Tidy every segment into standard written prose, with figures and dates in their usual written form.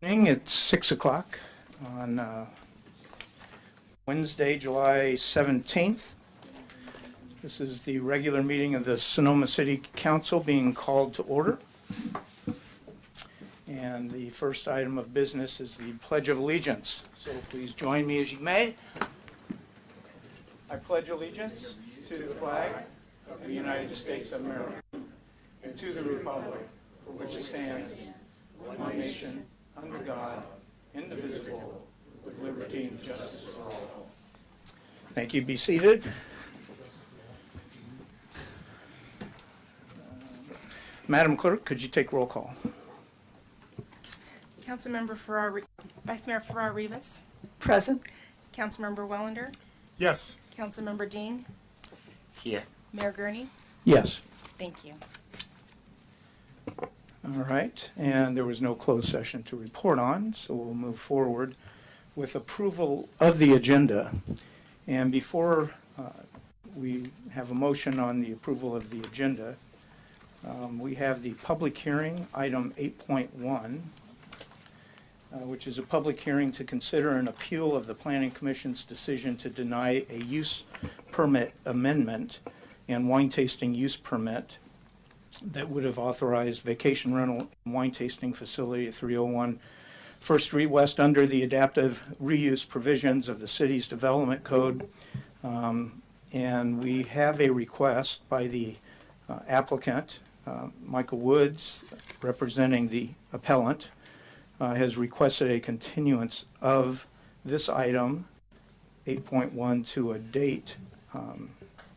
It's 6 o'clock on Wednesday, July 17th. This is the regular meeting of the Sonoma City Council being called to order. And the first item of business is the Pledge of Allegiance. So please join me as you may. I pledge allegiance to the flag of the United States of America and to the republic for which it stands, one nation, under God, indivisible, with liberty and justice for all. Thank you. Be seated. Madam Clerk, could you take roll call? Councilmember Vice Mayor Farrar-Rivas. Present. Councilmember Wellander. Yes. Councilmember Dean. Here. Mayor Gurney. Yes. Thank you. All right, and there was no closed session to report on, so we'll move forward with approval of the agenda. And before we have a motion on the approval of the agenda, we have the public hearing, item 8.1, which is a public hearing to consider an appeal of the Planning Commission's decision to deny a use permit amendment and wine tasting use permit that would have authorized vacation rental and wine tasting facility at 301 First Street West under the adaptive reuse provisions of the city's development code. And we have a request by the applicant, Michael Woods, representing the appellant, has requested a continuance of this item, 8.1, to a date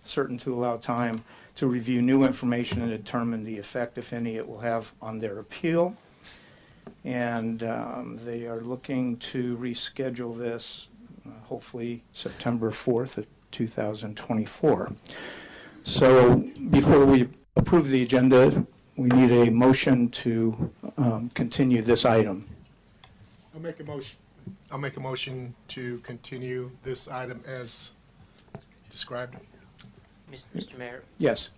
certain to allow time to review new information and determine the effect, if any, it will have on their appeal. And they are looking to reschedule this, hopefully September 4th of 2024. So before we approve the agenda, we need a motion to continue this item. I'll make a motion to continue this item as described. Mr. Mayor? Yes.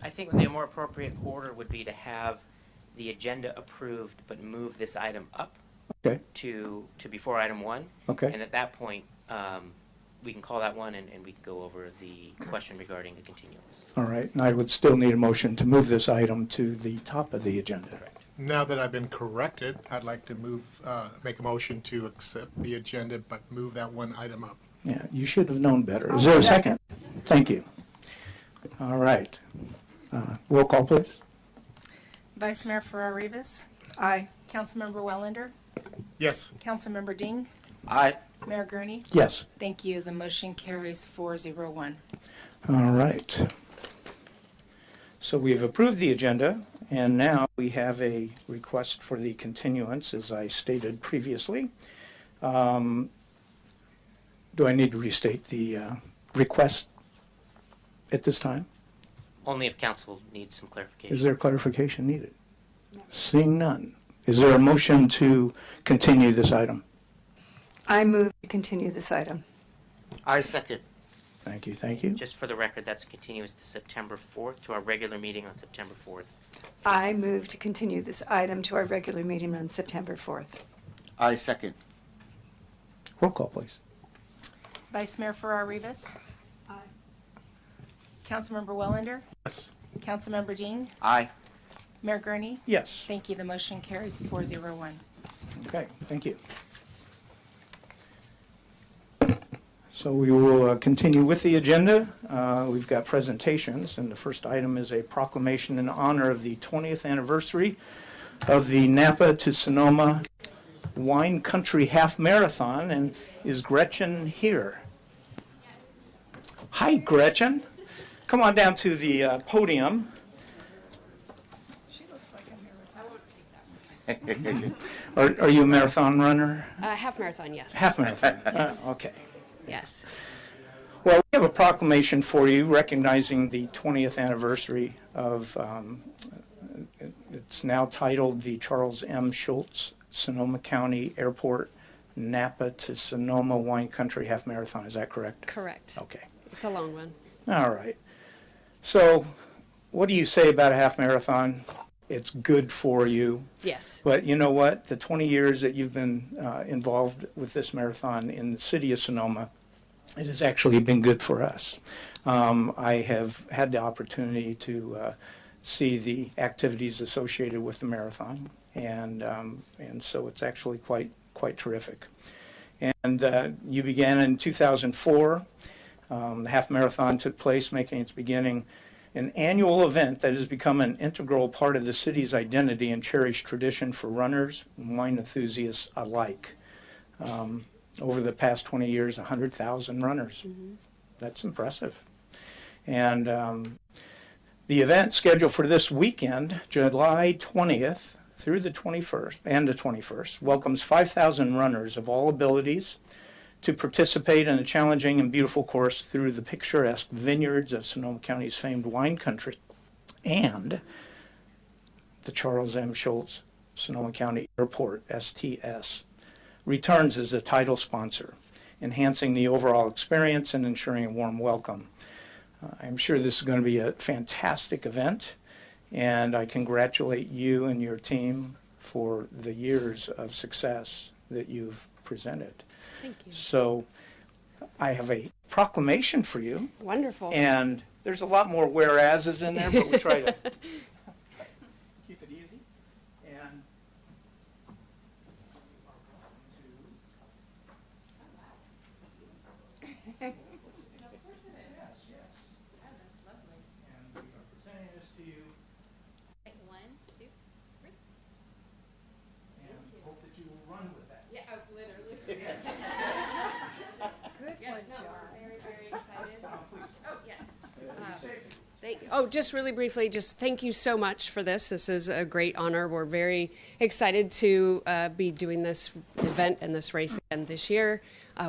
I think the more appropriate order would be to have the agenda approved, but move this item up to before item 1. Okay. And at that point, we can call that one and we can go over the question regarding the continuance. All right. And I would still need a motion to move this item to the top of the agenda. Correct. Now that I've been corrected, I'd like to make a motion to accept the agenda, but move that one item up. Yeah, you should have known better. Is there a second? Thank you. All right. Roll call, please. Vice Mayor Farrar-Rivas. Aye. Councilmember Wellander. Yes. Councilmember Dean. Aye. Mayor Gurney. Yes. Thank you. The motion carries 4-0-1. All right. So we've approved the agenda, and now we have a request for the continuance, as I stated previously. Do I need to restate the request at this time? Only if council needs some clarification. Is there clarification needed? No. Seeing none. Is there a motion to continue this item? I move to continue this item. I second. Thank you, thank you. Just for the record, that's a continuance to September 4th, to our regular meeting on September 4th. I move to continue this item to our regular meeting on September 4th. I second. Roll call, please. Vice Mayor Farrar-Rivas. Aye. Councilmember Wellander. Yes. Councilmember Dean. Aye. Mayor Gurney. Yes. Thank you. The motion carries 4-0-1. Okay, thank you. So we will continue with the agenda. We've got presentations, and the first item is a proclamation in honor of the 20th anniversary of the Napa to Sonoma Wine Country Half Marathon. And is Gretchen here? Hi, Gretchen. Come on down to the podium. She looks like a marathon. Are you a marathon runner? Half marathon, yes. Half marathon. Okay. Yes. Well, we have a proclamation for you recognizing the 20th anniversary of, it's now titled the Charles M. Schultz Sonoma County Airport Napa to Sonoma Wine Country Half Marathon. Is that correct? Correct. Okay. It's a long one. All right. So what do you say about a half marathon? it's good for you. Yes. But you know what? The 20 years that you've been involved with this marathon in the city of Sonoma, it has actually been good for us. I have had the opportunity to see the activities associated with the marathon, and so it's actually quite terrific. And you began in 2004. The half marathon took place, making its beginning an annual event that has become an integral part of the city's identity and cherished tradition for runners and wine enthusiasts alike. Over the past 20 years, 100,000 runners. Mm-hmm. That's impressive. And the event scheduled for this weekend, July 20th through the 21st, and the 21st, welcomes 5,000 runners of all abilities to participate in a challenging and beautiful course through the picturesque vineyards of Sonoma County's famed wine country and the Charles M. Schulz Sonoma County Airport, STS, returns as the title sponsor, enhancing the overall experience and ensuring a warm welcome. I'm sure this is going to be a fantastic event, and I congratulate you and your team for the years of success that you've presented. Thank you. So I have a proclamation for you, Wonderful. and there's a lot more whereases in there, but we try to keep it easy. And and we are presenting this to you, One, two, three. and hope that you will run with that. Yeah, literally. Good Yes, one, no, John. we're very, very excited. Oh, yes. Be safe. Just really briefly, just thank you so much for this. This is a great honor. We're very excited to be doing this event and this race again this year.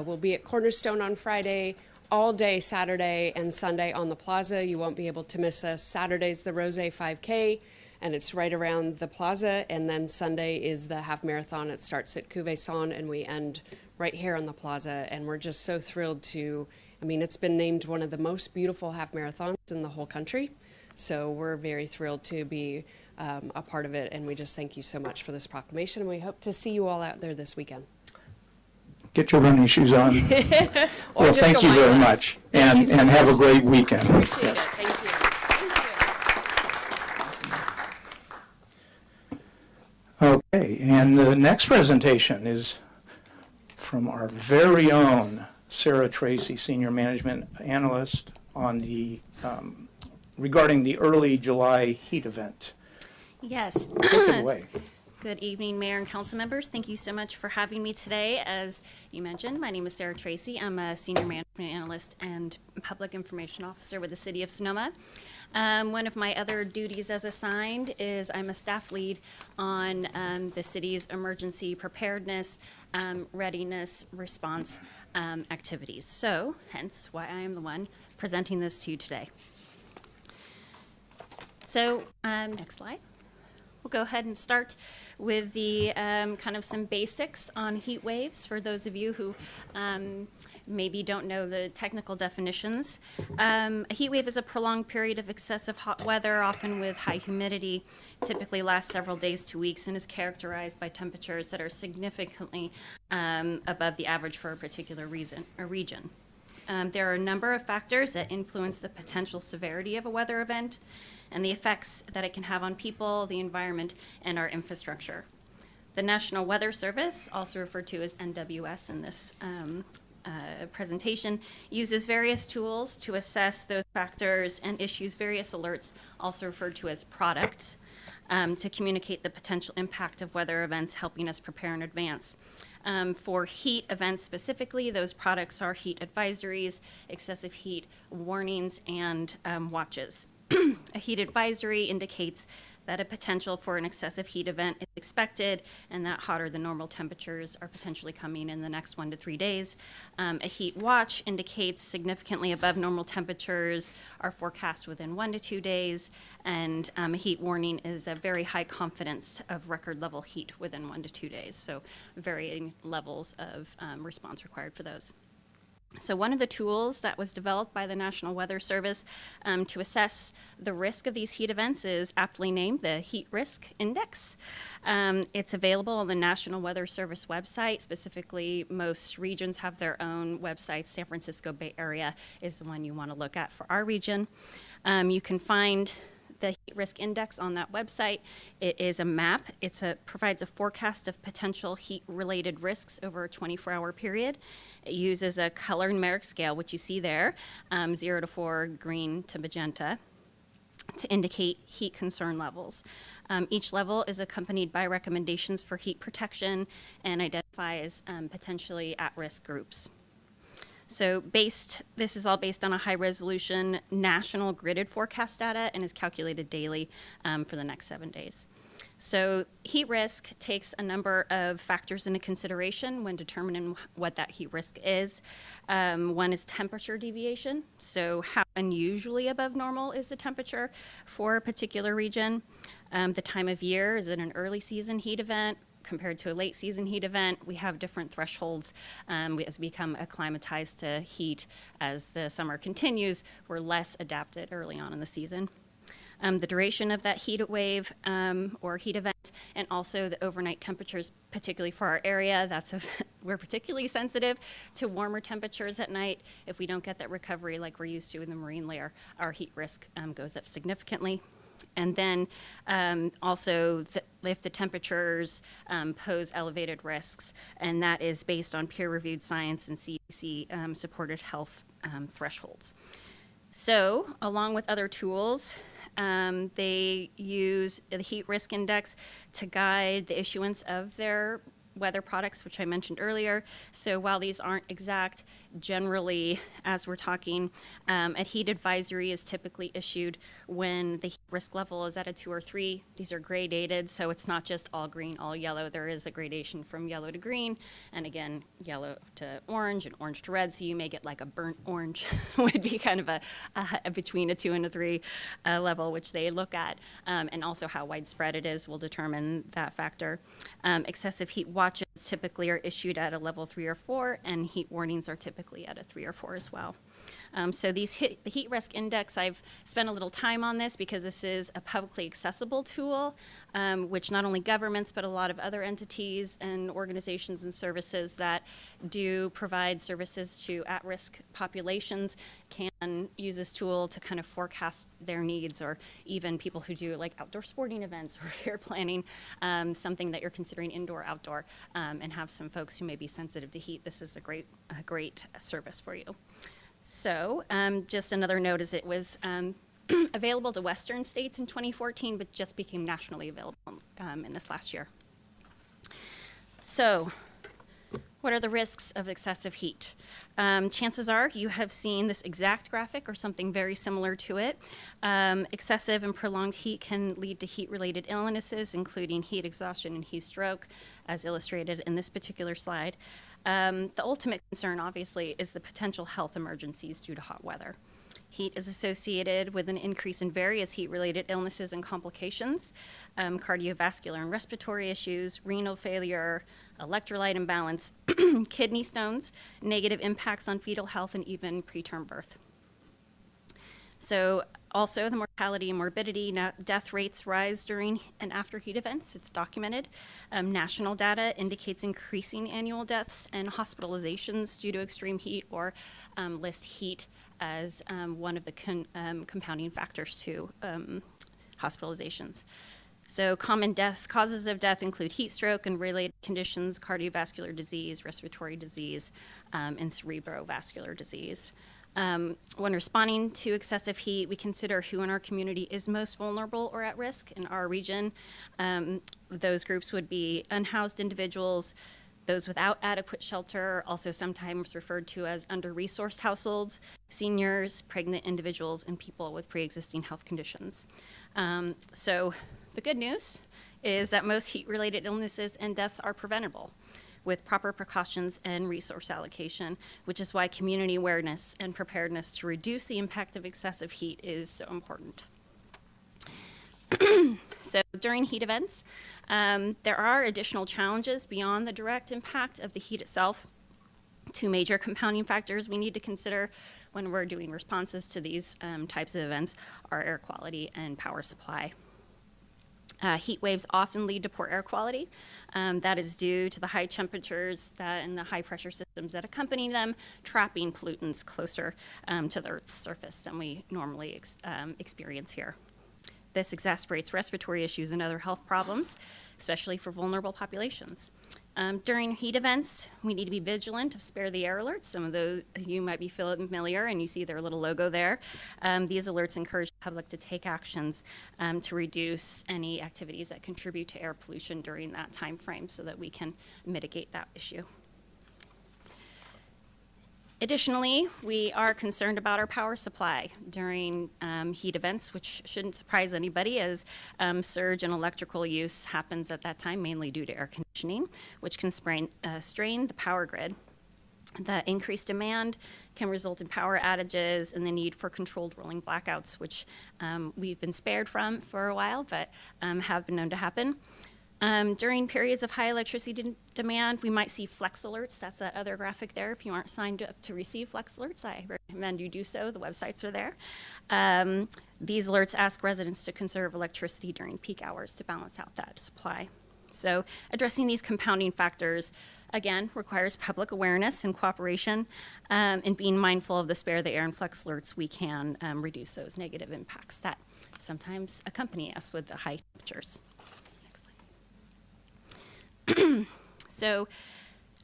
We'll be at Cornerstone on Friday, all day Saturday and Sunday on the plaza. You won't be able to miss us. Saturday's the Rose 5K, and it's right around the plaza. And then Sunday is the half marathon. It starts at Cuvée and we end right here on the plaza. And we're just so thrilled to, it's been named one of the most beautiful half marathons in the whole country. So we're very thrilled to be a part of it. And we just thank you so much for this proclamation. And we hope to see you all out there this weekend. Get your running shoes on. Well, just thank go you very wine us. much, Thank and you so have a great weekend. Appreciate Yes. it. Thank you. Thank you. Okay, and the next presentation is from our very own Sarah Tracy, Senior Management Analyst, on the regarding the early July heat event. Yes. Take it away. Good evening, Mayor and council members. Thank you so much for having me today. As you mentioned, my name is Sarah Tracy. I'm a Senior Management Analyst and Public Information Officer with the City of Sonoma. One of my other duties as assigned is I'm a staff lead on the city's emergency preparedness, readiness, response activities. So, hence why I am the one presenting this to you today. So, next slide. We'll go ahead and start with the kind of some basics on heat waves for those of you who maybe don't know the technical definitions. A heat wave is a prolonged period of excessive hot weather, often with high humidity, typically lasts several days to weeks, and is characterized by temperatures that are significantly above the average for a particular region. There are a number of factors that influence the potential severity of a weather event and the effects that it can have on people, the environment, and our infrastructure. The National Weather Service, also referred to as NWS in this presentation, uses various tools to assess those factors and issues various alerts, also referred to as products, to communicate the potential impact of weather events, helping us prepare in advance. For heat events specifically, those products are heat advisories, excessive heat warnings, and watches. A heat advisory indicates that a potential for an excessive heat event is expected and that hotter than normal temperatures are potentially coming in the next 1 to 3 days. A heat watch indicates significantly above normal temperatures are forecast within 1 to 2 days, and a heat warning is a very high confidence of record level heat within 1 to 2 days, so varying levels of response required for those. So one of the tools that was developed by the National Weather Service to assess the risk of these heat events is aptly named the Heat Risk Index. It's available on the National Weather Service website. Specifically, most regions have their own websites. San Francisco Bay Area is the one you want to look at for our region. You can find the Heat Risk Index on that website. It is a map. It provides a forecast of potential heat-related risks over a 24-hour period. It uses a color numeric scale, which you see there, 0 to 4, green to magenta, to indicate heat concern levels. Each level is accompanied by recommendations for heat protection and identifies potentially at-risk groups. So this is all based on a high-resolution national gridded forecast data and is calculated daily for the next 7 days. So heat risk takes a number of factors into consideration when determining what that heat risk is. One is temperature deviation, so how unusually above normal is the temperature for a particular region. The time of year, is it an early season heat event compared to a late season heat event? We have different thresholds as we become acclimatized to heat. As the summer continues, we're less adapted early on in the season. The duration of that heat wave or heat event, and also the overnight temperatures, particularly for our area. We're particularly sensitive to warmer temperatures at night. If we don't get that recovery like we're used to in the marine layer, our heat risk goes up significantly. And then also if the temperatures pose elevated risks, and that is based on peer-reviewed science and CDC supported health thresholds. So along with other tools, they use the heat risk index to guide the issuance of their weather products, which I mentioned earlier. So while these aren't exact, generally, as we're talking, a heat advisory is typically issued when the heat risk level is at a 2 or 3. These are gradated, so it's not just all green, all yellow. There is a gradation from yellow to green, and again, yellow to orange and orange to red. So you may get like a burnt orange would be kind of a between a 2 and a 3 level, which they look at, and also how widespread it is will determine that factor. Excessive heat watches typically are issued at a level 3 or 4, and heat warnings are typically at a 3 or 4 as well. So the heat risk index, I've spent a little time on this because this is a publicly accessible tool, which not only governments, but a lot of other entities and organizations and services that do provide services to at-risk populations can use this tool to kind of forecast their needs, or even people who do like outdoor sporting events, or if you're planning something that you're considering indoor, outdoor, and have some folks who may be sensitive to heat. This is a great service for you. So just another note is it was available to Western states in 2014, but just became nationally available in this last year. So what are the risks of excessive heat? Chances are you have seen this exact graphic or something very similar to it. Excessive and prolonged heat can lead to heat-related illnesses, including heat exhaustion and heat stroke, as illustrated in this particular slide. The ultimate concern, obviously, is the potential health emergencies due to hot weather. Heat is associated with an increase in various heat-related illnesses and complications, cardiovascular and respiratory issues, renal failure, electrolyte imbalance, kidney stones, negative impacts on fetal health, and even preterm birth. So also the mortality and morbidity, death rates rise during and after heat events. It's documented. National data indicates increasing annual deaths and hospitalizations due to extreme heat, or list heat as one of the compounding factors to hospitalizations. So common causes of death include heat stroke and related conditions, cardiovascular disease, respiratory disease, and cerebrovascular disease. When responding to excessive heat, we consider who in our community is most vulnerable or at risk. In our region, those groups would be unhoused individuals, those without adequate shelter, also sometimes referred to as under-resourced households, seniors, pregnant individuals, and people with pre-existing health conditions. So the good news is that most heat-related illnesses and deaths are preventable with proper precautions and resource allocation, which is why community awareness and preparedness to reduce the impact of excessive heat is so important. So during heat events, there are additional challenges beyond the direct impact of the heat itself. Two major compounding factors we need to consider when we're doing responses to these types of events are air quality and power supply. Heat waves often lead to poor air quality. That is due to the high temperatures and the high pressure systems that accompany them, trapping pollutants closer to the Earth's surface than we normally experience here. This exacerbates respiratory issues and other health problems, especially for vulnerable populations. During heat events, we need to be vigilant of spare the air alerts. Some of those you might be familiar, and you see their little logo there. These alerts encourage the public to take actions to reduce any activities that contribute to air pollution during that time frame so that we can mitigate that issue. Additionally, we are concerned about our power supply during heat events, which shouldn't surprise anybody, as surge in electrical use happens at that time, mainly due to air conditioning, which can strain the power grid. The increased demand can result in power outages and the need for controlled rolling blackouts, which we've been spared from for a while, but have been known to happen. During periods of high electricity demand, we might see flex alerts. That's that other graphic there. If you aren't signed up to receive flex alerts, I recommend you do so. The websites are there. These alerts ask residents to conserve electricity during peak hours to balance out that supply. So addressing these compounding factors, again, requires public awareness and cooperation, and being mindful of the spare the air and flex alerts, we can reduce those negative impacts that sometimes accompany us with the high temperatures. So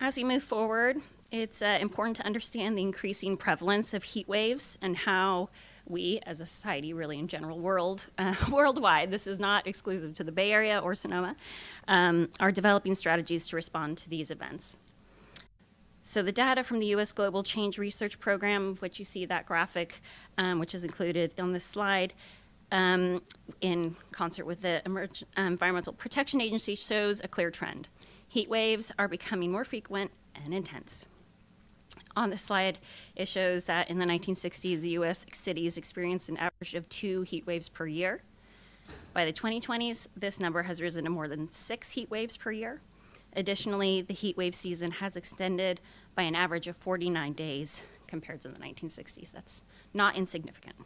as we move forward, it's important to understand the increasing prevalence of heat waves and how we, as a society, really in general, worldwide, this is not exclusive to the Bay Area or Sonoma, are developing strategies to respond to these events. So the data from the U.S. Global Change Research Program, of which you see that graphic, which is included on this slide, in concert with the Environmental Protection Agency, shows a clear trend. Heat waves are becoming more frequent and intense. On this slide, it shows that in the 1960s, the U.S. cities experienced an average of 2 heat waves per year. By the 2020s, this number has risen to more than 6 heat waves per year. Additionally, the heat wave season has extended by an average of 49 days compared to the 1960s. That's not insignificant.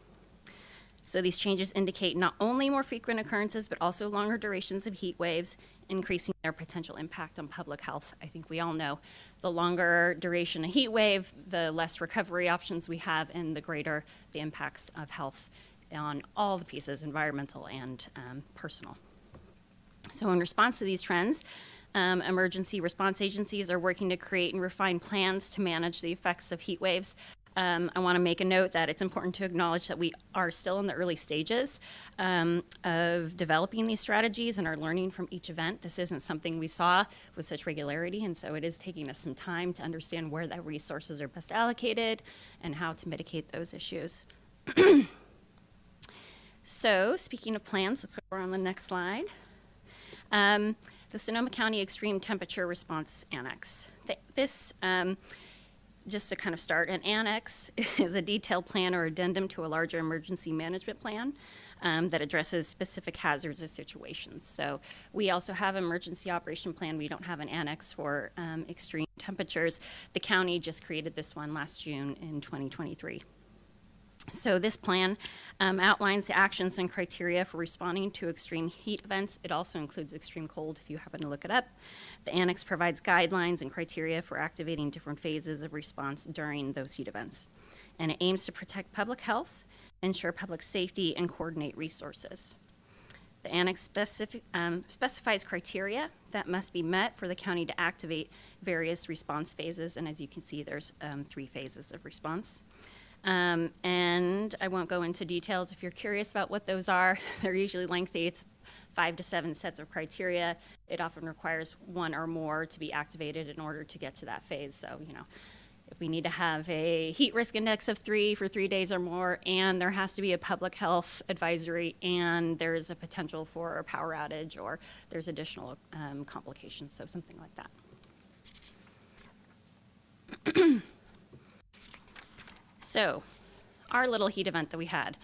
So these changes indicate not only more frequent occurrences, but also longer durations of heat waves, increasing their potential impact on public health. I think we all know the longer duration a heat wave, the less recovery options we have, and the greater the impacts of health on all the pieces, environmental and personal. So in response to these trends, emergency response agencies are working to create and refine plans to manage the effects of heat waves. I want to make a note that it's important to acknowledge that we are still in the early stages of developing these strategies and are learning from each event. This isn't something we saw with such regularity, and so it is taking us some time to understand where the resources are best allocated and how to mitigate those issues. So, speaking of plans, let's go on the next slide. The Sonoma County Extreme Temperature Response Annex. This just to kind of start, an annex is a detailed plan or addendum to a larger emergency management plan that addresses specific hazards or situations. So we also have an emergency operation plan. We don't have an annex for extreme temperatures. The county just created this one last June in 2023. So this plan outlines the actions and criteria for responding to extreme heat events. It also includes extreme cold if you happen to look it up. The annex provides guidelines and criteria for activating different phases of response during those heat events. And it aims to protect public health, ensure public safety, and coordinate resources. The annex specifies criteria that must be met for the county to activate various response phases. And as you can see, there's 3 phases of response. And I won't go into details. If you're curious about what those are, they're usually lengthy. It's 5 to 7 sets of criteria. It often requires 1 or more to be activated in order to get to that phase. So, if we need to have a heat risk index of 3 for 3 days or more, and there has to be a public health advisory, and there's a potential for a power outage, or there's additional complications, so something like that. So, our little heat event that we had,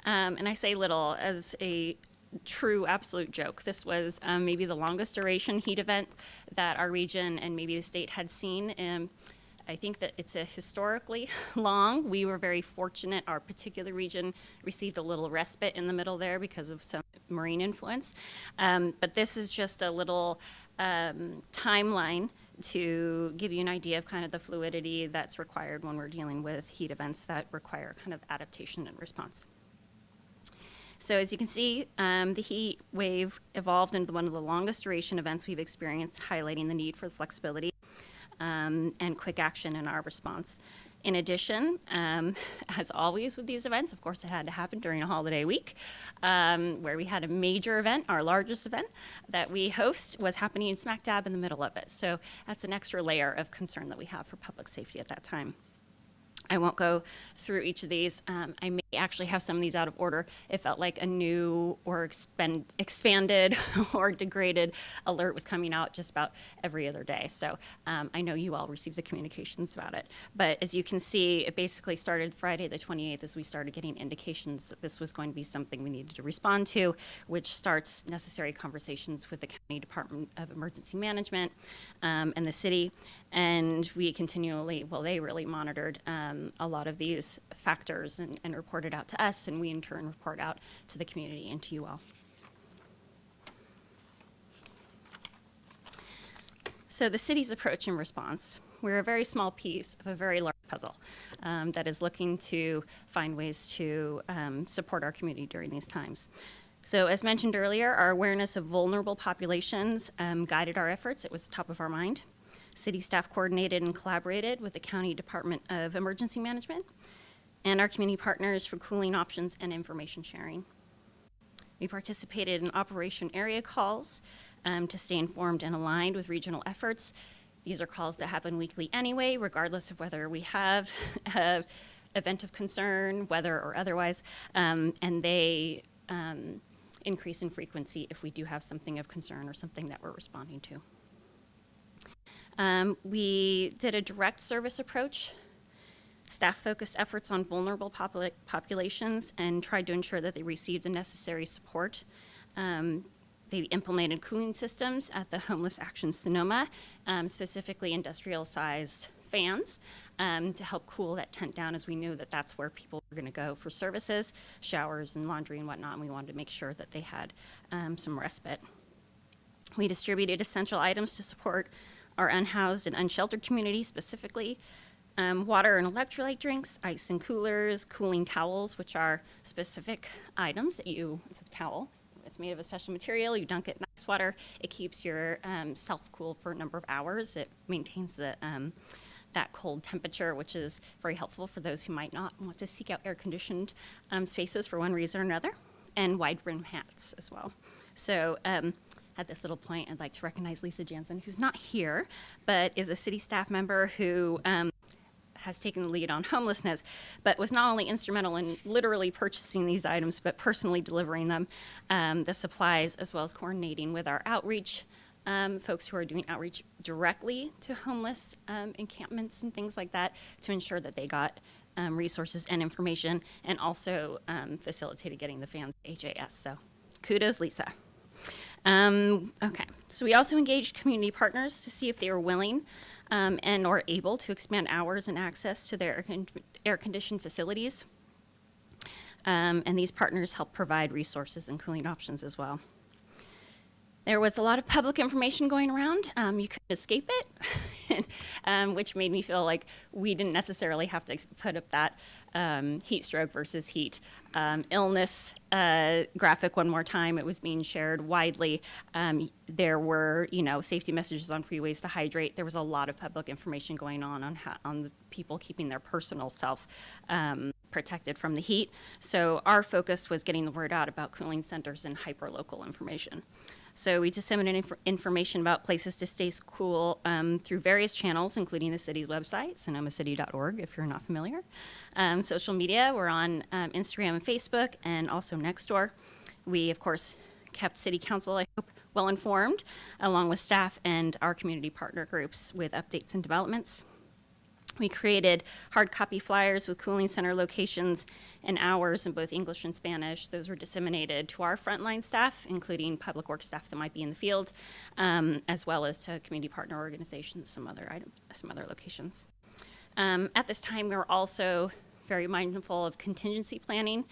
and I say little as a true absolute joke. This was maybe the longest duration heat event that our region and maybe the state had seen I think that it's a historically long. We were very fortunate. Our particular region received a little respite in the middle there because of some marine influence. But this is just a little timeline to give you an idea of kind of the fluidity that's required when we're dealing with heat events that require kind of adaptation and response. So as you can see, the heat wave evolved into one of the longest duration events we've experienced, highlighting the need for flexibility and quick action in our response. In addition, as always with these events, of course, it had to happen during a holiday week, where we had a major event. Our largest event that we host was happening smack dab in the middle of it. So that's an extra layer of concern that we have for public safety at that time. I won't go through each of these. I may actually have some of these out of order. It felt like a new or expanded or degraded alert was coming out just about every other day. So I know you all received the communications about it. But as you can see, it basically started Friday the 28th as we started getting indications that this was going to be something we needed to respond to, which starts necessary conversations with the County Department of Emergency Management and the city. And we continually, well, they really monitored a lot of these factors and reported out to us, and we in turn report out to the community and to you all. So the city's approach and response. We're a very small piece of a very large puzzle that is looking to find ways to support our community during these times. So as mentioned earlier, our awareness of vulnerable populations guided our efforts. It was top of our mind. City staff coordinated and collaborated with the County Department of Emergency Management and our community partners for cooling options and information sharing. We participated in operation area calls to stay informed and aligned with regional efforts. These are calls that happen weekly anyway, regardless of whether we have an event of concern, weather or otherwise, and they increase in frequency if we do have something of concern or something that we're responding to. We did a direct service approach, staff-focused efforts on vulnerable populations, and tried to ensure that they received the necessary support. They implemented cooling systems at the Homeless Action Sonoma, specifically industrial-sized fans, to help cool that tent down, as we knew that that's where people were going to go for services, showers and laundry and whatnot, and we wanted to make sure that they had some respite. We distributed essential items to support our unhoused and unsheltered community, specifically water and electrolyte drinks, ice and coolers, cooling towels, which are specific items that it's a towel. It's made of a special material. You dunk it in ice water. It keeps your self cool for a number of hours. It maintains that cold temperature, which is very helpful for those who might not want to seek out air-conditioned spaces for one reason or another, and wide-brim hats as well. So at this little point, I'd like to recognize Lisa Jansen, who's not here, but is a city staff member who has taken the lead on homelessness, but was not only instrumental in literally purchasing these items, but personally delivering them, the supplies, as well as coordinating with our outreach folks who are doing outreach directly to homeless encampments and things like that to ensure that they got resources and information, and also facilitated getting the fans HAS. So kudos, Lisa. Okay, so we also engaged community partners to see if they were willing and or able to expand hours and access to their air-conditioned facilities. And these partners help provide resources and cooling options as well. There was a lot of public information going around. You couldn't escape it, which made me feel like we didn't necessarily have to put up that heat stroke versus heat illness graphic one more time. It was being shared widely. There were, safety messages on freeways to hydrate. There was a lot of public information going on the people keeping their personal self protected from the heat. So our focus was getting the word out about cooling centers and hyperlocal information. So we disseminated information about places to stay cool through various channels, including the city's website, sonomacity.org, if you're not familiar. Social media, we're on Instagram and Facebook, and also Nextdoor. We, of course, kept City Council, I hope, well informed, along with staff and our community partner groups with updates and developments. We created hard copy flyers with cooling center locations and hours in both English and Spanish. Those were disseminated to our frontline staff, including public works staff that might be in the field, as well as to community partner organizations, some other locations. At this time, we're also very mindful of contingency planning.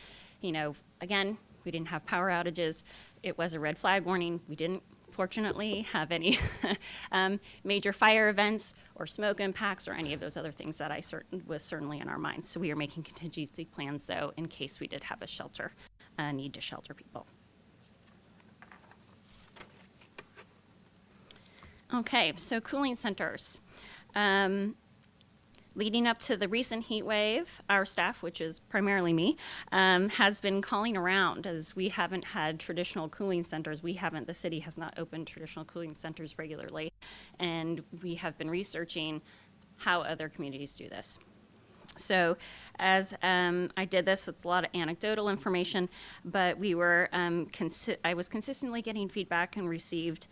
Again, we didn't have power outages. It was a red flag warning. We didn't, fortunately, have any major fire events or smoke impacts or any of those other things that was certainly in our minds. So we are making contingency plans, though, in case we did have a need to shelter people. Okay, so cooling centers. Leading up to the recent heat wave, our staff, which is primarily me, has been calling around as we haven't had traditional cooling centers. The city has not opened traditional cooling centers regularly, and we have been researching how other communities do this. So as I did this, it's a lot of anecdotal information, but I was consistently getting feedback and received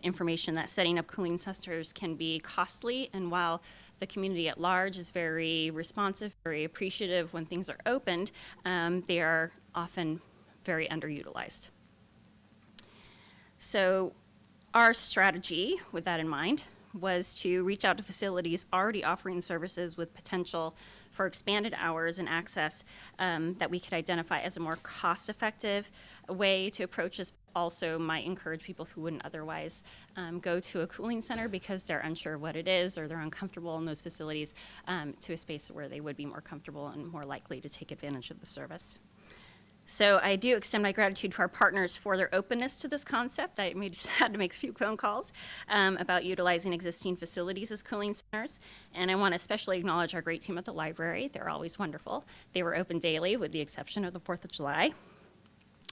information that setting up cooling centers can be costly, and while the community at large is very responsive, very appreciative when things are opened, they are often very underutilized. So our strategy, with that in mind, was to reach out to facilities already offering services with potential for expanded hours and access that we could identify as a more cost-effective way to approach this. Also might encourage people who wouldn't otherwise go to a cooling center because they're unsure what it is or they're uncomfortable in those facilities to a space where they would be more comfortable and more likely to take advantage of the service. So I do extend my gratitude to our partners for their openness to this concept. I had to make a few phone calls about utilizing existing facilities as cooling centers. And I want to especially acknowledge our great team at the library. They're always wonderful. They were open daily with the exception of the 4th of July.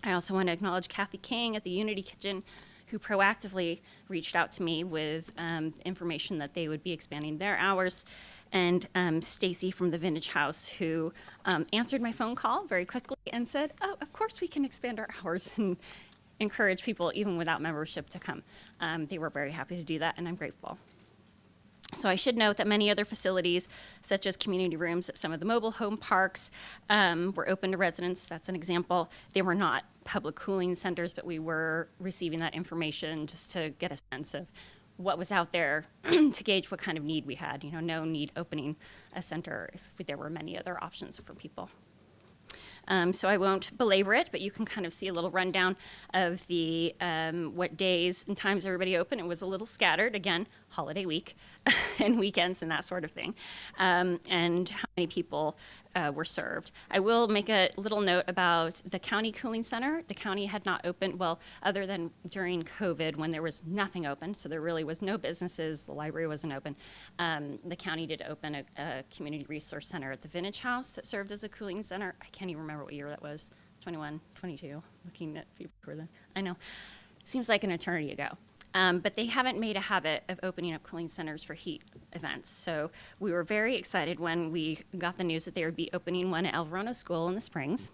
I also want to acknowledge Kathy King at the Unity Kitchen, who proactively reached out to me with information that they would be expanding their hours, and Stacy from the Vintage House, who answered my phone call very quickly and said, oh, of course we can expand our hours and encourage people even without membership to come. They were very happy to do that, and I'm grateful. So I should note that many other facilities, such as community rooms at some of the mobile home parks, were open to residents. That's an example. They were not public cooling centers, but we were receiving that information just to get a sense of what was out there to gauge what kind of need we had. No need opening a center if there were many other options for people. So I won't belabor it, but you can kind of see a little rundown of the what days and times everybody opened. It was a little scattered, again, holiday week and weekends and that sort of thing, and how many people were served. I will make a little note about the county cooling center. The county had not opened, well, other than during COVID when there was nothing open, so there really was no businesses, the library wasn't open. The county did open a community resource center at the Vintage House that served as a cooling center. I can't even remember what year that was, 21, 22, looking at people before then. I know, seems like an eternity ago. But they haven't made a habit of opening up cooling centers for heat events. So we were very excited when we got the news that they would be opening one at El Verano School in the Springs,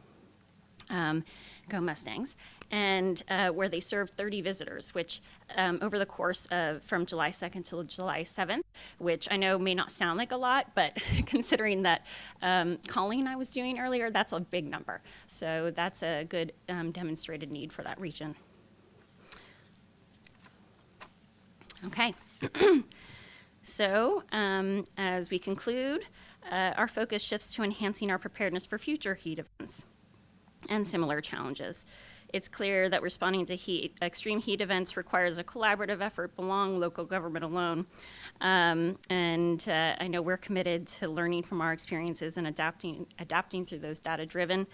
Go Mustangs, and where they served 30 visitors, which over the course of from July 2nd to July 7th, which I know may not sound like a lot, but considering that calling I was doing earlier, that's a big number. So that's a good demonstrated need for that region. Okay, so as we conclude, our focus shifts to enhancing our preparedness for future heat events and similar challenges. It's clear that responding to extreme heat events requires a collaborative effort beyond local government alone. And I know we're committed to learning from our experiences and adapting through those data-driven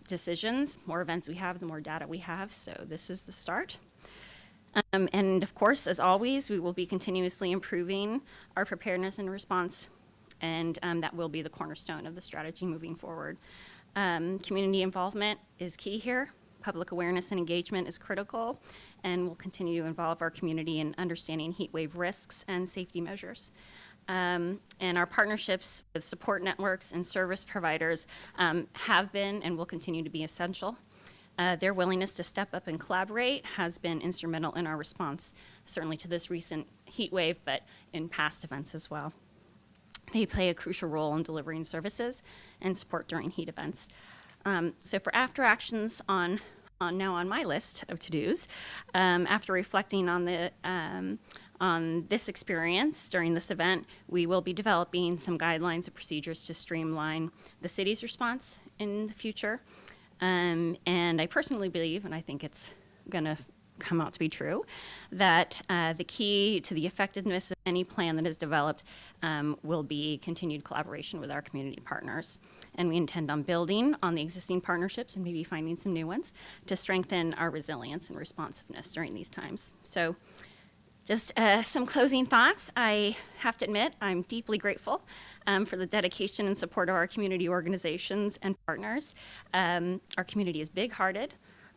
decisions. More events we have, the more data we have, so this is the start. And of course, as always, we will be continuously improving our preparedness and response, and that will be the cornerstone of the strategy moving forward. Community involvement is key here. Public awareness and engagement is critical, and we'll continue to involve our community in understanding heat wave risks and safety measures. And our partnerships with support networks and service providers have been and will continue to be essential. Their willingness to step up and collaborate has been instrumental in our response, certainly to this recent heat wave, but in past events as well. They play a crucial role in delivering services and support during heat events. So for after actions now on my list of to-dos, after reflecting on On this experience during this event, we will be developing some guidelines and procedures to streamline the city's response in the future. And I personally believe, and I think it's going to come out to be true, that the key to the effectiveness of any plan that is developed will be continued collaboration with our community partners. And we intend on building on the existing partnerships and maybe finding some new ones to strengthen our resilience and responsiveness during these times. So just some closing thoughts. I have to admit, I'm deeply grateful for the dedication and support of our community organizations and partners. Our community is big-hearted,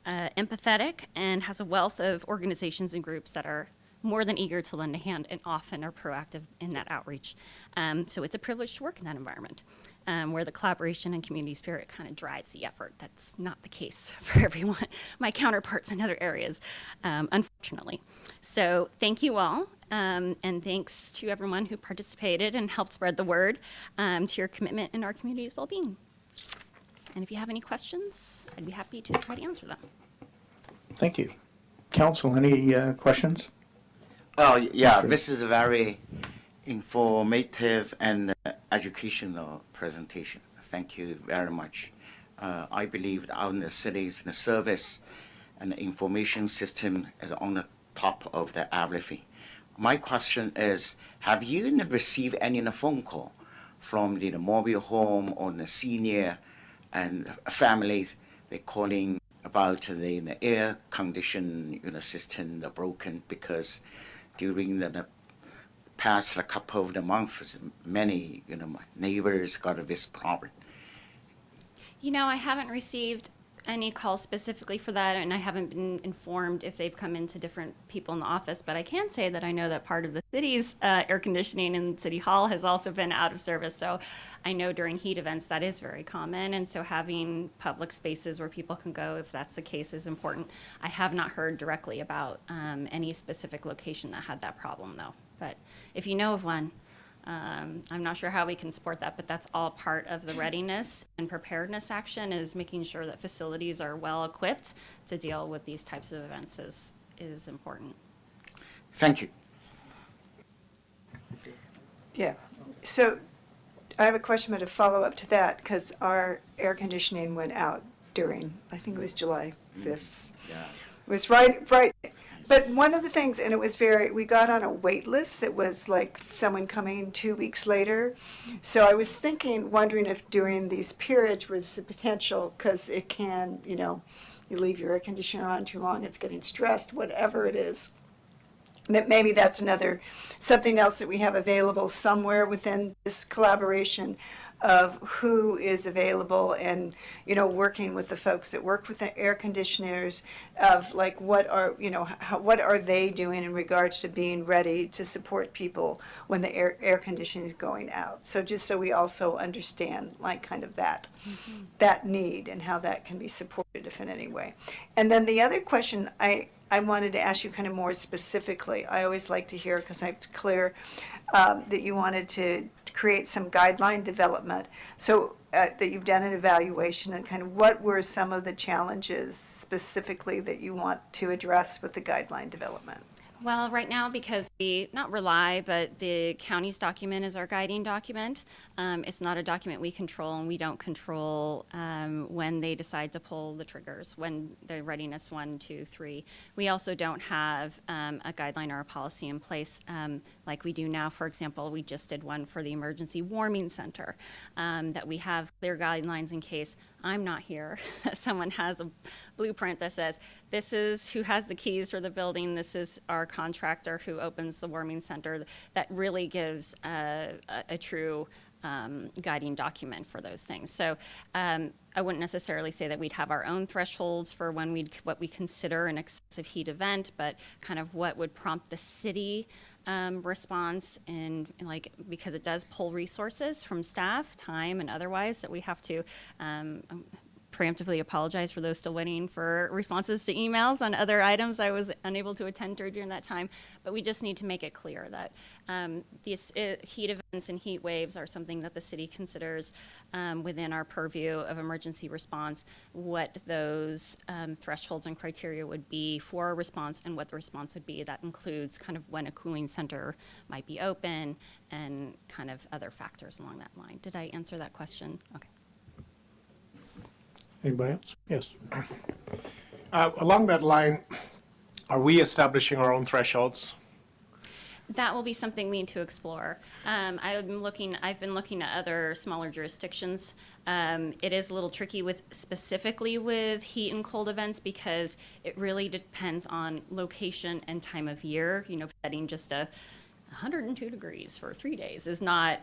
empathetic, and has a wealth of organizations and groups that are more than eager to lend a hand and often are proactive in that outreach. So it's a privilege to work in that environment where the collaboration and community spirit kind of drives the effort. That's not the case for everyone, my counterparts in other areas, unfortunately. So thank you all, and thanks to everyone who participated and helped spread the word to your commitment in our community's well-being. And if you have any questions, I'd be happy to try to answer them. Thank you. Council, any questions? Oh, yeah, this is a very informative and educational presentation. Thank you very much. I believe that our city's service and information system is on the top of the everything. My question is, have you received any phone call from the mobile home or the senior and families? They're calling about the air condition system broken because during the past couple of the months, many neighbors got this problem. I haven't received any calls specifically for that, and I haven't been informed if they've come into different people in the office, but I can say that I know that part of the city's air conditioning in City Hall has also been out of service, so I know during heat events that is very common, and so having public spaces where people can go, if that's the case, is important. I have not heard directly about any specific location that had that problem, though, but if you know of one, I'm not sure how we can support that, but that's all part of the readiness and preparedness action, is making sure that facilities are well equipped to deal with these types of events is important. Thank you. Yeah. So I have a question, but a follow-up to that, because our air conditioning went out during, I think it was July 5th. Yeah. It was right. But one of the things, and it was we got on a wait list. It was like someone coming 2 weeks later. So I was wondering if during these periods was the potential, because it can, you leave your air conditioner on too long, it's getting stressed, whatever it is, that maybe that's something else that we have available somewhere within this collaboration of who is available, and working with the folks that work with the air conditioners, of like what are they doing in regards to being ready to support people when the air conditioning is going out. So just so we also understand like kind of that need and how that can be supported, if in any way. And then the other question I wanted to ask you kind of more specifically, I always like to hear, because I'm clear that you wanted to create some guideline development. So that you've done an evaluation, and kind of what were some of the challenges specifically that you want to address with the guideline development? Well, right now, because we not rely, but the county's document is our guiding document. It's not a document we control, and we don't control when they decide to pull the triggers, when the readiness 1, 2, 3. We also don't have a guideline or a policy in place like we do now. For example, we just did one for the emergency warming center, that we have clear guidelines in case I'm not here. Someone has a blueprint that says, this is who has the keys for the building, this is our contractor who opens the warming center. That really gives a true guiding document for those things. So I wouldn't necessarily say that we'd have our own thresholds for what we consider an excessive heat event, but kind of what would prompt the city response, and because it does pull resources from staff, time and otherwise, that we have to preemptively apologize for those still waiting for responses to emails on other items I was unable to attend to during that time. But we just need to make it clear that these heat events and heat waves are something that the city considers within our purview of emergency response, what those thresholds and criteria would be for a response and what the response would be. That includes kind of when a cooling center might be open and kind of other factors along that line. Did I answer that question? Okay. Anybody else? Yes. Along that line, are we establishing our own thresholds? That will be something we need to explore. I've been looking at other smaller jurisdictions. It is a little tricky specifically with heat and cold events because it really depends on location and time of year. You know, setting just a 102 degrees for 3 days is not,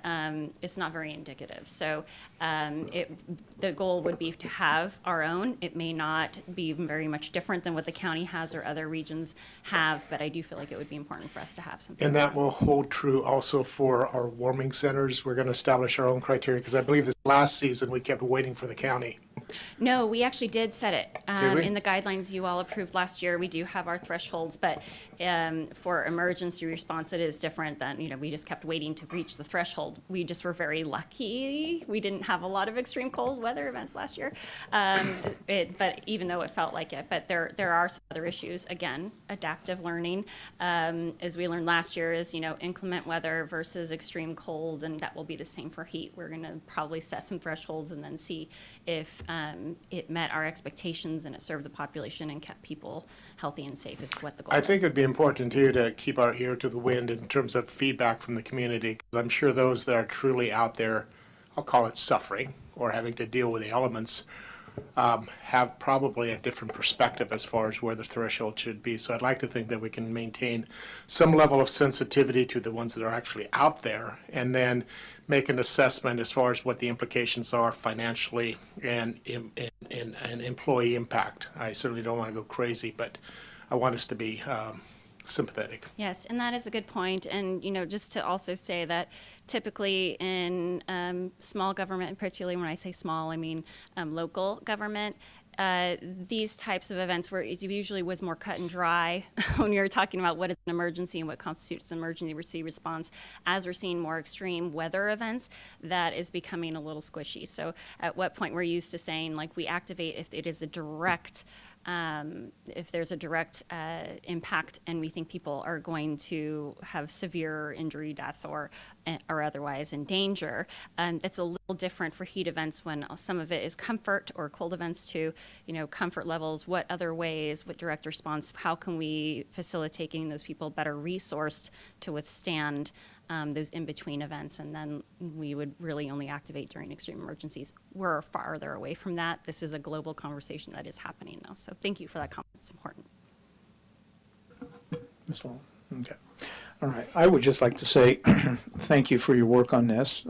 it's not very indicative. So the goal would be to have our own. It may not be very much different than what the county has or other regions have, but I do feel like it would be important for us to have something. And that will hold true also for our warming centers. We're going to establish our own criteria because I believe this last season we kept waiting for the county. No, we actually did set it Did we? in the guidelines you all approved last year. We do have our thresholds, but for emergency response, it is different than, you know, we just kept waiting to reach the threshold. We just were very lucky. We didn't have a lot of extreme cold weather events last year, but even though it felt like it. But there are some other issues. Again, adaptive learning, as we learned last year, is, you know, inclement weather versus extreme cold, and that will be the same for heat. We're going to probably set some thresholds and then see if it met our expectations and it served the population and kept people healthy and safe is what the goal is. I think it'd be important too to keep our ear to the wind in terms of feedback from the community. 'Cause I'm sure those that are truly out there, I'll call it suffering or having to deal with the elements, have probably a different perspective as far as where the threshold should be. So I'd like to think that we can maintain some level of sensitivity to the ones that are actually out there and then make an assessment as far as what the implications are financially and employee impact. I certainly don't want to go crazy, but I want us to be sympathetic. Yes, and that is a good point. And, you know, just to also say that typically in small government, and particularly when I say small, I mean local government, these types of events where it usually was more cut and dry when you're talking about what is an emergency and what constitutes an emergency response. As we're seeing more extreme weather events, that is becoming a little squishy. So at what point we're used to saying, like, we activate if it is a direct if there's a direct impact and we think people are going to have severe injury, death, or otherwise in danger. It's a little different for heat events when some of it is comfort, or cold events too, you know, comfort levels, what other ways, what direct response, how can we facilitate getting those people better resourced to withstand those in-between events, and then we would really only activate during extreme emergencies. We're farther away from that. This is a global conversation that is happening, though. So thank you for that comment. It's important. Ms. Lowe? Okay. All right. I would just like to say thank you for your work on this.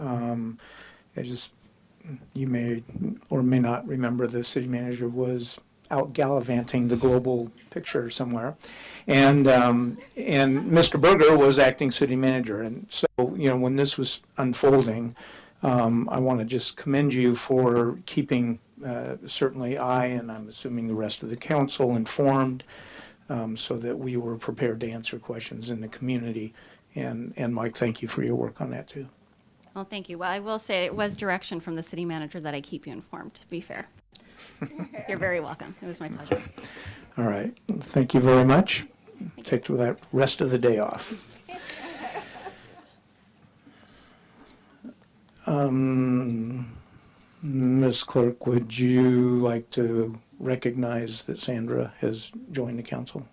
You may or may not remember the city manager was out gallivanting the global picture somewhere. And Mr. Berger was acting city manager. And so, you know, when this was unfolding, I want to just commend you for keeping certainly I, and I'm assuming the rest of the council, informed so that we were prepared to answer questions in the community. And Mike, thank you for your work on that too. Well, thank you. Well, I will say it was direction from the city manager that I keep you informed, to be fair. You're very welcome. It was my pleasure. All right. Thank you very much. Take that rest of the day off. Ms. Clerk, would you like to recognize that Sandra has joined the council?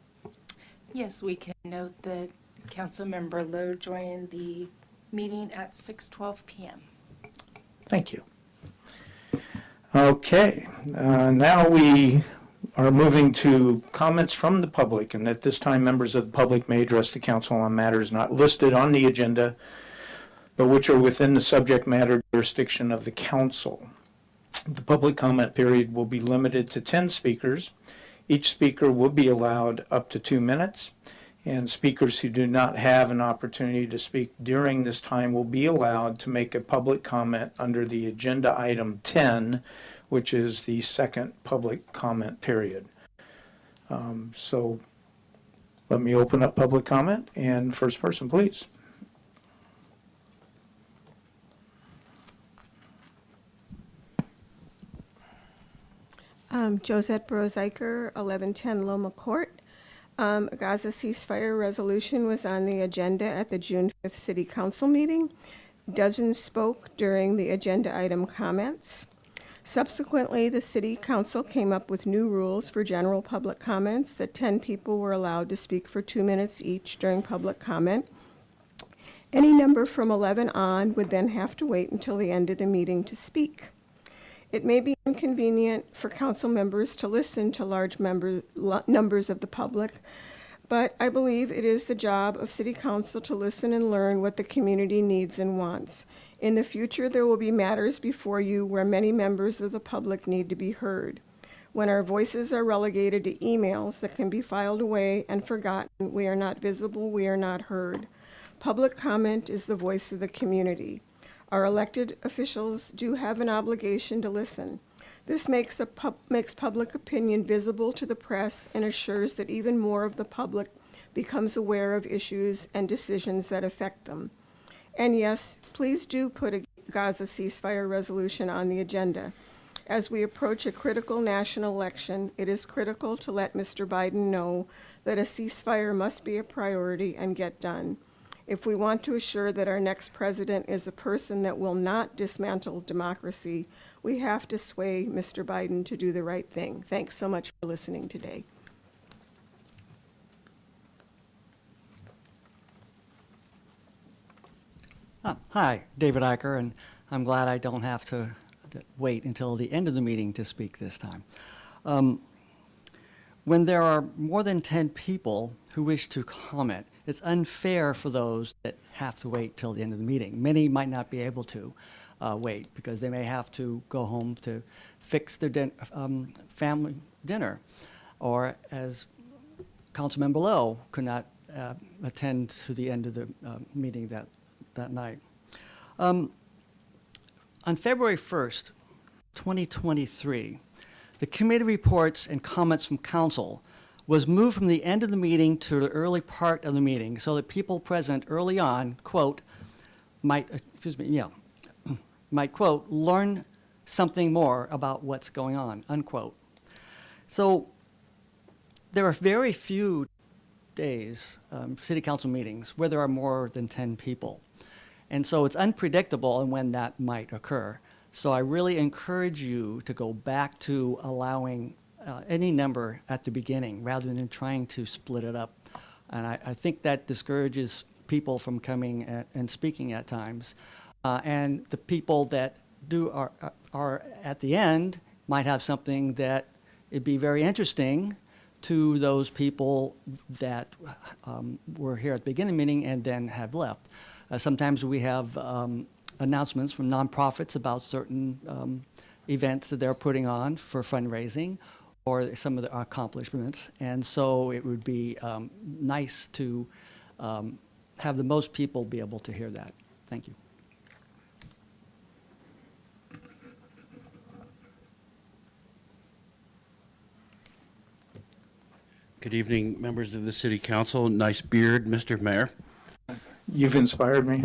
Yes, we can note that Councilmember Lowe joined the meeting at 6:12 p.m. Thank you. Okay, now we are moving to comments from the public, and at this time, members of the public may address the council on matters not listed on the agenda, but which are within the subject matter jurisdiction of the council. The public comment period will be limited to 10 speakers. Each speaker will be allowed up to 2 minutes, and speakers who do not have an opportunity to speak during this time will be allowed to make a public comment under the agenda item 10, which is the second public comment period. So let me open up public comment, and first person, please. Josette Broziker, 1110 Loma Court. A Gaza ceasefire resolution was on the agenda at the June 5th City Council meeting. Dozens spoke during the agenda item comments. Subsequently, the City Council came up with new rules for general public comments that 10 people were allowed to speak for 2 minutes each during public comment. Any number from 11 on would then have to wait until the end of the meeting to speak. It may be inconvenient for council members to listen to large numbers of the public, but I believe it is the job of City Council to listen and learn what the community needs and wants. In the future, there will be matters before you where many members of the public need to be heard. When our voices are relegated to emails that can be filed away and forgotten, we are not visible, we are not heard. Public comment is the voice of the community. Our elected officials do have an obligation to listen. This makes public opinion visible to the press and assures that even more of the public becomes aware of issues and decisions that affect them. And yes, please do put a Gaza ceasefire resolution on the agenda. As we approach a critical national election, it is critical to let Mr. Biden know that a ceasefire must be a priority and get done. If we want to assure that our next president is a person that will not dismantle democracy, we have to sway Mr. Biden to do the right thing. Thanks so much for listening today. Hi, David Eicher, and I'm glad I don't have to wait until the end of the meeting to speak this time. When there are more than 10 people who wish to comment, it's unfair for those that have to wait till the end of the meeting. Many might not be able to wait because they may have to go home to fix their family dinner, or as Councilmember Lowe could not attend to the end of the meeting that night. On February 1st, 2023, the committee reports and comments from council was moved from the end of the meeting to the early part of the meeting so that people present early on, quote, might, quote, learn something more about what's going on, unquote. So there are very few days, city council meetings, where there are more than 10 people. And so it's unpredictable in when that might occur. So I really encourage you to go back to allowing any number at the beginning rather than trying to split it up. And I think that discourages people from coming and speaking at times. And the people that are at the end might have something that it'd be very interesting to those people that were here at the beginning of the meeting and then have left. Sometimes we have announcements from nonprofits about certain events that they're putting on for fundraising or some of the accomplishments. And so it would be nice to have the most people be able to hear that. Thank you. Good evening, members of the City Council. Nice beard, Mr. Mayor. You've inspired me.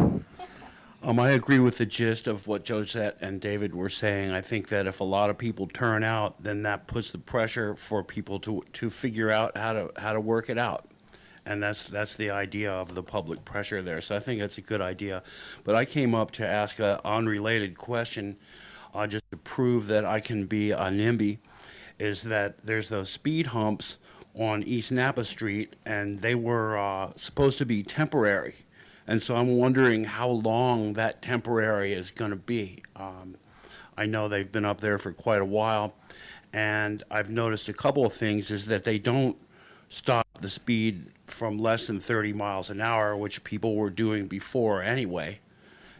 I agree with the gist of what Josette and David were saying. I think that if a lot of people turn out, then that puts the pressure for people to figure out how to work it out. And that's the idea of the public pressure there. So I think that's a good idea. But I came up to ask an unrelated question just to prove that I can be a NIMBY, is that there's those speed humps on East Napa Street, and they were supposed to be temporary. And so I'm wondering how long that temporary is going to be. I know they've been up there for quite a while, and I've noticed a couple of things is that they don't stop the speed from less than 30 miles an hour, which people were doing before anyway,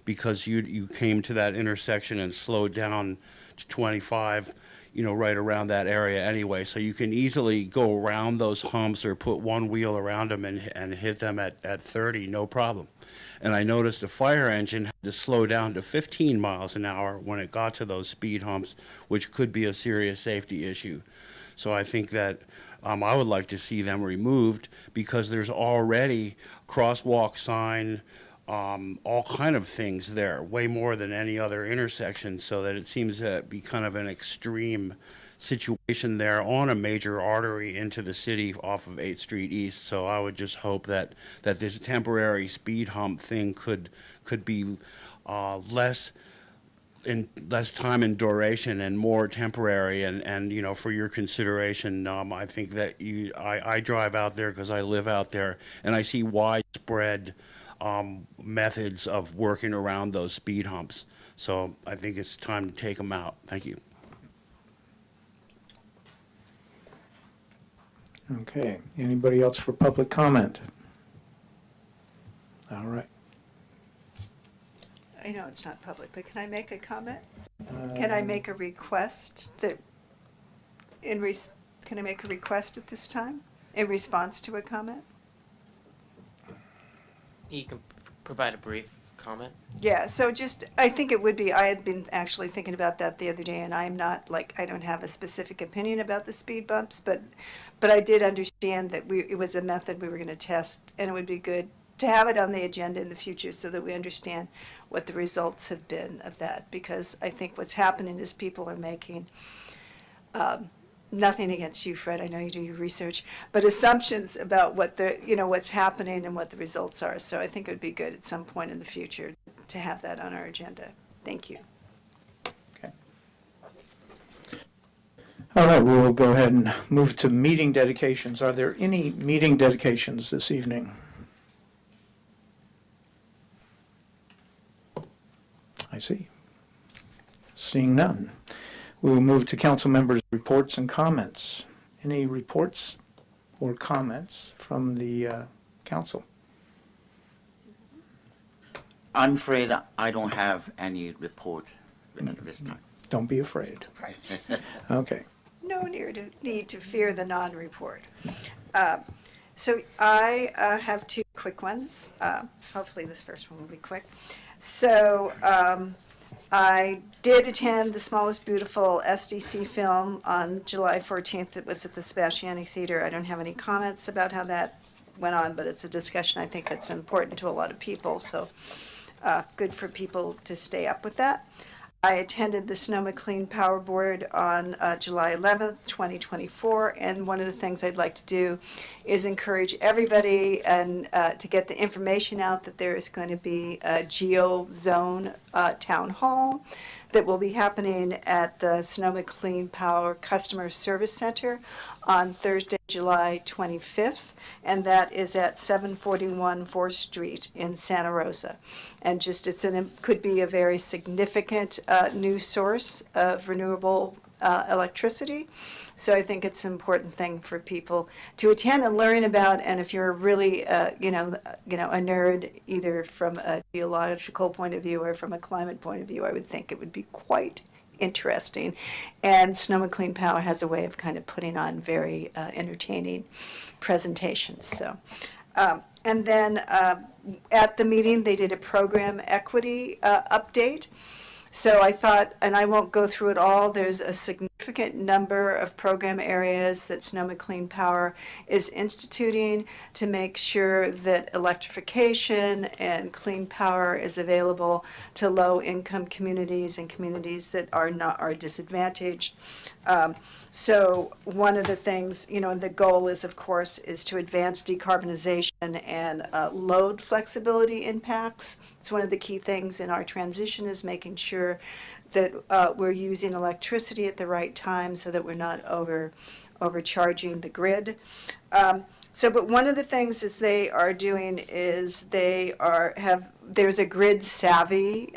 because you came to that intersection and slowed down to 25. right around that area anyway. So you can easily go around those humps or put one wheel around them and hit them at 30, no problem. And I noticed a fire engine had to slow down to 15 miles an hour when it got to those speed humps, which could be a serious safety issue. So I think that I would like to see them removed because there's already crosswalk sign, all kind of things there, way more than any other intersection, so that it seems to be kind of an extreme situation there on a major artery into the city off of 8th Street East. So I would just hope that this temporary speed hump thing could be less time in duration and more temporary, and for your consideration, I think that I drive out there because I live out there, and I see widespread methods of working around those speed humps. So I think it's time to take them out. Thank you. Okay, anybody else for public comment? All right. I know it's not public, but can I make a comment? Can I make a request that, can I make a request at this time in response to a comment? You can provide a brief comment. Yeah, so I think it would be, I had been actually thinking about that the other day, and I'm not, I don't have a specific opinion about the speed bumps, but I did understand that it was a method we were going to test, and it would be good to have it on the agenda in the future so that we understand what the results have been of that, because I think what's happening is people are making, nothing against you, Fred, I know you do your research, but assumptions about what's happening and what the results are. So I think it would be good at some point in the future to have that on our agenda. Thank you. Okay. All right, we'll go ahead and move to meeting dedications. Are there any meeting dedications this evening? I see. Seeing none. We will move to council members' reports and comments. Any reports or comments from the council? I'm afraid I don't have any report at this time. Don't be afraid. Okay. No need to fear the non-report. So I have two quick ones. Hopefully this first one will be quick. So I did attend the Smallest Beautiful SDC film on July 14th. It was at the Sebastiani Theater. I don't have any comments about how that went on, but it's a discussion I think that's important to a lot of people. So good for people to stay up with that. I attended the Sonoma Clean Power Board on July 11th, 2024, and one of the things I'd like to do is encourage everybody and to get the information out that there is going to be a GeoZone town hall that will be happening at the Sonoma Clean Power Customer Service Center on Thursday, July 25th, and that is at 741 4th Street in Santa Rosa. And could be a very significant new source of renewable electricity. So I think it's an important thing for people to attend and learn about. And if you're really, a nerd, either from a geological point of view or from a climate point of view, I would think it would be quite interesting. And Sonoma Clean Power has a way of kind of putting on very entertaining presentations. So, and then at the meeting, they did a program equity update. So I thought, and I won't go through it all, there's a significant number of program areas that Sonoma Clean Power is instituting to make sure that electrification and clean power is available to low-income communities and communities that are disadvantaged. So one of the things, the goal is, of course, is to advance decarbonization and load flexibility impacts. It's one of the key things in our transition is making sure that we're using electricity at the right time so that we're not overcharging the grid. But one of the things is they are doing is there's a grid savvy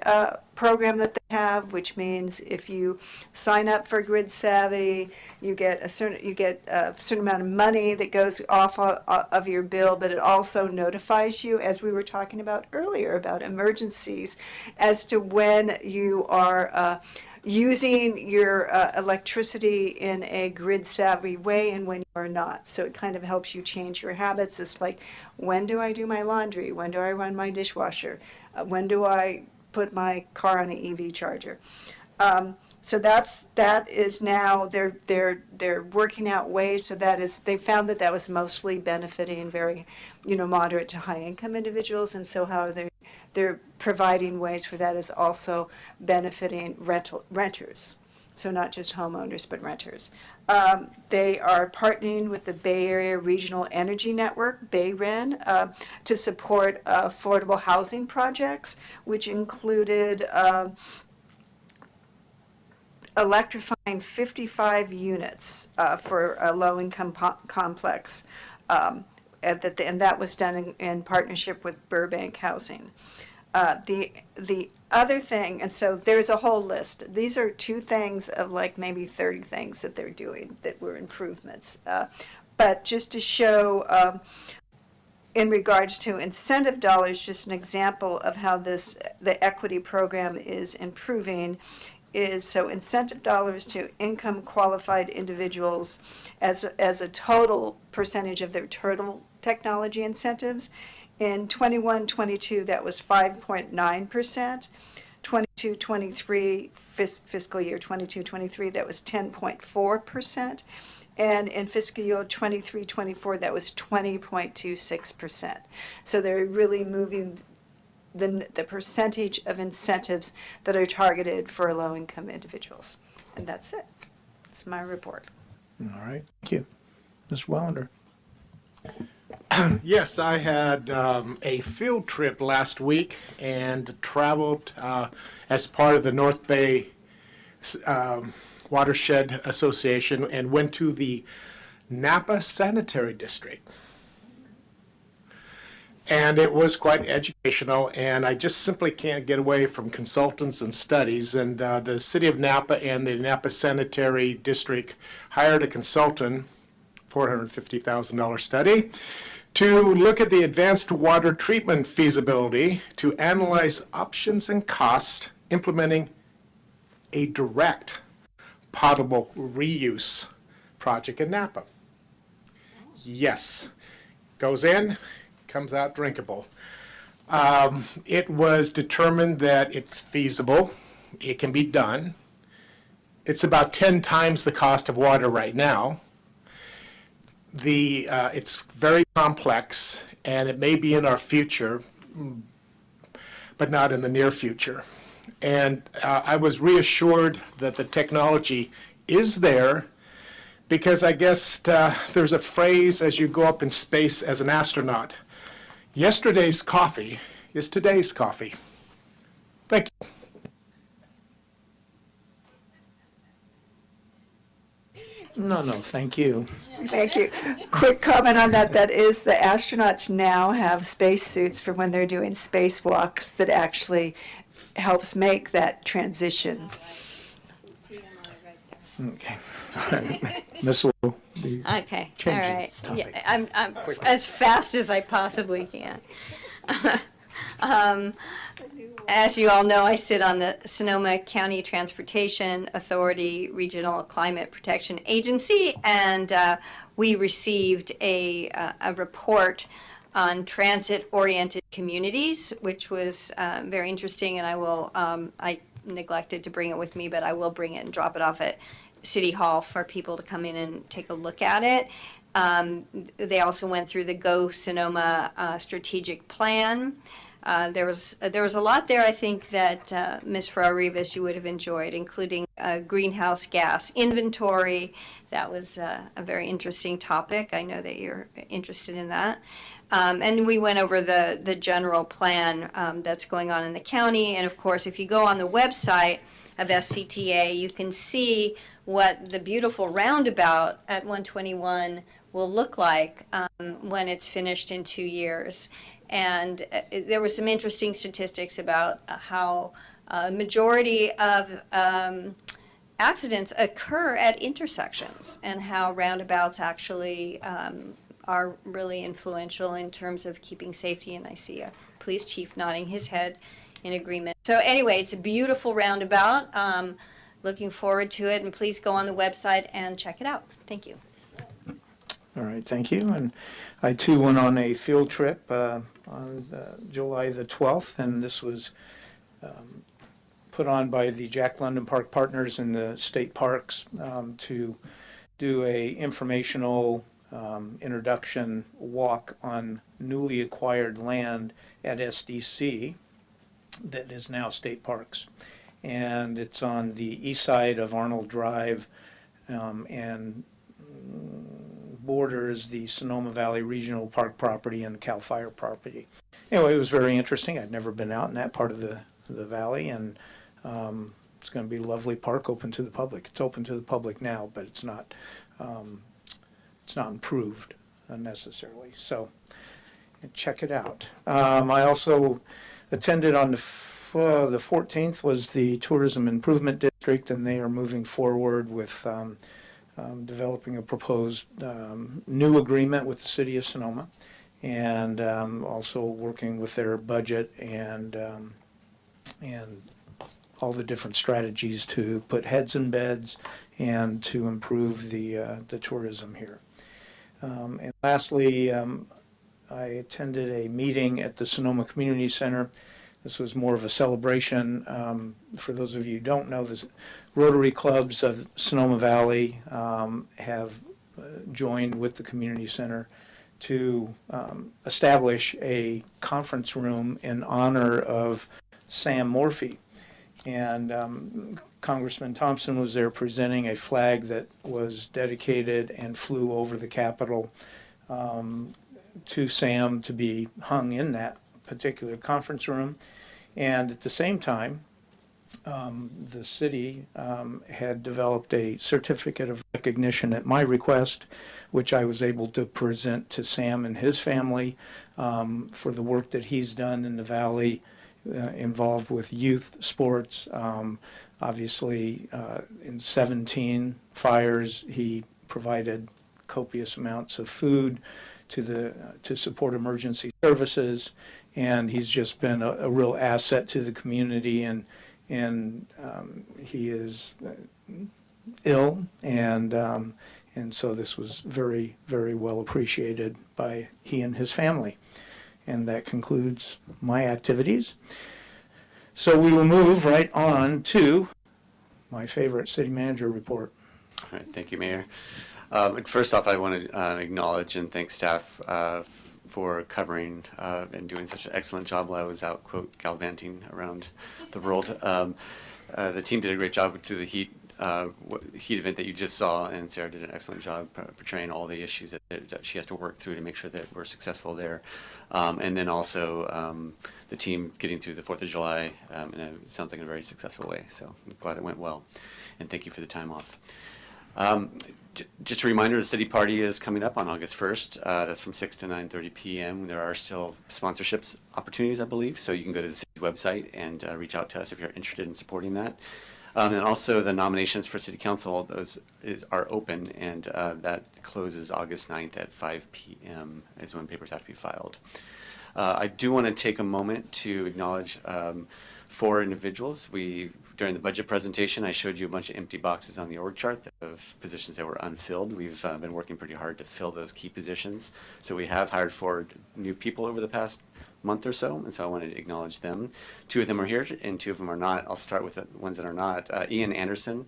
program that they have, which means if you sign up for Grid Savvy, you get a certain amount of money that goes off of your bill, but it also notifies you, as we were talking about earlier, about emergencies, as to when you are using your electricity in a grid savvy way and when you are not. So it kind of helps you change your habits. It's like, when do I do my laundry? When do I run my dishwasher? When do I put my car on an EV charger? So that is now they're working out ways. So they found that was mostly benefiting very, moderate to high income individuals, and so how they're providing ways for that is also benefiting renters. So not just homeowners, but renters. They are partnering with the Bay Area Regional Energy Network, BayREN, to support affordable housing projects, which included electrifying 55 units for a low-income complex, and that was done in partnership with Burbank Housing. The other thing, and so there's a whole list. These are 2 things of like maybe 30 things that they're doing that were improvements. But just to show, in regards to incentive dollars, just an example of how the equity program is improving is so incentive dollars to income qualified individuals as a total percentage of their total technology incentives. In 21-22, that was 5.9%. 22-23, fiscal year 22-23, that was 10.4%. And in fiscal year 23-24, that was 20.26%. So they're really moving the percentage of incentives that are targeted for low-income individuals. And that's it. That's my report. All right, thank you. Ms. Wellander. Yes, I had a field trip last week and traveled as part of the North Bay Watershed Association and went to the Napa Sanitary District. And it was quite educational, and I just simply can't get away from consultants and studies. And the city of Napa and the Napa Sanitary District hired a consultant, $450,000 study, to look at the advanced water treatment feasibility to analyze options and costs implementing a direct potable reuse project in Napa. Yes, goes in, comes out drinkable. It was determined that it's feasible, it can be done. It's about 10 times the cost of water right now. It's very complex, and it may be in our future, but not in the near future. And I was reassured that the technology is there, because I guess there's a phrase as you go up in space as an astronaut: yesterday's coffee is today's coffee. Thank you. No, thank you. Thank you. Quick comment on that. That is, the astronauts now have spacesuits for when they're doing spacewalks that actually helps make that transition. Okay. This will be Okay, all change the right. topic. Yeah, I'm as fast as I possibly can. As you all know, I sit on the Sonoma County Transportation Authority Regional Climate Protection Agency, and we received a report on transit-oriented communities, which was very interesting, and I neglected to bring it with me, but I will bring it and drop it off at City Hall for people to come in and take a look at it. They also went through the Go Sonoma strategic plan. There was a lot there, I think, that Ms. Farrar-Rivas, you would have enjoyed, including greenhouse gas inventory. That was a very interesting topic. I know that you're interested in that. And we went over the general plan that's going on in the county. And of course, if you go on the website of SCTA, you can see what the beautiful roundabout at 121 will look like when it's finished in 2 years. And there were some interesting statistics about how majority of accidents occur at intersections, and how roundabouts actually are really influential in terms of keeping safety. And I see a police chief nodding his head in agreement. So anyway, it's a beautiful roundabout. looking forward to it, and please go on the website and check it out. Thank you. All right, thank you. And I too went on a field trip on July the 12th, and this was put on by the Jack London Park Partners and the state parks to do a informational introduction walk on newly acquired land at SDC that is now state parks. And it's on the east side of Arnold Drive and borders the Sonoma Valley Regional Park property and the Cal Fire property. Anyway, it was very interesting. I'd never been out in that part of the valley, and it's going to be a lovely park open to the public. It's open to the public now, but it's not improved necessarily. So check it out. I also attended on the 14th was the Tourism Improvement District, and they are moving forward with developing a proposed new agreement with the city of Sonoma, and also working with their budget and all the different strategies to put heads in beds and to improve the tourism here. And lastly, I attended a meeting at the Sonoma Community Center. This was more of a celebration. For those of you who don't know, the Rotary Clubs of Sonoma Valley have joined with the Community Center to establish a conference room in honor of Sam Morphy. And Congressman Thompson was there presenting a flag that was dedicated and flew over the Capitol to Sam to be hung in that particular conference room. And at the same time, the city had developed a certificate of recognition at my request, which I was able to present to Sam and his family for the work that he's done in the valley, involved with youth sports. Obviously, in 17 fires, he provided copious amounts of food to support emergency services, and he's just been a real asset to the community. And he is ill, and so this was very, very well appreciated by he and his family. And that concludes my activities. So we will move right on to my favorite city manager report. All right, thank you, Mayor. First off, I want to acknowledge and thank staff for covering and doing such an excellent job while I was out, quote, gallivanting around the world. The team did a great job through the heat event that you just saw, and Sarah did an excellent job portraying all the issues that she has to work through to make sure that we're successful there. And then also the team getting through the 4th of July, and it sounds like in a very successful way. So I'm glad it went well, and thank you for the time off. Just a reminder, the City Party is coming up on August 1st. That's from 6 to 9:30 p.m. There are still sponsorships opportunities, I believe, so you can go to the city's website and reach out to us if you're interested in supporting that. And also the nominations for City Council, those are open, and that closes August 9th at 5 p.m. is when papers have to be filed. I do want to take a moment to acknowledge 4 individuals. During the budget presentation, I showed you a bunch of empty boxes on the org chart of positions that were unfilled. We've been working pretty hard to fill those key positions. So we have hired 4 new people over the past month or so, and so I wanted to acknowledge them. 2 of them are here, and 2 of them are not. I'll start with the ones that are not. Ian Anderson,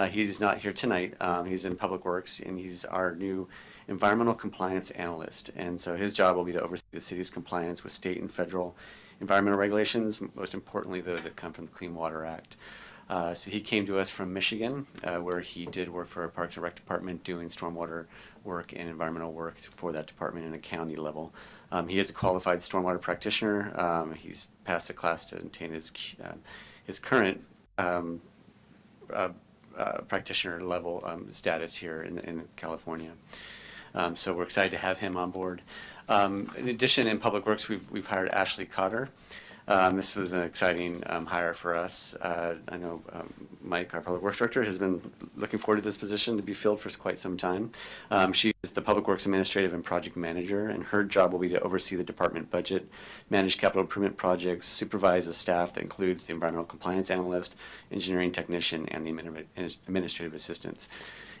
he's not here tonight. He's in Public Works, and he's our new environmental compliance analyst. And so his job will be to oversee the city's compliance with state and federal environmental regulations, most importantly those that come from the Clean Water Act. So he came to us from Michigan, where he did work for our Parks and Rec department doing stormwater work and environmental work for that department in a county level. He is a qualified stormwater practitioner. He's passed the class to obtain his current practitioner level status here in California. So we're excited to have him on board. In addition, in Public Works, we've hired Ashley Cotter. This was an exciting hire for us. I know Mike, our Public Works Director, has been looking forward to this position to be filled for quite some time. She is is the Public Works Administrative and Project Manager, and her job will be to oversee the department budget, manage capital improvement projects, supervise the staff that includes the environmental compliance analyst, engineering technician, and the administrative assistants.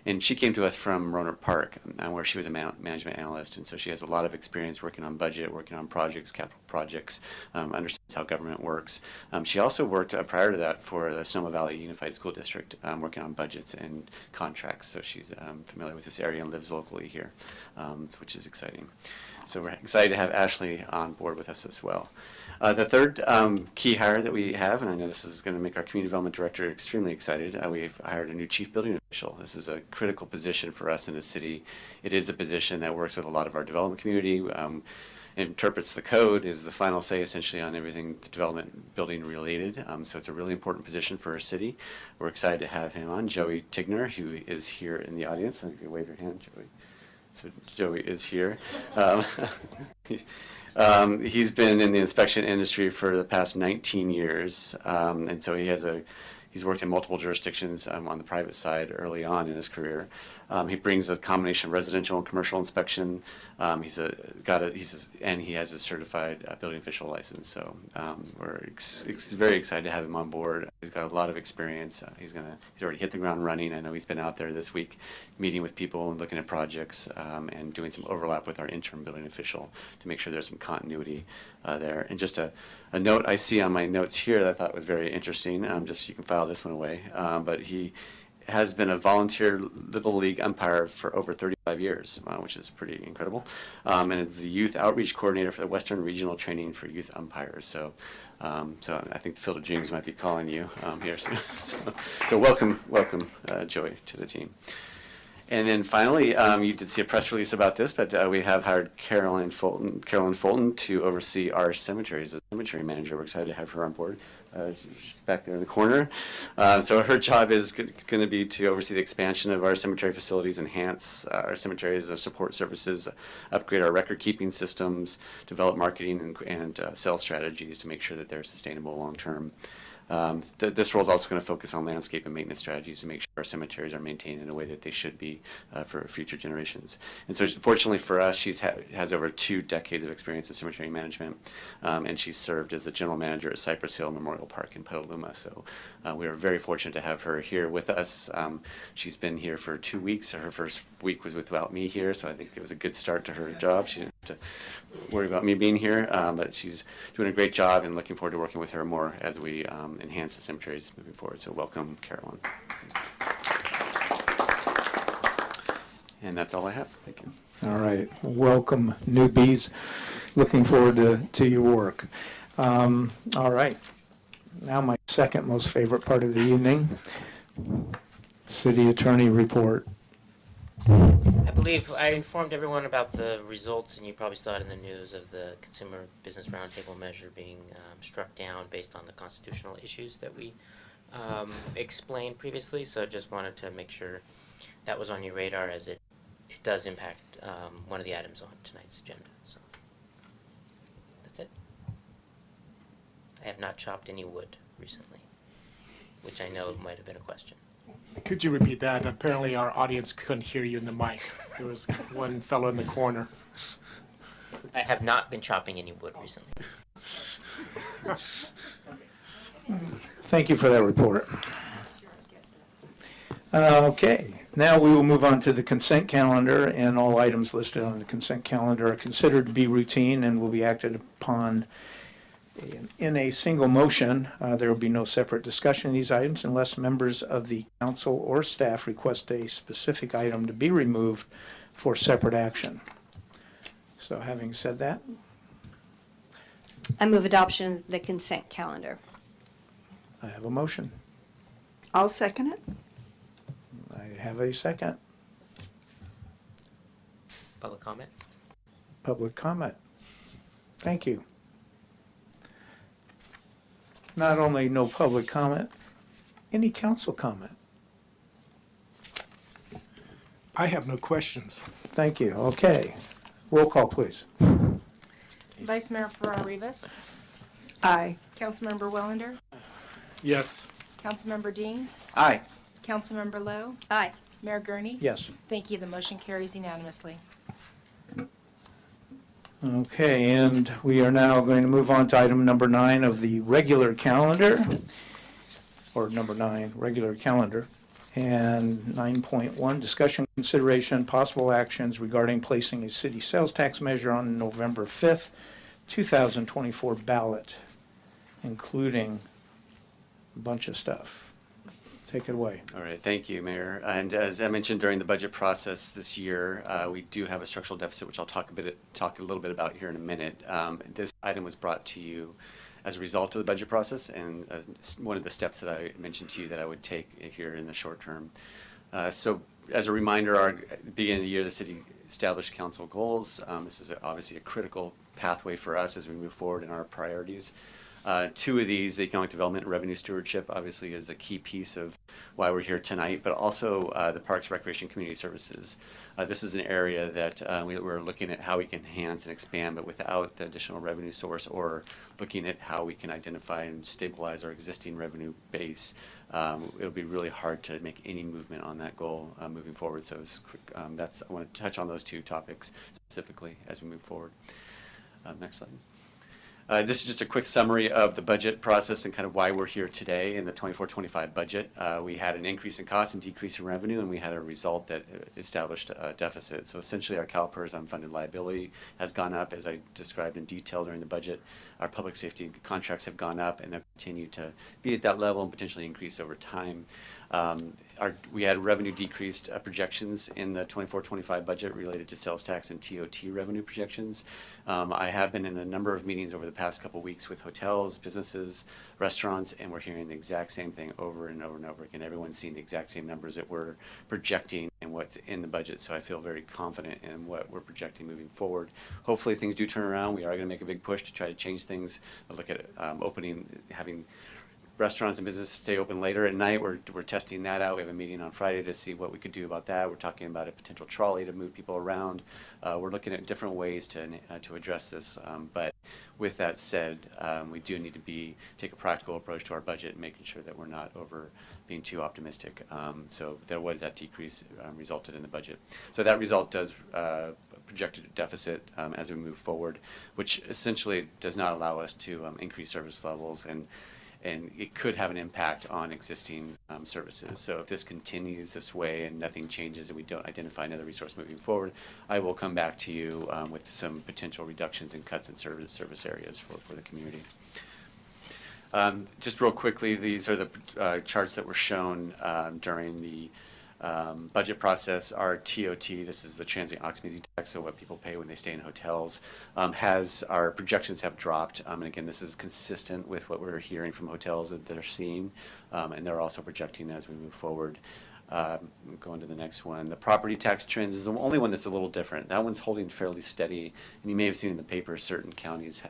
And she came to us from Roanoke Park, where she was a management analyst, and so she has a lot of experience working on budget, working on projects, capital projects, understands how government works. She also worked prior to that for the Sonoma Valley Unified School District, working on budgets and contracts, so she's familiar with this area and lives locally here, which is exciting. So we're excited to have Ashley on board with us as well. The third key hire that we have, and I know this is going to make our community development director extremely excited, we've hired a new chief building official. This is a critical position for us in the city. It is a position that works with a lot of our development community, interprets the code, is the final say essentially on everything development building related. So it's a really important position for our city. We're excited to have him on. Joey Tigner, who is here in the audience. If you wave your hand, Joey. So Joey is here. He's been in the inspection industry for the past 19 years, and so he's worked in multiple jurisdictions on the private side early on in his career. He brings a combination of residential and commercial inspection. And he has a certified building official license. So we're very excited to have him on board. He's got a lot of experience. He's already hit the ground running. I know he's been out there this week meeting with people and looking at projects and doing some overlap with our interim building official to make sure there's some continuity there. And just a note I see on my notes here that I thought was very interesting. Just you can file this one away. But he has been a volunteer Little League umpire for over 35 years, which is pretty incredible, and is the youth outreach coordinator for the Western Regional Training for Youth Umpires. So I think the Field of Dreams might be calling you here soon. So welcome, Joey, to the team. And then finally, you did see a press release about this, but we have hired Carolyn Fulton to oversee our cemeteries as cemetery manager. We're excited to have her on board. She's back there in the corner. So her job is going to be to oversee the expansion of our cemetery facilities, enhance our cemeteries of support services, upgrade our record-keeping systems, develop marketing and sales strategies to make sure that they're sustainable long-term. This role is also going to focus on landscape and maintenance strategies to make sure our cemeteries are maintained in a way that they should be for future generations. And so fortunately for us, she has over 2 decades of experience in cemetery management, and she's served as the general manager at Cypress Hill Memorial Park in Petaluma. So we are very fortunate to have her here with us. She's been here for 2 weeks. Her first week was without me here, so I think it was a good start to her job. She didn't have to worry about me being here, but she's doing a great job and looking forward to working with her more as we enhance the cemeteries moving forward. So welcome, Carolyn. And that's all I have. Thank you. All right. Welcome, newbies. Looking forward to your work. All right. Now my second most favorite part of the evening, City Attorney report. I believe I informed everyone about the results, and you probably saw it in the news, of the Consumer Business Roundtable measure being struck down based on the constitutional issues that we explained previously. So I just wanted to make sure that was on your radar, as it does impact one of the items on tonight's agenda. So that's it. I have not chopped any wood recently, which I know might have been a question. Could you repeat that? Apparently our audience couldn't hear you in the mic. There was one fellow in the corner. I have not been chopping any wood recently. Thank you for that report. Okay, now we will move on to the consent calendar, and all items listed on the consent calendar are considered to be routine and will be acted upon in a single motion. There will be no separate discussion of these items unless members of the council or staff request a specific item to be removed for separate action. So having said that, I move adoption of the consent calendar. I have a motion. I'll second it. I have a second. Public comment? Public comment. Thank you. Not only no public comment, any council comment? I have no questions. Thank you. Okay. Roll call, please. Vice Mayor Farrar-Rivas, Aye. Councilmember Wellander, Yes. Councilmember Dean, Aye. Councilmember Lowe, Aye. Mayor Gurney? Yes. Thank you. The motion carries unanimously. Okay, and we are now going to move on to item number 9 of the regular calendar, or number 9, regular calendar. And 9.1, discussion, consideration, possible actions regarding placing a city sales tax measure on November 5th, 2024 ballot, including a bunch of stuff. Take it away. All right, thank you, Mayor. And as I mentioned during the budget process this year, we do have a structural deficit, which I'll talk a little bit about here in a minute. This item was brought to you as a result of the budget process, and one of the steps that I mentioned to you that I would take here in the short term. So, as a reminder, at the beginning of the year, the city established council goals. This is obviously a critical pathway for us as we move forward in our priorities. 2 of these, the economic development and revenue stewardship, obviously is a key piece of why we're here tonight, but also the Parks, Recreation, Community Services. This is an area that we're looking at how we can enhance and expand, but without the additional revenue source, or looking at how we can identify and stabilize our existing revenue base. It'll be really hard to make any movement on that goal moving forward. So I want to touch on those 2 topics specifically as we move forward. Next slide. This is just a quick summary of the budget process and kind of why we're here today in the 24-25 budget. We had an increase in cost and decrease in revenue, and we had a result that established a deficit. So essentially our CalPERS unfunded liability has gone up, as I described in detail during the budget. Our public safety contracts have gone up, and they'll continue to be at that level and potentially increase over time. We had revenue decreased projections in the 24-25 budget related to sales tax and TOT revenue projections. I have been in a number of meetings over the past couple weeks with hotels, businesses, restaurants, and we're hearing the exact same thing over and over and over again. Everyone's seeing the exact same numbers that we're projecting and what's in the budget, so I feel very confident in what we're projecting moving forward. Hopefully things do turn around. We are going to make a big push to try to change things. I'll look at having restaurants and businesses stay open later at night. We're testing that out. We have a meeting on Friday to see what we could do about that. We're talking about a potential trolley to move people around. We're looking at different ways to address this. But with that said, we do need to take a practical approach to our budget, making sure that we're not being too optimistic. So there was that decrease resulted in the budget. So that result does projected deficit as we move forward, which essentially does not allow us to increase service levels, and it could have an impact on existing services. So if this continues this way and nothing changes and we don't identify another resource moving forward, I will come back to you with some potential reductions and cuts in service areas for the community. Just real quickly, these are the charts that were shown during the budget process. Our TOT, this is the transient occupancy tax, so what people pay when they stay in hotels, our projections have dropped, and again, this is consistent with what we're hearing from hotels that they're seeing, and they're also projecting as we move forward. Going to the next one. The property tax trends is the only one that's a little different. That one's holding fairly steady, and you may have seen in the paper certain counties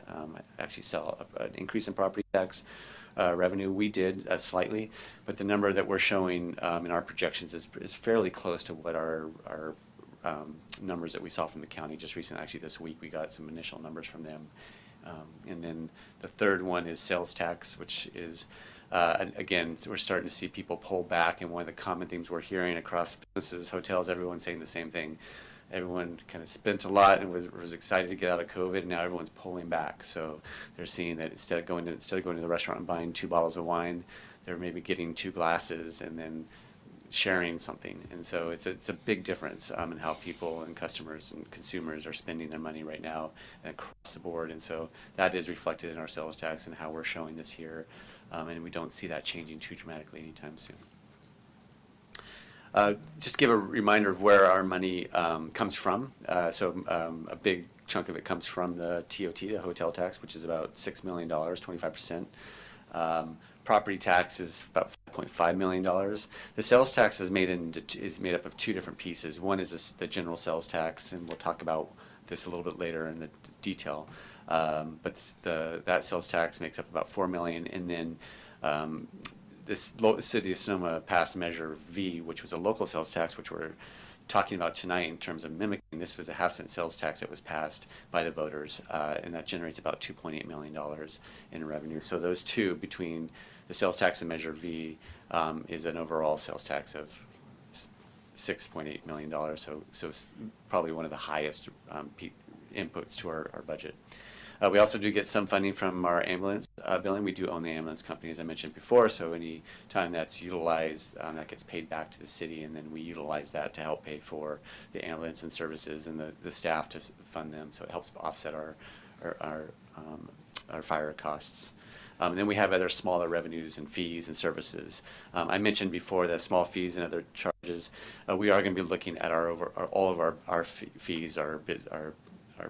actually saw an increase in property tax revenue. We did slightly, but the number that we're showing in our projections is fairly close to what our numbers that we saw from the county just recently. Actually, this week we got some initial numbers from them. And then the third one is sales tax, which is again, we're starting to see people pull back, and one of the common themes we're hearing across businesses, hotels, everyone's saying the same thing. Everyone kind of spent a lot and was excited to get out of COVID, and now everyone's pulling back. So they're seeing that instead of going to the restaurant and buying 2 bottles of wine, they're maybe getting 2 glasses and then sharing something. And so it's a big difference in how people and customers and consumers are spending their money right now across the board. And so that is reflected in our sales tax and how we're showing this here. And we don't see that changing too dramatically anytime soon. Just give a reminder of where our money comes from. A big chunk of it comes from the TOT, the hotel tax, which is about $6 million, 25%. Property tax is about $5.5 million. The sales tax is made up of 2 different pieces. One is the general sales tax, and we'll talk about this a little bit later in the detail. But that sales tax makes up about $4 million, and then this City of Sonoma passed Measure V, which was a local sales tax, which we're talking about tonight in terms of mimicking. This was a half-cent sales tax that was passed by the voters, and that generates about $2.8 million in revenue. So those 2, between the sales tax and Measure V, is an overall sales tax of $6.8 million, so it's probably one of the highest inputs to our budget. We also do get some funding from our ambulance billing. We do own the ambulance company, as I mentioned before, so any time that's utilized, that gets paid back to the city, and then we utilize that to help pay for the ambulance and services and the staff to fund them, so it helps offset our fire costs. And then we have other smaller revenues and fees and services. I mentioned before that small fees and other charges. We are going to be looking at all of our fees, our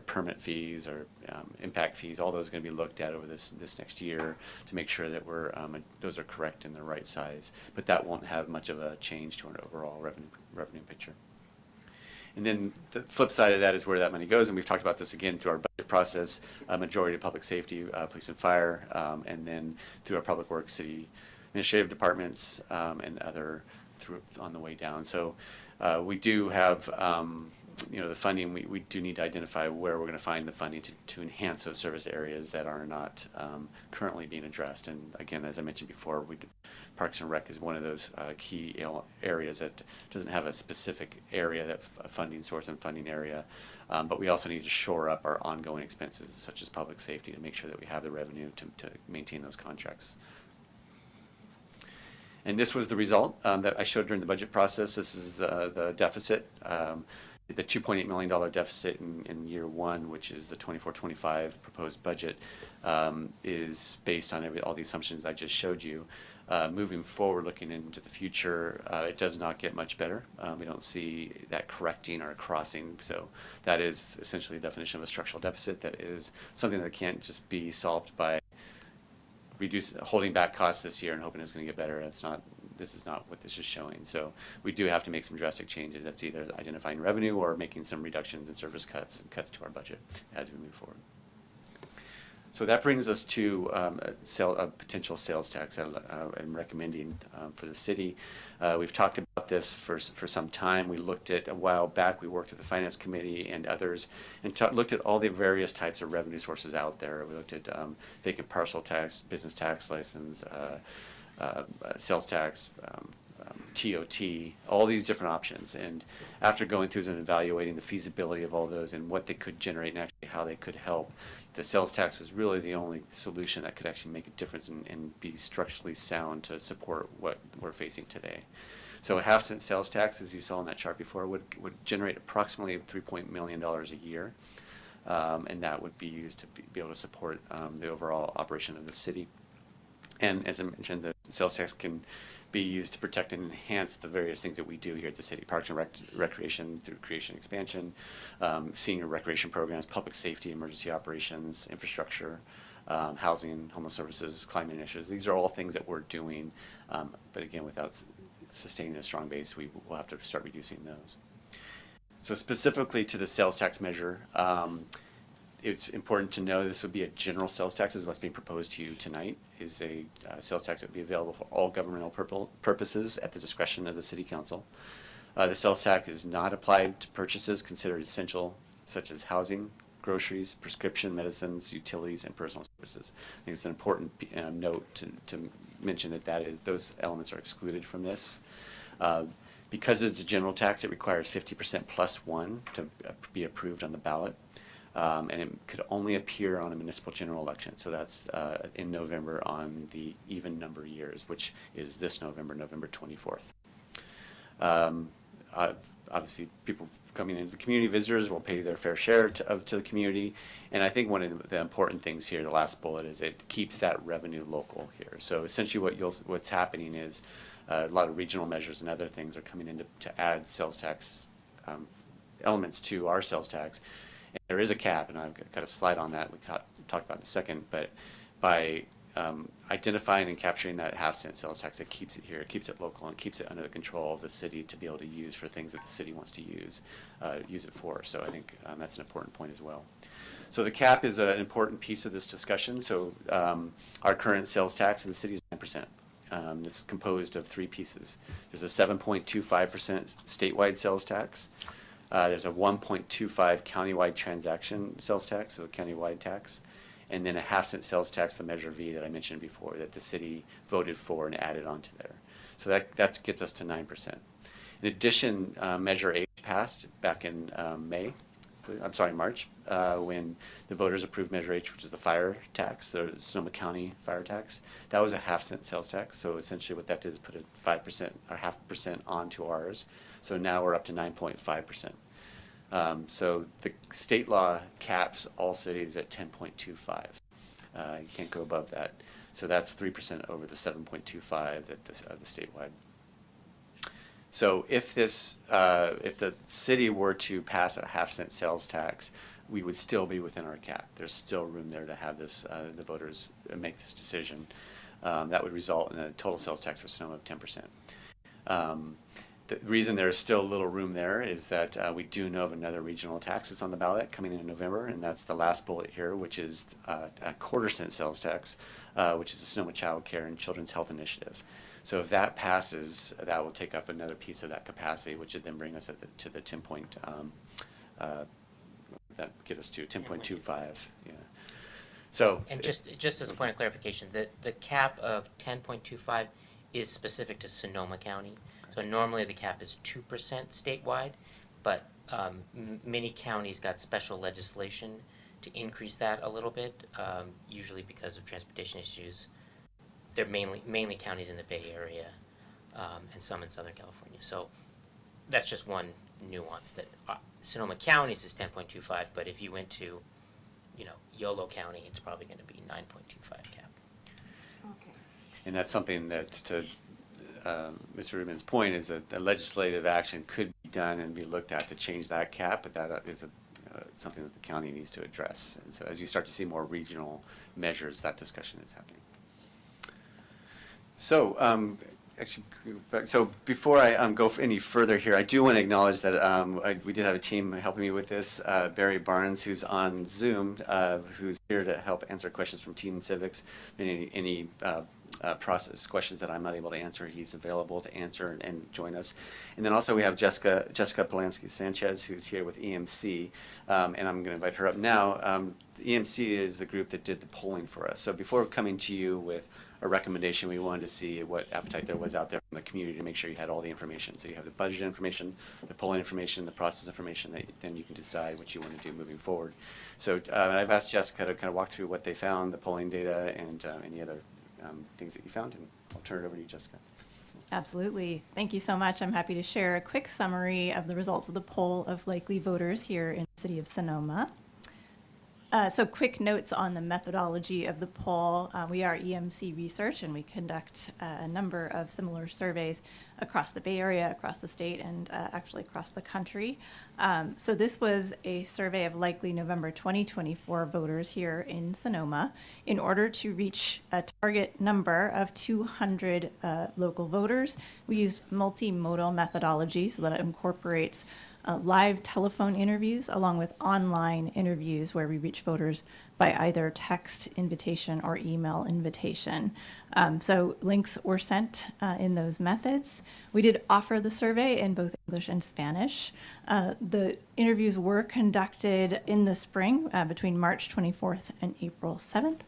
permit fees, our impact fees. All those are going to be looked at over this next year to make sure that those are correct in the right size. But that won't have much of a change to our overall revenue picture. And then the flip side of that is where that money goes, and we've talked about this again through our budget process, majority of public safety, police and fire, and then through our public works, city administrative departments, and other on the way down. So we do have the funding. We do need to identify where we're going to find the funding to enhance those service areas that are not currently being addressed. And again, as I mentioned before, Parks and Rec is one of those key areas that doesn't have a specific area, that funding source and funding area, but we also need to shore up our ongoing expenses, such as public safety, to make sure that we have the revenue to maintain those contracts. And this was the result that I showed during the budget process. This is the deficit. The $2.8 million deficit in year one, which is the 24-25 proposed budget, is based on all the assumptions I just showed you. Moving forward, looking into the future, it does not get much better. We don't see that correcting or crossing. So that is essentially the definition of a structural deficit. That is something that can't just be solved by holding back costs this year and hoping it's going to get better. This is not what this is showing. So we do have to make some drastic changes. That's either identifying revenue or making some reductions in service cuts and cuts to our budget as we move forward. So that brings us to a potential sales tax I'm recommending for the city. We've talked about this for some time. We looked at, a while back, we worked with the Finance Committee and others and looked at all the various types of revenue sources out there. We looked at vacant parcel tax, business tax license, sales tax, TOT, all these different options. And after going through and evaluating the feasibility of all those and what they could generate and actually how they could help, the sales tax was really the only solution that could actually make a difference and be structurally sound to support what we're facing today. So a half-cent sales tax, as you saw in that chart before, would generate approximately $3 million a year, and that would be used to be able to support the overall operation of the city. And as I mentioned, the sales tax can be used to protect and enhance the various things that we do here at the city: parks and recreation through creation and expansion, senior recreation programs, public safety, emergency operations, infrastructure, housing, homeless services, climate initiatives. These are all things that we're doing, but again, without sustaining a strong base, we will have to start reducing those. So specifically to the sales tax measure, it's important to know this would be a general sales tax, is what's being proposed to you tonight, is a sales tax that would be available for all governmental purposes at the discretion of the City Council. The sales tax is not applied to purchases considered essential, such as housing, groceries, prescription medicines, utilities, and personal services. I think it's an important note to mention that those elements are excluded from this. Because it's a general tax, it requires 50% plus one to be approved on the ballot. And it could only appear on a municipal general election. So that's in November on the even number years, which is this November, November 24th. Obviously, people coming into the community, visitors, will pay their fair share to the community. And I think one of the important things here, the last bullet, is it keeps that revenue local here. So essentially what's happening is a lot of regional measures and other things are coming in to add sales tax elements to our sales tax. And there is a cap, and I've got a slide on that we talk about in a second, but by identifying and capturing that half-cent sales tax, it keeps it here, it keeps it local, and keeps it under the control of the city to be able to use for things that the city wants to use it for. So I think that's an important point as well. So the cap is an important piece of this discussion. So our current sales tax in the city is 9%. This is composed of three pieces. There's a 7.25% statewide sales tax. There's a 1.25 countywide transaction sales tax, so a countywide tax, and then a half-cent sales tax, the Measure V that I mentioned before, that the city voted for and added onto there. So that gets us to 9%. In addition, Measure H passed back in March, when the voters approved Measure H, which is the fire tax, the Sonoma County fire tax. That was a 0.5-cent sales tax. So essentially what that did is put a 5% or 0.5% onto ours. So now we're up to 9.5%. So the state law caps all cities at 10.25. You can't go above that. So that's 3% over the 7.25 that the statewide. So if the city were to pass a 0.5-cent sales tax, we would still be within our cap. There's still room there to have this, the voters make this decision. That would result in a total sales tax for Sonoma of 10%. The reason there's still a little room there is that we do know of another regional tax that's on the ballot coming in November, and that's the last bullet here, which is a 1/4-cent sales tax, which is the Sonoma Child Care and Children's Health Initiative. So if that passes, that will take up another piece of that capacity, which would then bring us to the 10 point, that get us to 10.25. Yeah. So And just as a point of clarification, the cap of 10.25 is specific to Sonoma County. So normally the cap is 2% statewide, but many counties got special legislation to increase that a little bit, usually because of transportation issues. They're mainly counties in the Bay Area, and some in Southern California. So that's just one nuance that Sonoma County's is 10.25, but if you went to, Yolo County, it's probably going to be 9.25 cap. Okay. And that's something that, to Mr. Rubin's point, is that the legislative action could be done and be looked at to change that cap, but that is something that the county needs to address. And so as you start to see more regional measures, that discussion is happening. So, before I go any further here, I do want to acknowledge that we did have a team helping me with this. Barry Barnes, who's on Zoom, who's here to help answer questions from Teen Civics. Any process questions that I'm not able to answer, he's available to answer and join us. And then also we have Jessica Polanski-Sanchez, who's here with EMC, and I'm going to invite her up now. EMC is the group that did the polling for us. So before coming to you with a recommendation, we wanted to see what appetite there was out there from the community to make sure you had all the information. So you have the budget information, the polling information, the process information, that then you can decide what you want to do moving forward. So I've asked Jessica to kind of walk through what they found, the polling data, and any other things that you found, and I'll turn it over to you, Jessica. Absolutely. Thank you so much. I'm happy to share a quick summary of the results of the poll of likely voters here in the city of Sonoma. So quick notes on the methodology of the poll. We are EMC Research, and we conduct a number of similar surveys across the Bay Area, across the state, and actually across the country. So this was a survey of likely November 2024 voters here in Sonoma in order to reach a target number of 200 local voters. We used multimodal methodology, so that it incorporates live telephone interviews along with online interviews where we reach voters by either text invitation or email invitation. So links were sent in those methods. We did offer the survey in both English and Spanish. The interviews were conducted in the spring between March 24th and April 7th.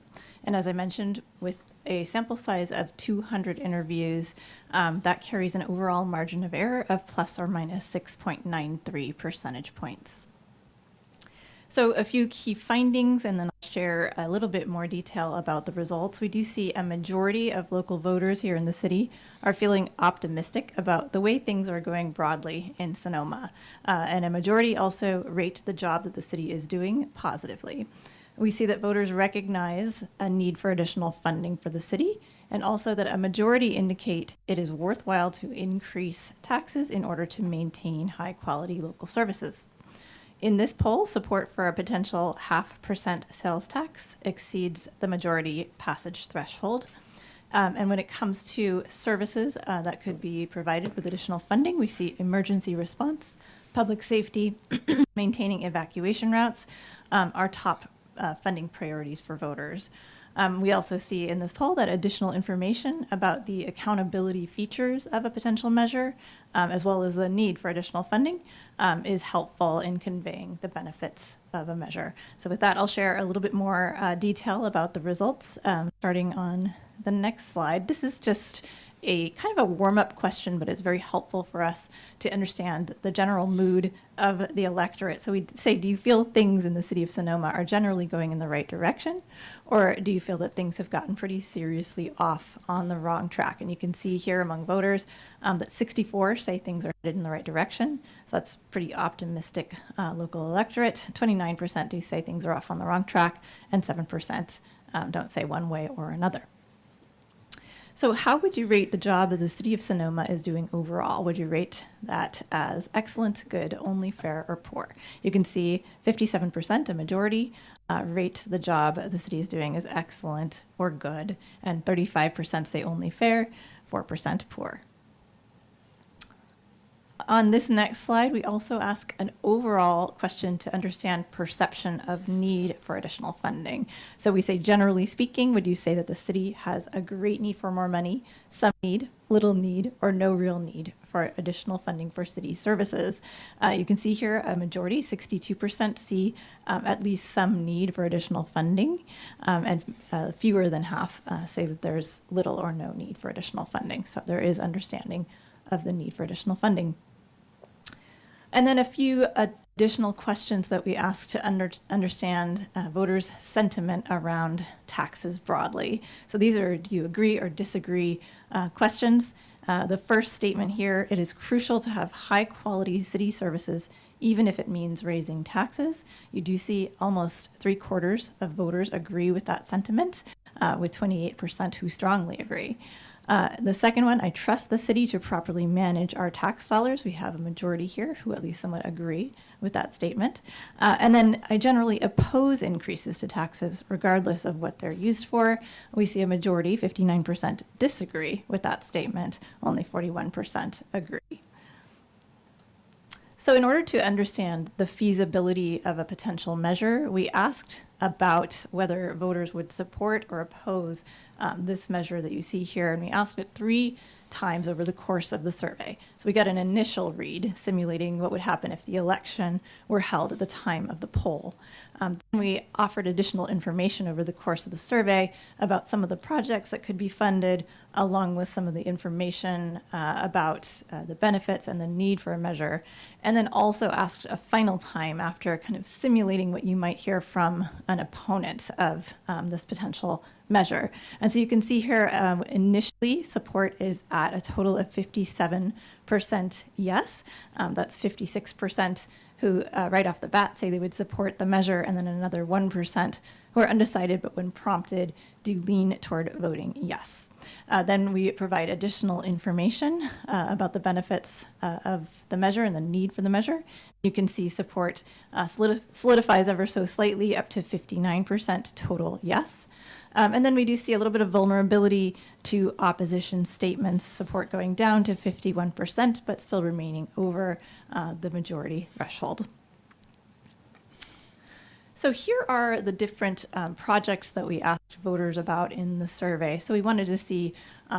And as I mentioned, with a sample size of 200 interviews, that carries an overall margin of error of plus or minus 6.93 percentage points. So a few key findings, and then I'll share a little bit more detail about the results. We do see a majority of local voters here in the city are feeling optimistic about the way things are going broadly in Sonoma. And a majority also rate the job that the city is doing positively. We see that voters recognize a need for additional funding for the city, and also that a majority indicate it is worthwhile to increase taxes in order to maintain high-quality local services. In this poll, support for a potential 0.5% sales tax exceeds the majority passage threshold. And when it comes to services that could be provided with additional funding, we see emergency response, public safety, maintaining evacuation routes are top funding priorities for voters. We also see in this poll that additional information about the accountability features of a potential measure, as well as the need for additional funding, is helpful in conveying the benefits of a measure. So with that, I'll share a little bit more detail about the results, starting on the next slide. This is just a kind of a warm-up question, but it's very helpful for us to understand the general mood of the electorate. So we say, do you feel things in the city of Sonoma are generally going in the right direction? Or do you feel that things have gotten pretty seriously off on the wrong track? And you can see here among voters that 64 say things are headed in the right direction. So that's pretty optimistic local electorate. 29% do say things are off on the wrong track, and 7% don't say one way or another. So how would you rate the job that the city of Sonoma is doing overall? Would you rate that as excellent, good, only, fair, or poor? You can see 57%, a majority, rate the job the city is doing as excellent or good, and 35% say only fair, 4% poor. On this next slide, we also ask an overall question to understand perception of need for additional funding. So we say, generally speaking, would you say that the city has a great need for more money, some need, little need, or no real need for additional funding for city services? You can see here a majority, 62%, see at least some need for additional funding, and fewer than half say that there's little or no need for additional funding. So there is understanding of the need for additional funding. And then a few additional questions that we ask to understand voters' sentiment around taxes broadly. So these are, do you agree or disagree questions. The first statement here, it is crucial to have high quality city services even if it means raising taxes. You do see almost 3/4 of voters agree with that sentiment, with 28% who strongly agree. The second one, I trust the city to properly manage our tax dollars. We have a majority here who at least somewhat agree with that statement. And then I generally oppose increases to taxes regardless of what they're used for. We see a majority, 59%, disagree with that statement. Only 41% agree. So in order to understand the feasibility of a potential measure, we asked about whether voters would support or oppose this measure that you see here, and we asked it 3 times over the course of the survey. So we got an initial read simulating what would happen if the election were held at the time of the poll. Then we offered additional information over the course of the survey about some of the projects that could be funded, along with some of the information about the benefits and the need for a measure, and then also asked a final time after kind of simulating what you might hear from an opponent of this potential measure. And so you can see here, initially support is at a total of 57% yes. That's 56% who right off the bat say they would support the measure, and then another 1% who are undecided but when prompted do lean toward voting yes. Then we provide additional information about the benefits of the measure and the need for the measure. You can see support solidifies ever so slightly up to 59% total yes. And then we do see a little bit of vulnerability to opposition statements, support going down to 51%, but still remaining over the majority threshold. So here are the different projects that we asked voters about in the survey. So we wanted to see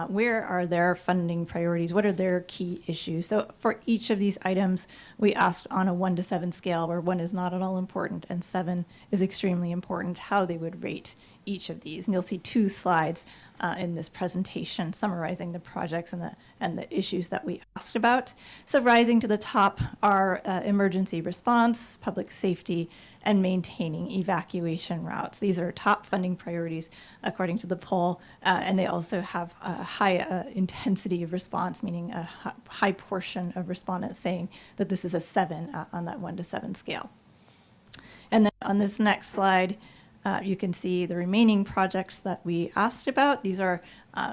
where are their funding priorities, what are their key issues. So for each of these items, we asked on a 1 to 7 scale, where 1 is not at all important and 7 is extremely important, how they would rate each of these. And you'll see 2 slides in this presentation summarizing the projects and the issues that we asked about. So rising to the top are emergency response, public safety, and maintaining evacuation routes. These are top funding priorities according to the poll, and they also have a high intensity of response, meaning a high portion of respondents saying that this is a 7 on that 1 to 7 scale. And then on this next slide, you can see the remaining projects that we asked about. These are,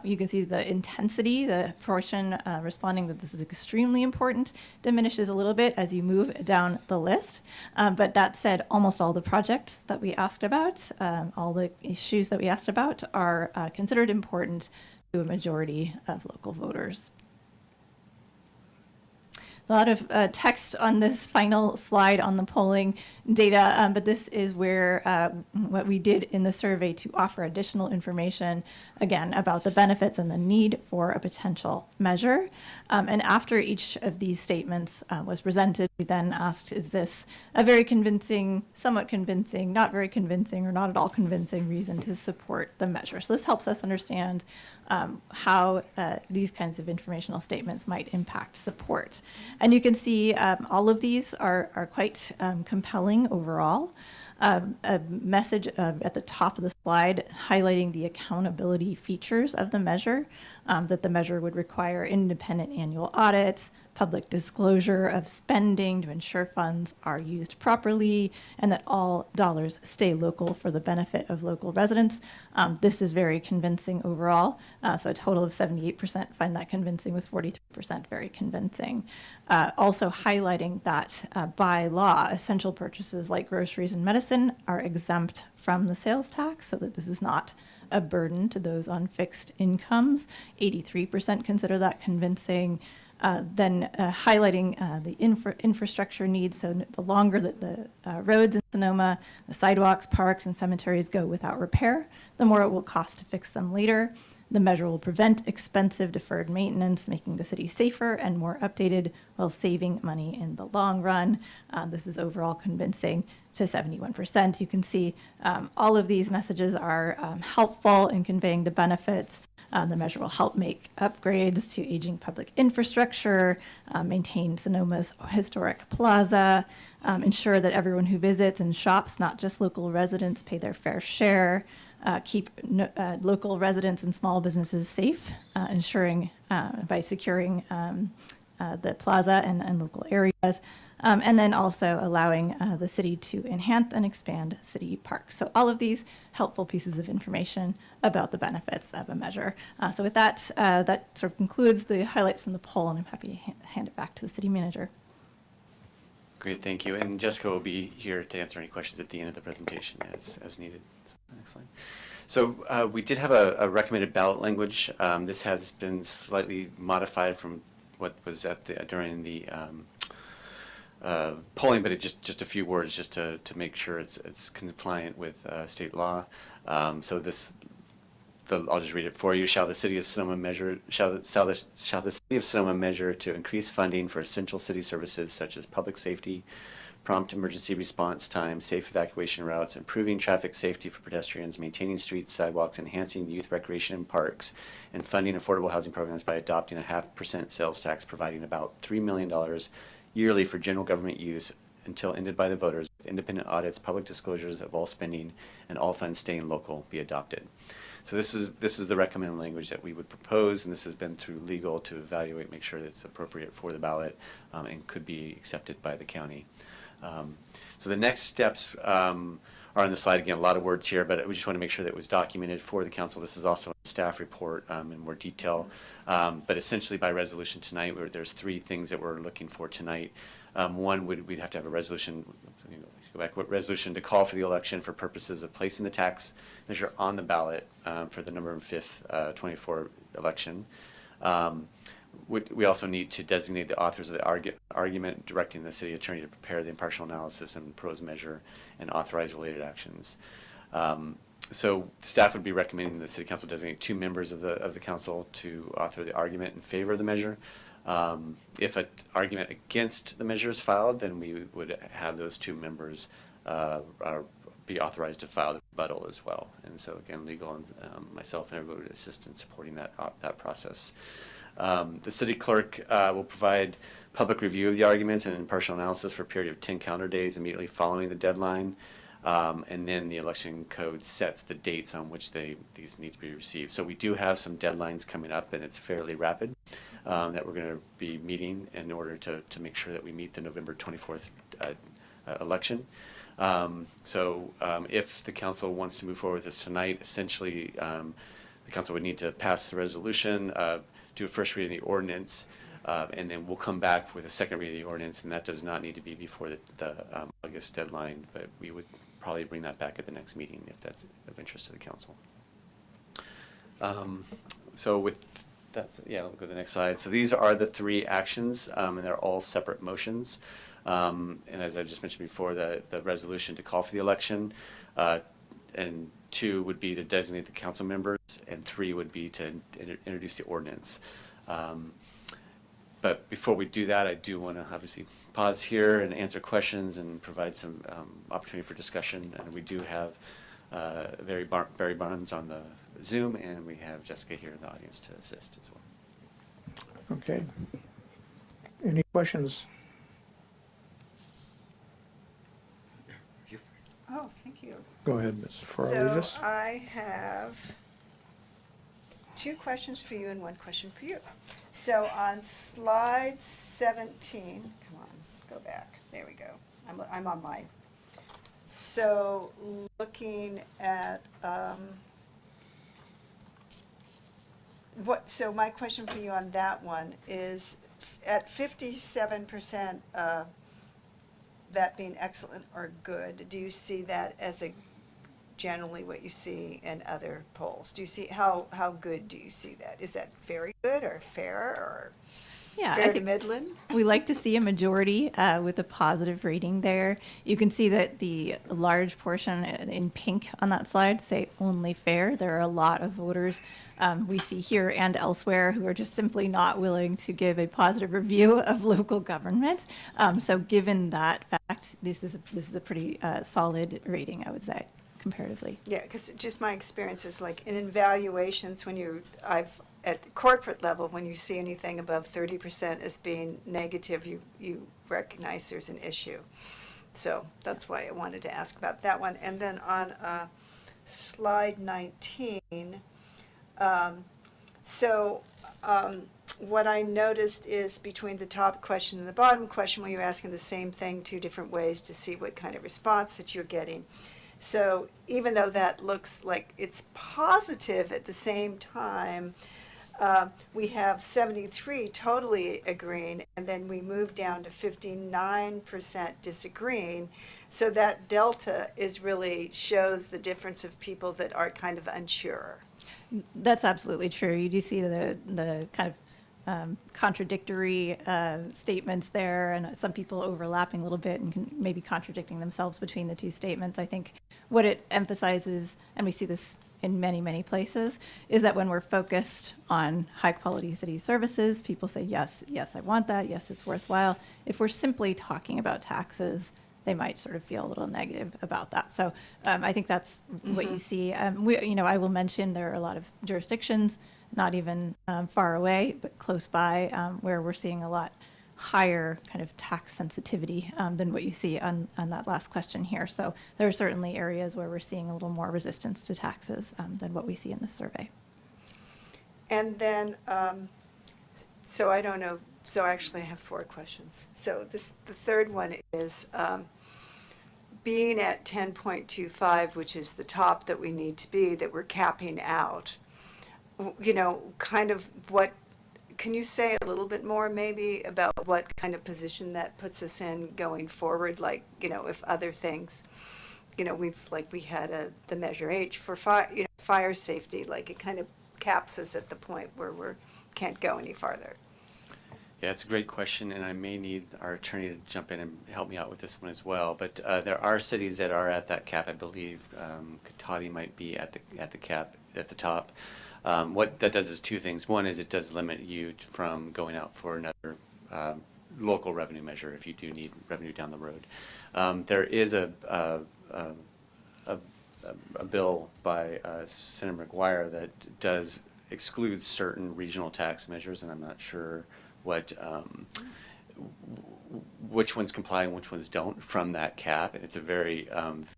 you can see the intensity, the portion responding that this is extremely important diminishes a little bit as you move down the list. But that said, almost all the projects that we asked about, all the issues that we asked about are considered important to a majority of local voters. lot of text on this final slide on the polling data, but this is where what we did in the survey to offer additional information, again, about the benefits and the need for a potential measure. And after each of these statements was presented, we then asked, is this a very convincing, somewhat convincing, not very convincing, or not at all convincing reason to support the measure? So this helps us understand how these kinds of informational statements might impact support. And you can see all of these are quite compelling overall. A message at the top of the slide highlighting the accountability features of the measure, that the measure would require independent annual audits, public disclosure of spending to ensure funds are used properly, and that all dollars stay local for the benefit of local residents. This is very convincing overall. So a total of 78% find that convincing, with 43% very convincing. Also highlighting that by law, essential purchases like groceries and medicine are exempt from the sales tax, so that this is not a burden to those on fixed incomes. 83% consider that convincing. Then highlighting the infrastructure needs. So the longer that the roads in Sonoma, the sidewalks, parks, and cemeteries go without repair, the more it will cost to fix them later. The measure will prevent expensive deferred maintenance, making the city safer and more updated while saving money in the long run. This is overall convincing to 71%. You can see all of these messages are helpful in conveying the benefits. The measure will help make upgrades to aging public infrastructure, maintain Sonoma's historic plaza, ensure that everyone who visits and shops, not just local residents, pay their fair share, keep local residents and small businesses safe, ensuring by securing the plaza and local areas, and then also allowing the city to enhance and expand city parks. So all of these helpful pieces of information about the benefits of a measure. So with that, that sort of concludes the highlights from the poll, and I'm happy to hand it back to the city manager. Great, thank you. And Jessica will be here to answer any questions at the end of the presentation as needed. Excellent. So we did have a recommended ballot language. This has been slightly modified from what was at during the polling, but it just a few words just to make sure it's compliant with state law. So this, I'll just read it for you. Shall the city of Sonoma measure to increase funding for essential city services such as public safety, prompt emergency response time, safe evacuation routes, improving traffic safety for pedestrians, maintaining streets, sidewalks, enhancing youth recreation and parks, and funding affordable housing programs by adopting a 0.5% sales tax, providing about $3 million yearly for general government use until ended by the voters, with independent audits, public disclosures of all spending, and all funds staying local be adopted. So this is the recommended language that we would propose, and this has been through legal to evaluate, make sure that it's appropriate for the ballot, and could be accepted by the county. So the next steps are on the slide. Again, a lot of words here, but we just want to make sure that it was documented for the council. This is also a staff report in more detail. But essentially by resolution tonight, there's three things that we're looking for tonight. One, we'd have to have a resolution, resolution to call for the election for purposes of placing the tax measure on the ballot for the November 5th, 24 election. We also need to designate the authors of the argument, directing the city attorney to prepare the impartial analysis and pros measure and authorize related actions. So staff would be recommending the city council designate 2 members of the council to author the argument in favor of the measure. If an argument against the measure is filed, then we would have those 2 members be authorized to file the rebuttal as well. And so again, legal and myself and everybody would assist in supporting that process. The city clerk will provide public review of the arguments and impartial analysis for a period of 10 calendar days immediately following the deadline. And then the election code sets the dates on which these need to be received. So we do have some deadlines coming up, and it's fairly rapid, that we're going to be meeting in order to make sure that we meet the November 24th election. If the council wants to move forward with this tonight, essentially the council would need to pass the resolution, do a first reading of the ordinance, and then we'll come back with a second reading of the ordinance, and that does not need to be before the August deadline, but we would probably bring that back at the next meeting if that's of interest to the council. So with We'll go to the next slide. So these are the three actions, and they're all separate motions. And as I just mentioned before, the resolution to call for the election, and 2 would be to designate the council members, and 3 would be to introduce the ordinance. But before we do that, I do want to obviously pause here and answer questions and provide some opportunity for discussion. And we do have Barry Barnes on the Zoom, and we have Jessica here in the audience to assist as well. Okay. Any questions? Oh, thank you. Go ahead, Ms. Farrar-Rivas. So I have 2 questions for you and 1 question for you. So on slide 17, come on, go back. There we go. I'm on my. So looking at so my question for you on that one is, at 57%, that being excellent or good, do you see that as generally what you see in other polls? Do you see how good do you see that? Is that very good or fair or fair to Midland? We like to see a majority with a positive rating there. You can see that the large portion in pink on that slide say only fair. There are a lot of voters we see here and elsewhere who are just simply not willing to give a positive review of local government. So given that fact, this is a pretty solid rating, I would say, comparatively. Yeah, because just my experience is like in evaluations, at the corporate level, when you see anything above 30% as being negative, you recognize there's an issue. So that's why I wanted to ask about that one. And then on slide 19, what I noticed is between the top question and the bottom question, when you're asking the same thing 2 different ways to see what kind of response that you're getting. So even though that looks like it's positive, at the same time, we have 73 totally agreeing, and then we move down to 59% disagreeing. So that delta shows the difference of people that are kind of unsure. That's absolutely true. You do see the kind of contradictory statements there, and some people overlapping a little bit and maybe contradicting themselves between the 2 statements. I think what it emphasizes, and we see this in many, many places, is that when we're focused on high-quality city services, people say, yes, I want that, yes, it's worthwhile. If we're simply talking about taxes, they might sort of feel a little negative about that. So I think that's what you see. I will mention there are a lot of jurisdictions, not even far away, but close by, where we're seeing a lot higher kind of tax sensitivity than what you see on that last question here. So there are certainly areas where we're seeing a little more resistance to taxes than what we see in this survey. And then, so I don't know, so actually I have 4 questions. So the third one is, being at 10.25, which is the top that we need to be, that we're capping out, kind of what, can you say a little bit more maybe about what kind of position that puts us in going forward? Like, if other things, we had the Measure H for fire safety, like it kind of caps us at the point where we can't go any farther. Yeah, it's a great question, and I may need our attorney to jump in and help me out with this one as well. But there are cities that are at that cap. I believe Katati might be at the cap at the top. What that does is 2 things. One is it does limit you from going out for another local revenue measure if you do need revenue down the road. There is a bill by Senator McGuire that does exclude certain regional tax measures, and I'm not sure which ones comply and which ones don't from that cap. And it's a very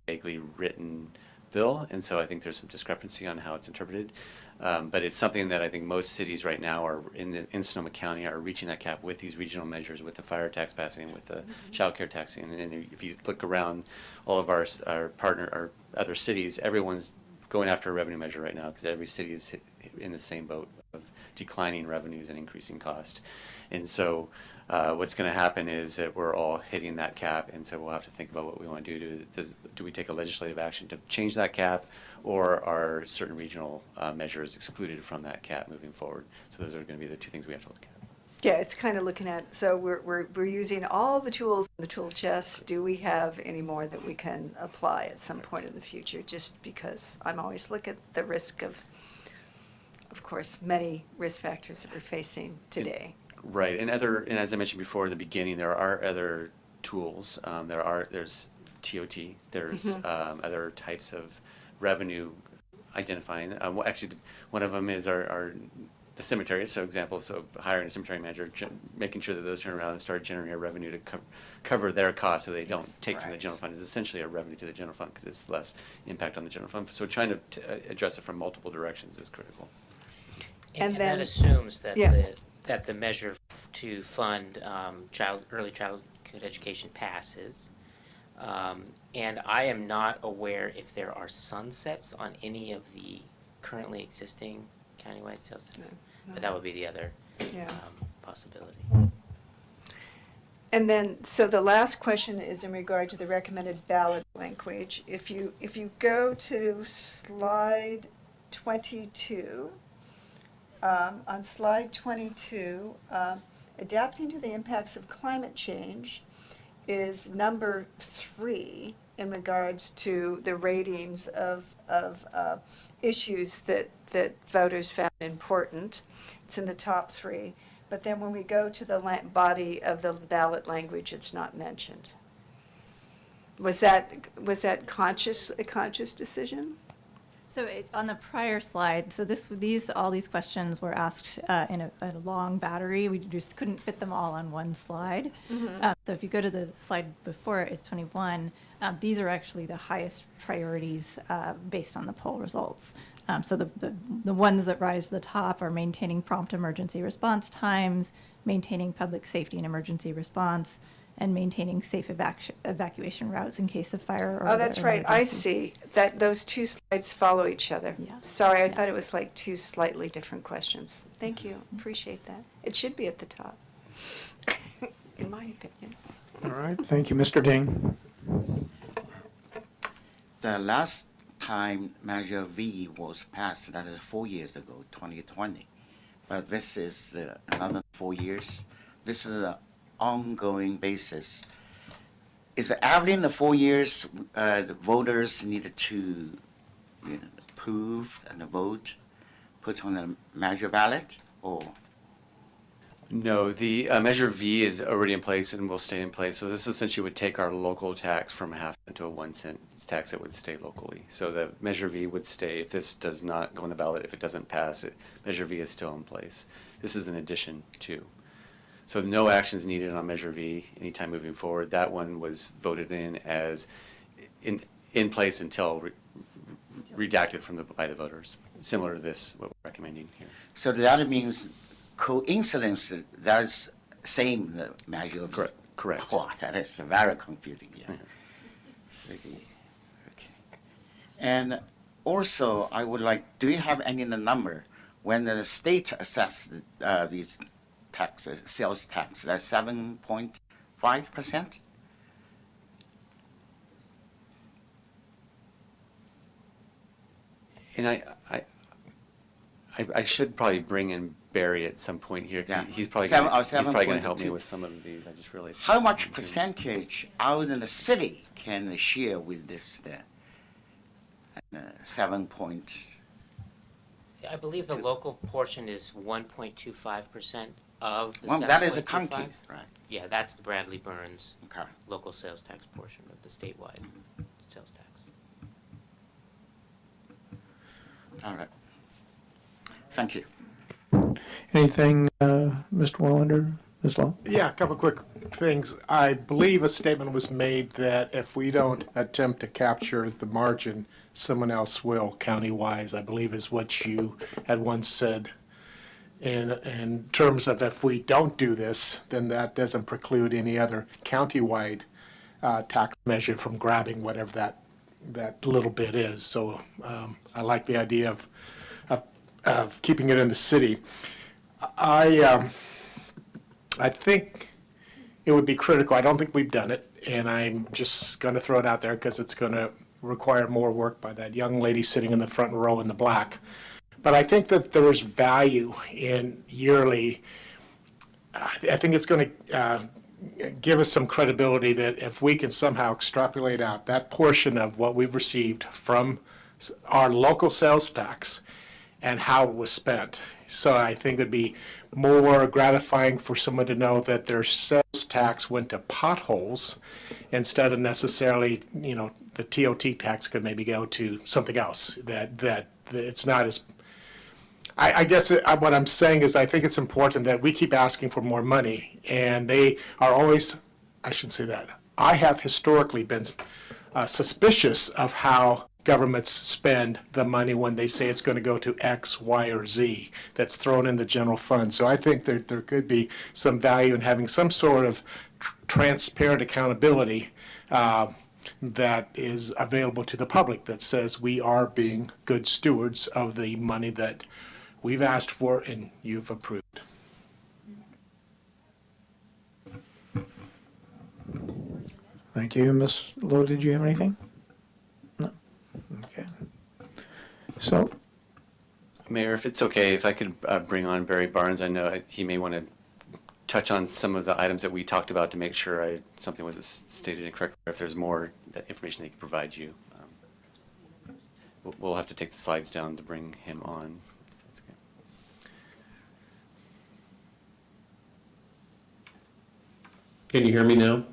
vaguely written bill, and so I think there's some discrepancy on how it's interpreted. But it's something that I think most cities right now are in Sonoma County are reaching that cap with these regional measures, with the fire tax passing, with the child care taxing. And if you look around all of our other cities, everyone's going after a revenue measure right now because every city is in the same boat of declining revenues and increasing cost. And so What's going to happen is that we're all hitting that cap, and so we'll have to think about what we want to do. Do we take a legislative action to change that cap, or are certain regional measures excluded from that cap moving forward? So those are going to be the two things we have to look at. Yeah, it's kind of looking at, so we're using all the tools in the tool chest. Do we have any more that we can apply at some point in the future? Just because I'm always look at the risk of course, many risk factors that we're facing today. Right, and as I mentioned before in the beginning, there are other tools. There's TOT, there's other types of revenue identifying. Well, actually, one of them is the cemeteries, so hiring a cemetery manager, making sure that those turn around and start generating revenue to cover their costs so they don't take from the general fund is essentially a revenue to the general fund because it's less impact on the general fund. So trying to address it from multiple directions is critical. And then, that assumes that yeah. that the measure to fund early childhood education passes. And I am not aware if there are sunsets on any of the currently existing countywide sales tax. But that would be the other possibility. And then, so the last question is in regard to the recommended ballot language. If you go to slide 22, on slide 22, adapting to the impacts of climate change is number 3 in regards to the ratings of issues that voters found important. It's in the top 3. But then when we go to the body of the ballot language, it's not mentioned. Was that a conscious decision? So on the prior slide, so all these questions were asked in a long battery. We just couldn't fit them all on one slide. So if you go to the slide before it, it's 21. These are actually the highest priorities based on the poll results. So the ones that rise to the top are maintaining prompt emergency response times, maintaining public safety and emergency response, and maintaining safe evacuation routes in case of fire or Oh, that's other right. I emergencies. see. That those two slides follow each other. Yeah. Sorry, I thought it was like two slightly different questions. Thank you. Appreciate that. It should be at the top, in my opinion. All right, thank you, Mr. Ding. The last time Measure V was passed, that is 4 years ago, 2020. But this is another 4 years. This is an ongoing basis. Is it every in the 4 years the voters needed to approve and vote, put on a measure ballot, or? No, the Measure V is already in place and will stay in place. So this essentially would take our local tax from a half cent to a 1 cent tax that would stay locally. So the Measure V would stay if this does not go on the ballot, if it doesn't pass it, Measure V is still in place. This is an addition to. So no actions needed on Measure V anytime moving forward. That one was voted in as in place until redacted by the voters. Similar to this, what we're recommending here. So that means coincidence, that's same the Measure V. Correct. Wow, that is very confusing, yeah. Okay. And also, I would like, do you have any number when the state assessed these taxes, sales tax, that's 7.5%? And I should probably bring in Barry at some point here. 'Cause Yeah. he's probably Seven- going oh, to help me 7.2. with some of these. I just realized. How much percentage out in the city can share with this 7 point? I believe the local portion is 1.25% of the Well, that is a 7.25. county, right? Yeah, that's the Bradley Burns Okay. local sales tax portion of the statewide sales tax. All right. Thank you. Anything, Mr. Wellander, Ms. Lowe? Yeah, a couple quick things. I believe a statement was made that if we don't attempt to capture the margin, someone else will, county-wise, I believe is what you had once said. In terms of if we don't do this, then that doesn't preclude any other county-wide tax measure from grabbing whatever that little bit is. So I like the idea of keeping it in the city. I think it would be critical. I don't think we've done it, and I'm just going to throw it out there because it's going to require more work by that young lady sitting in the front row in the black. But I think that there is value in yearly. I think it's going to give us some credibility that if we can somehow extrapolate out that portion of what we've received from our local sales tax and how it was spent. So I think it'd be more gratifying for someone to know that their sales tax went to potholes instead of necessarily, the TOT tax could maybe go to something else, that it's not as, I guess what I'm saying is I think it's important that we keep asking for more money, and they are always, I shouldn't say that, I have historically been suspicious of how governments spend the money when they say it's going to go to X, Y, or Z that's thrown in the general fund. So I think there could be some value in having some sort of transparent accountability that is available to the public that says we are being good stewards of the money that we've asked for and you've approved. Thank you. Ms. Lowe, did you have anything? No? Okay. So, Mayor, if it's okay, if I could bring on Barry Barnes, I know he may want to touch on some of the items that we talked about to make sure something was stated incorrectly, or if there's more that information they can provide you. We'll have to take the slides down to bring him on. That's okay. Can you hear me now?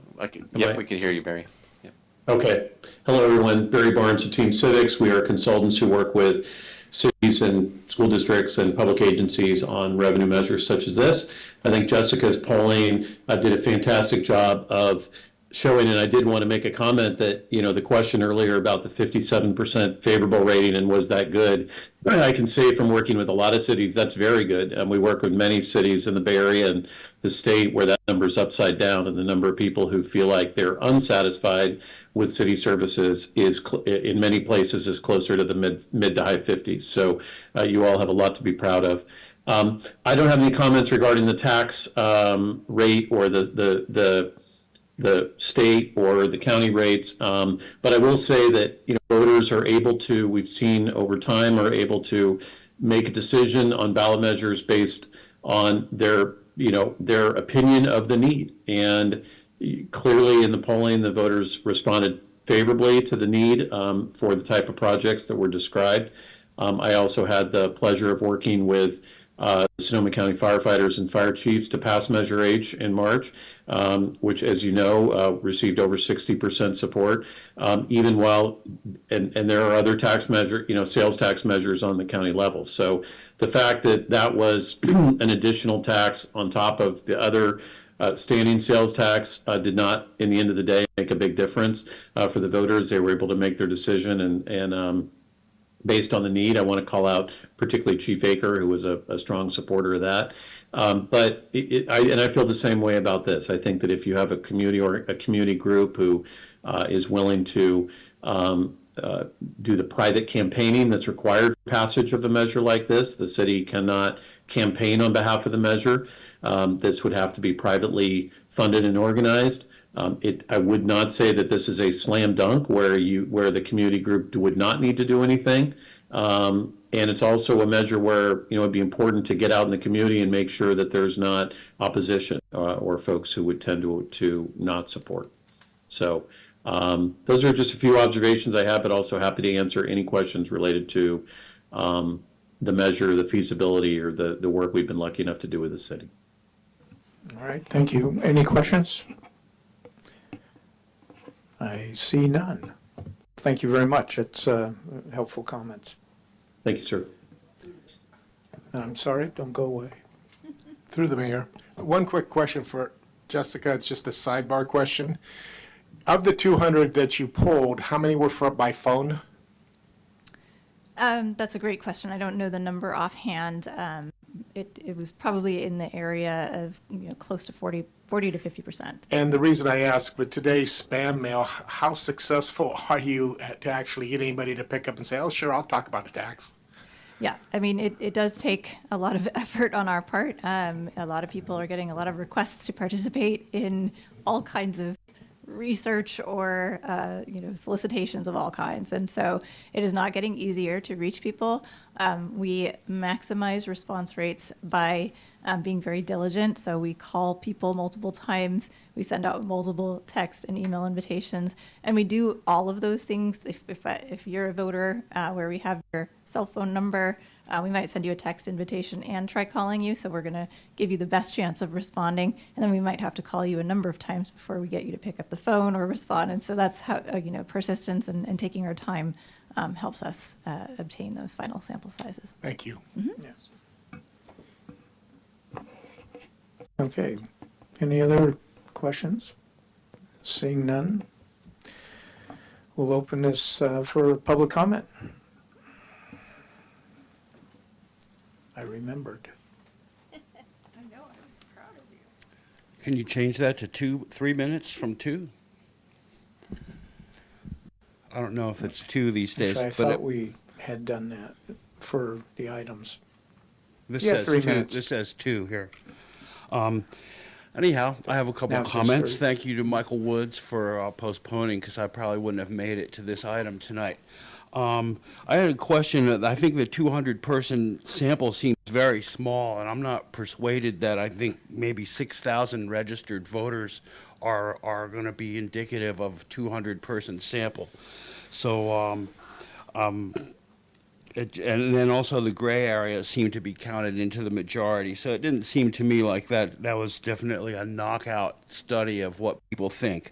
Yep, we can hear you, Barry. Yep. Okay. Hello, everyone. Barry Barnes of Team Civics. We are consultants who work with cities and school districts and public agencies on revenue measures such as this. I think Jessica's polling did a fantastic job of showing, and I did want to make a comment that, the question earlier about the 57% favorable rating and was that good, I can say from working with a lot of cities, that's very good. And we work with many cities in the Bay Area and the state where that number's upside down, and the number of people who feel like they're unsatisfied with city services is, in many places, is closer to the mid to high 50s. So you all have a lot to be proud of. I don't have any comments regarding the tax rate or the state or the county rates, but I will say that voters are able to, we've seen over time, are able to make a decision on ballot measures based on their opinion of the need. And clearly in the polling, the voters responded favorably to the need for the type of projects that were described. I also had the pleasure of working with Sonoma County firefighters and fire chiefs to pass Measure H in March, which, as you know, received over 60% support, even while, and there are other tax measure, sales tax measures on the county level. So the fact that that was an additional tax on top of the other standing sales tax did not, in the end of the day, make a big difference for the voters. They were able to make their decision and based on the need. I want to call out particularly Chief Aker, who was a strong supporter of that. But I feel the same way about this. I think that if you have a community or a community group who is willing to do the private campaigning that's required for passage of a measure like this, the city cannot campaign on behalf of the measure. This would have to be privately funded and organized. I would not say that this is a slam dunk where the community group would not need to do anything. And it's also a measure where it'd be important to get out in the community and make sure that there's not opposition or folks who would tend to not support. So those are just a few observations I have, but also happy to answer any questions related to the measure, the feasibility, or the work we've been lucky enough to do with the city. all right, thank you. Any questions? I see none. Thank you very much. It's helpful comments. Thank you, sir. I'm sorry, don't go away. Through the mayor, one quick question for Jessica. It's just a sidebar question. Of the 200 that you polled, how many were by phone? That's a great question. I don't know the number offhand. It was probably in the area of close to 40 to 50%. And the reason I ask, with today's spam mail, how successful are you to actually get anybody to pick up and say, oh, sure, I'll talk about the tax? Yeah, I mean, it does take a lot of effort on our part. A lot of people are getting a lot of requests to participate in all kinds of research or, solicitations of all kinds. And so it is not getting easier to reach people. We maximize response rates by being very diligent. So we call people multiple times. We send out multiple text and email invitations. And we do all of those things. If you're a voter where we have your cell phone number, we might send you a text invitation and try calling you. So we're going to give you the best chance of responding. And then we might have to call you a number of times before we get you to pick up the phone or respond. And so that's how, persistence and taking our time helps us obtain those final sample sizes. Thank you. Yes. Okay. Any other questions? Seeing none, we'll open this for public comment. I remembered. I know, I was proud of you. Can you change that to 3 minutes from 2? I don't know if it's 2 these days. Actually, I but thought we had done that for the items. This Yeah, says 3 2. minutes. This says 2 here. Anyhow, I have a couple Now of it says comments. 3. Thank you to Michael Woods for postponing, because I probably wouldn't have made it to this item tonight. I had a question. I think the 200-person sample seems very small, and I'm not persuaded that I think maybe 6,000 registered voters are going to be indicative of 200-person sample. So, and then also the gray areas seem to be counted into the majority. So it didn't seem to me like that was definitely a knockout study of what people think.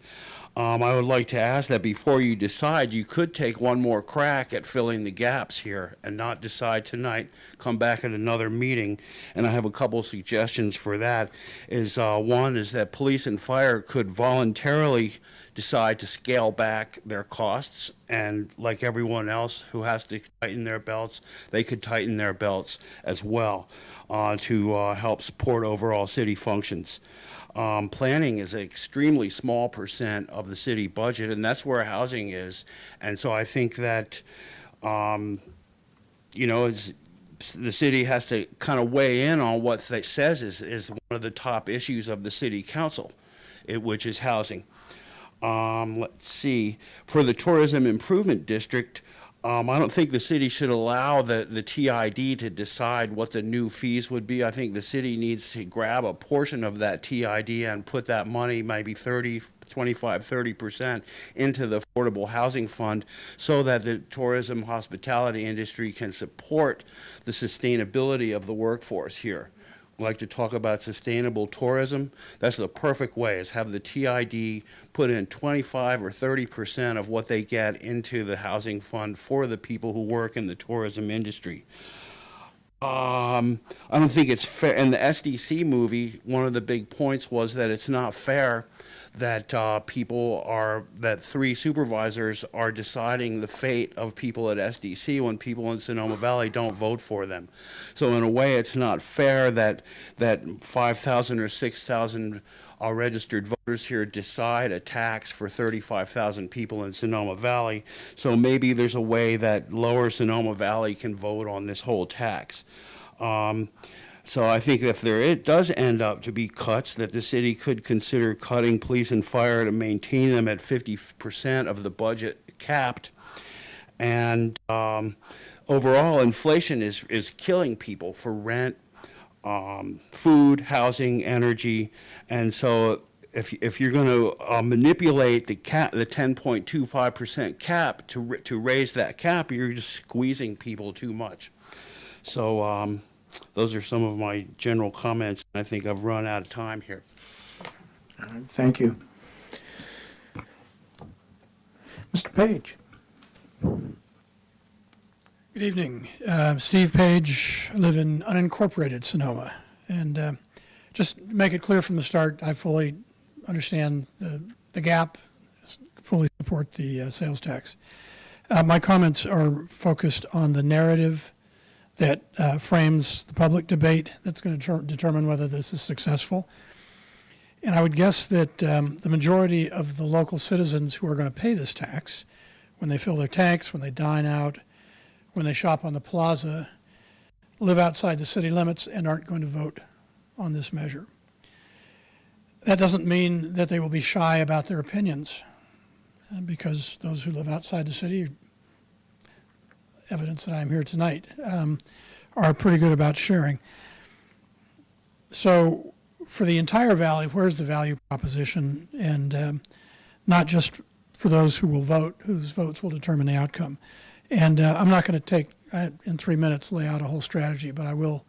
I would like to ask that before you decide, you could take one more crack at filling the gaps here and not decide tonight, come back at another meeting. And I have a couple suggestions for that. One is that police and fire could voluntarily decide to scale back their costs, and like everyone else who has to tighten their belts, they could tighten their belts as well to help support overall city functions. Planning is an extremely small percent of the city budget, and that's where housing is. And so I think that, the city has to kind of weigh in on what it says is one of the top issues of the city council, which is housing. Let's see. For the Tourism Improvement District, I don't think the city should allow the TID to decide what the new fees would be. I think the city needs to grab a portion of that TID and put that money, maybe 30% into the Affordable Housing Fund, so that the tourism hospitality industry can support the sustainability of the workforce here. We like to talk about sustainable tourism. That's the perfect way, is have the TID put in 25 or 30% of what they get into the housing fund for the people who work in the tourism industry. I don't think it's fair. In the SDC movie, one of the big points was that it's not fair that that 3 supervisors are deciding the fate of people at SDC when people in Sonoma Valley don't vote for them. So in a way, it's not fair that 5,000 or 6,000 registered voters here decide a tax for 35,000 people in Sonoma Valley. So maybe there's a way that Lower Sonoma Valley can vote on this whole tax. So I think if it does end up to be cuts, that the city could consider cutting police and fire to maintain them at 50% of the budget capped. And overall, inflation is killing people for rent, food, housing, energy. And so if you're going to manipulate the 10.25% cap to raise that cap, you're just squeezing people too much. So those are some of my general comments. I think I've run out of time here. All right, thank you. Mr. Page. Good evening. Steve Page. I live in unincorporated Sonoma. And just to make it clear from the start, I fully understand the gap, fully support the sales tax. My comments are focused on the narrative that frames the public debate that's going to determine whether this is successful. And I would guess that the majority of the local citizens who are going to pay this tax, when they fill their tanks, when they dine out, when they shop on the plaza, live outside the city limits and aren't going to vote on this measure. That doesn't mean that they will be shy about their opinions, because those who live outside the city, evidence that I'm here tonight, are pretty good about sharing. So for the entire valley, where's the value proposition? And not just for those who will vote, whose votes will determine the outcome. And I'm not going to take, in 3 minutes, lay out a whole strategy, but I will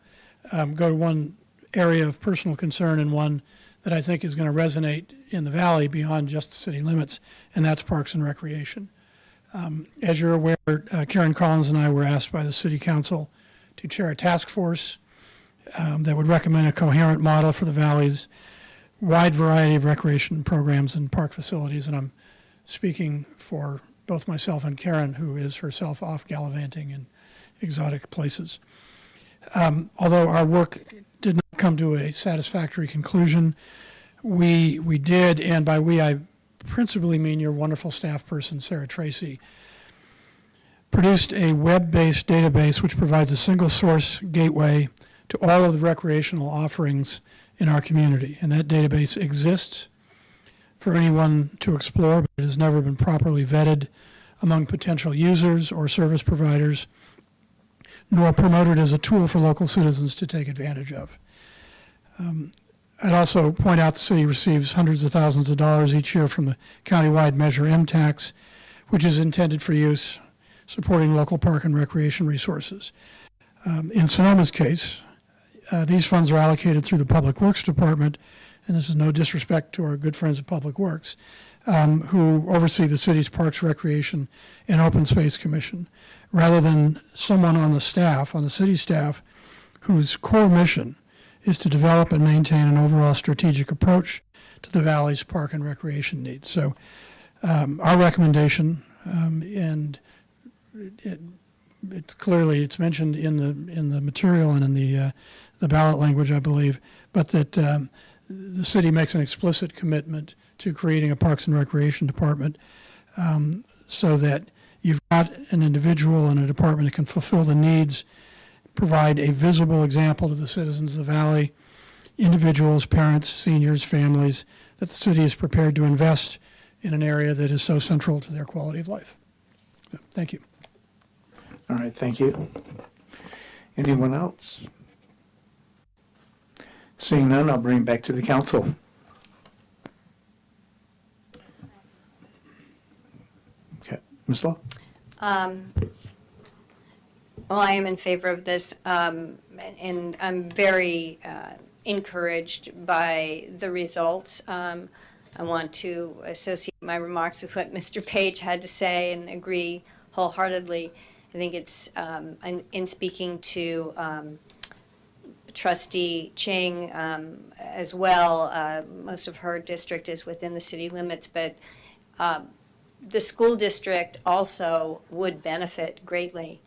go to one area of personal concern and one that I think is going to resonate in the valley beyond just the city limits, and that's parks and recreation. As you're aware, Karen Collins and I were asked by the City Council to chair a task force that would recommend a coherent model for the valley's wide variety of recreation programs and park facilities, and I'm speaking for both myself and Karen, who is herself off gallivanting in exotic places. Although our work did not come to a satisfactory conclusion, we did, and by we I principally mean your wonderful staff person, Sarah Tracy, produced a web-based database which provides a single source gateway to all of the recreational offerings in our community. And that database exists for anyone to explore, but it has never been properly vetted among potential users or service providers, nor promoted as a tool for local citizens to take advantage of. I'd also point out the city receives hundreds of thousands of dollars each year from the countywide Measure M tax, which is intended for use supporting local park and recreation resources. In Sonoma's case, these funds are allocated through the Public Works Department, and this is no disrespect to our good friends at Public Works, who oversee the city's Parks, Recreation, and Open Space Commission, rather than someone on the staff, on the city staff, whose core mission is to develop and maintain an overall strategic approach to the valley's park and recreation needs. So our recommendation, and it's mentioned in the material and in the ballot language, I believe, but that the city makes an explicit commitment to creating a Parks and Recreation Department, so that you've got an individual and a department that can fulfill the needs, provide a visible example to the citizens of the valley, individuals, parents, seniors, families, that the city is prepared to invest in an area that is so central to their quality of life. Thank you. All right, thank you. Anyone else? Seeing none, I'll bring it back to the council. Okay, Ms. Lowe? Well, I am in favor of this, and I'm very encouraged by the results. I want to associate my remarks with what Mr. Page had to say and agree wholeheartedly. I think it's, in speaking to Trustee Ching as well, most of her district is within the city limits, but the school district also would benefit greatly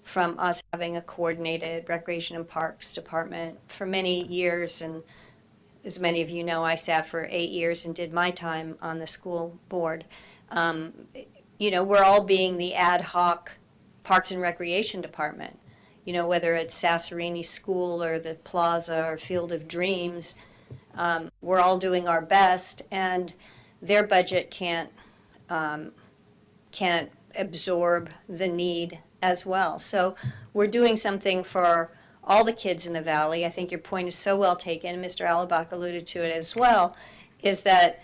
from us having a coordinated recreation and parks department. For many years, and as many of you know, I sat for 8 years and did my time on the school board. We're all being the ad hoc Parks and Recreation Department. Whether it's Sasserini School or the Plaza or Field of Dreams, we're all doing our best, and their budget can't absorb the need as well. So we're doing something for all the kids in the valley. I think your point is so well taken, Mr. Alabak alluded to it as well, is that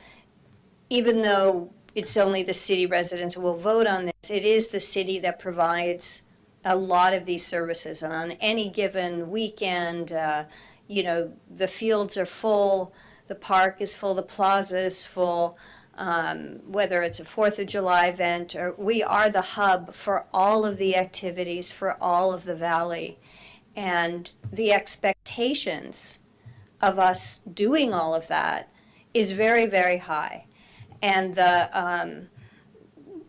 even though it's only the city residents who will vote on this, it is the city that provides a lot of these services. And on any given weekend, the fields are full, the park is full, the plaza is full, whether it's a 4th of July event, or we are the hub for all of the activities for all of the valley. And the expectations of us doing all of that is very, very high. And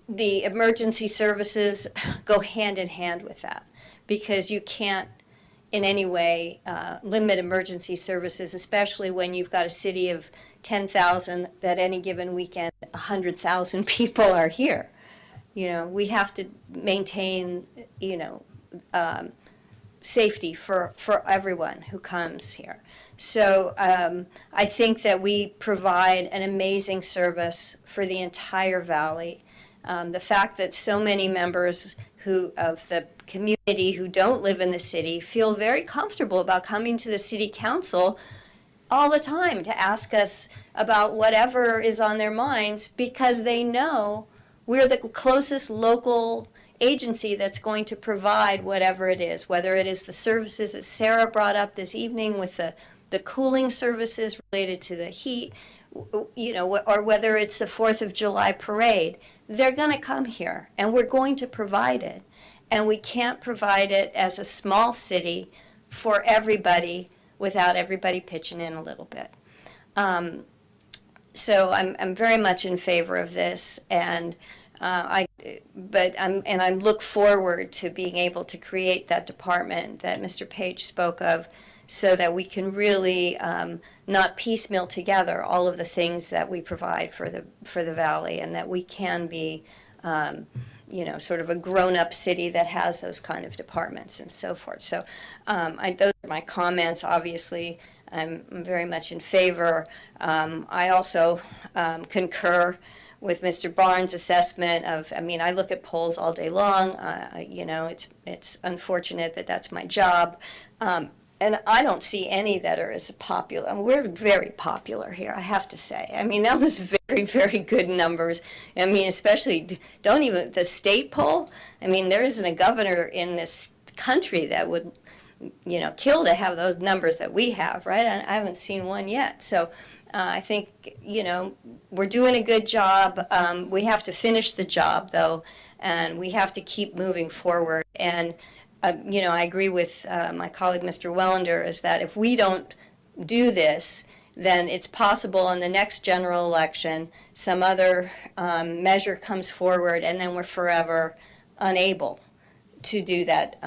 the emergency services go hand in hand with that, because you can't in any way limit emergency services, especially when you've got a city of 10,000 that any given weekend 100,000 people are here. We have to maintain safety for everyone who comes here. So I think that we provide an amazing service for the entire valley. The fact that so many members of the community who don't live in the city feel very comfortable about coming to the city council all the time to ask us about whatever is on their minds, because they know we're the closest local agency that's going to provide whatever it is, whether it is the services that Sarah brought up this evening with the cooling services related to the heat, or whether it's the 4th of July parade. They're going to come here, and we're going to provide it. And we can't provide it as a small city for everybody without everybody pitching in a little bit. So I'm very much in favor of this, and I look forward to being able to create that department that Mr. Page spoke of, so that we can really not piecemeal together all of the things that we provide for the valley, and that we can be sort of a grown-up city that has those kind of departments and so forth. So those are my comments. Obviously, I'm very much in favor. I also concur with Mr. Barnes' assessment of, I look at polls all day long. It's unfortunate, but that's my job. And I don't see any that are as popular. We're very popular here, I have to say. That was very, very good numbers. Especially, the state poll. There isn't a governor in this country that would, kill to have those numbers that we have, right? I haven't seen one yet. So I think, we're doing a good job. We have to finish the job, though, and we have to keep moving forward. And I agree with my colleague, Mr. Wellander, is that if we don't do this, then it's possible in the next general election, some other measure comes forward, and then we're forever unable to do that,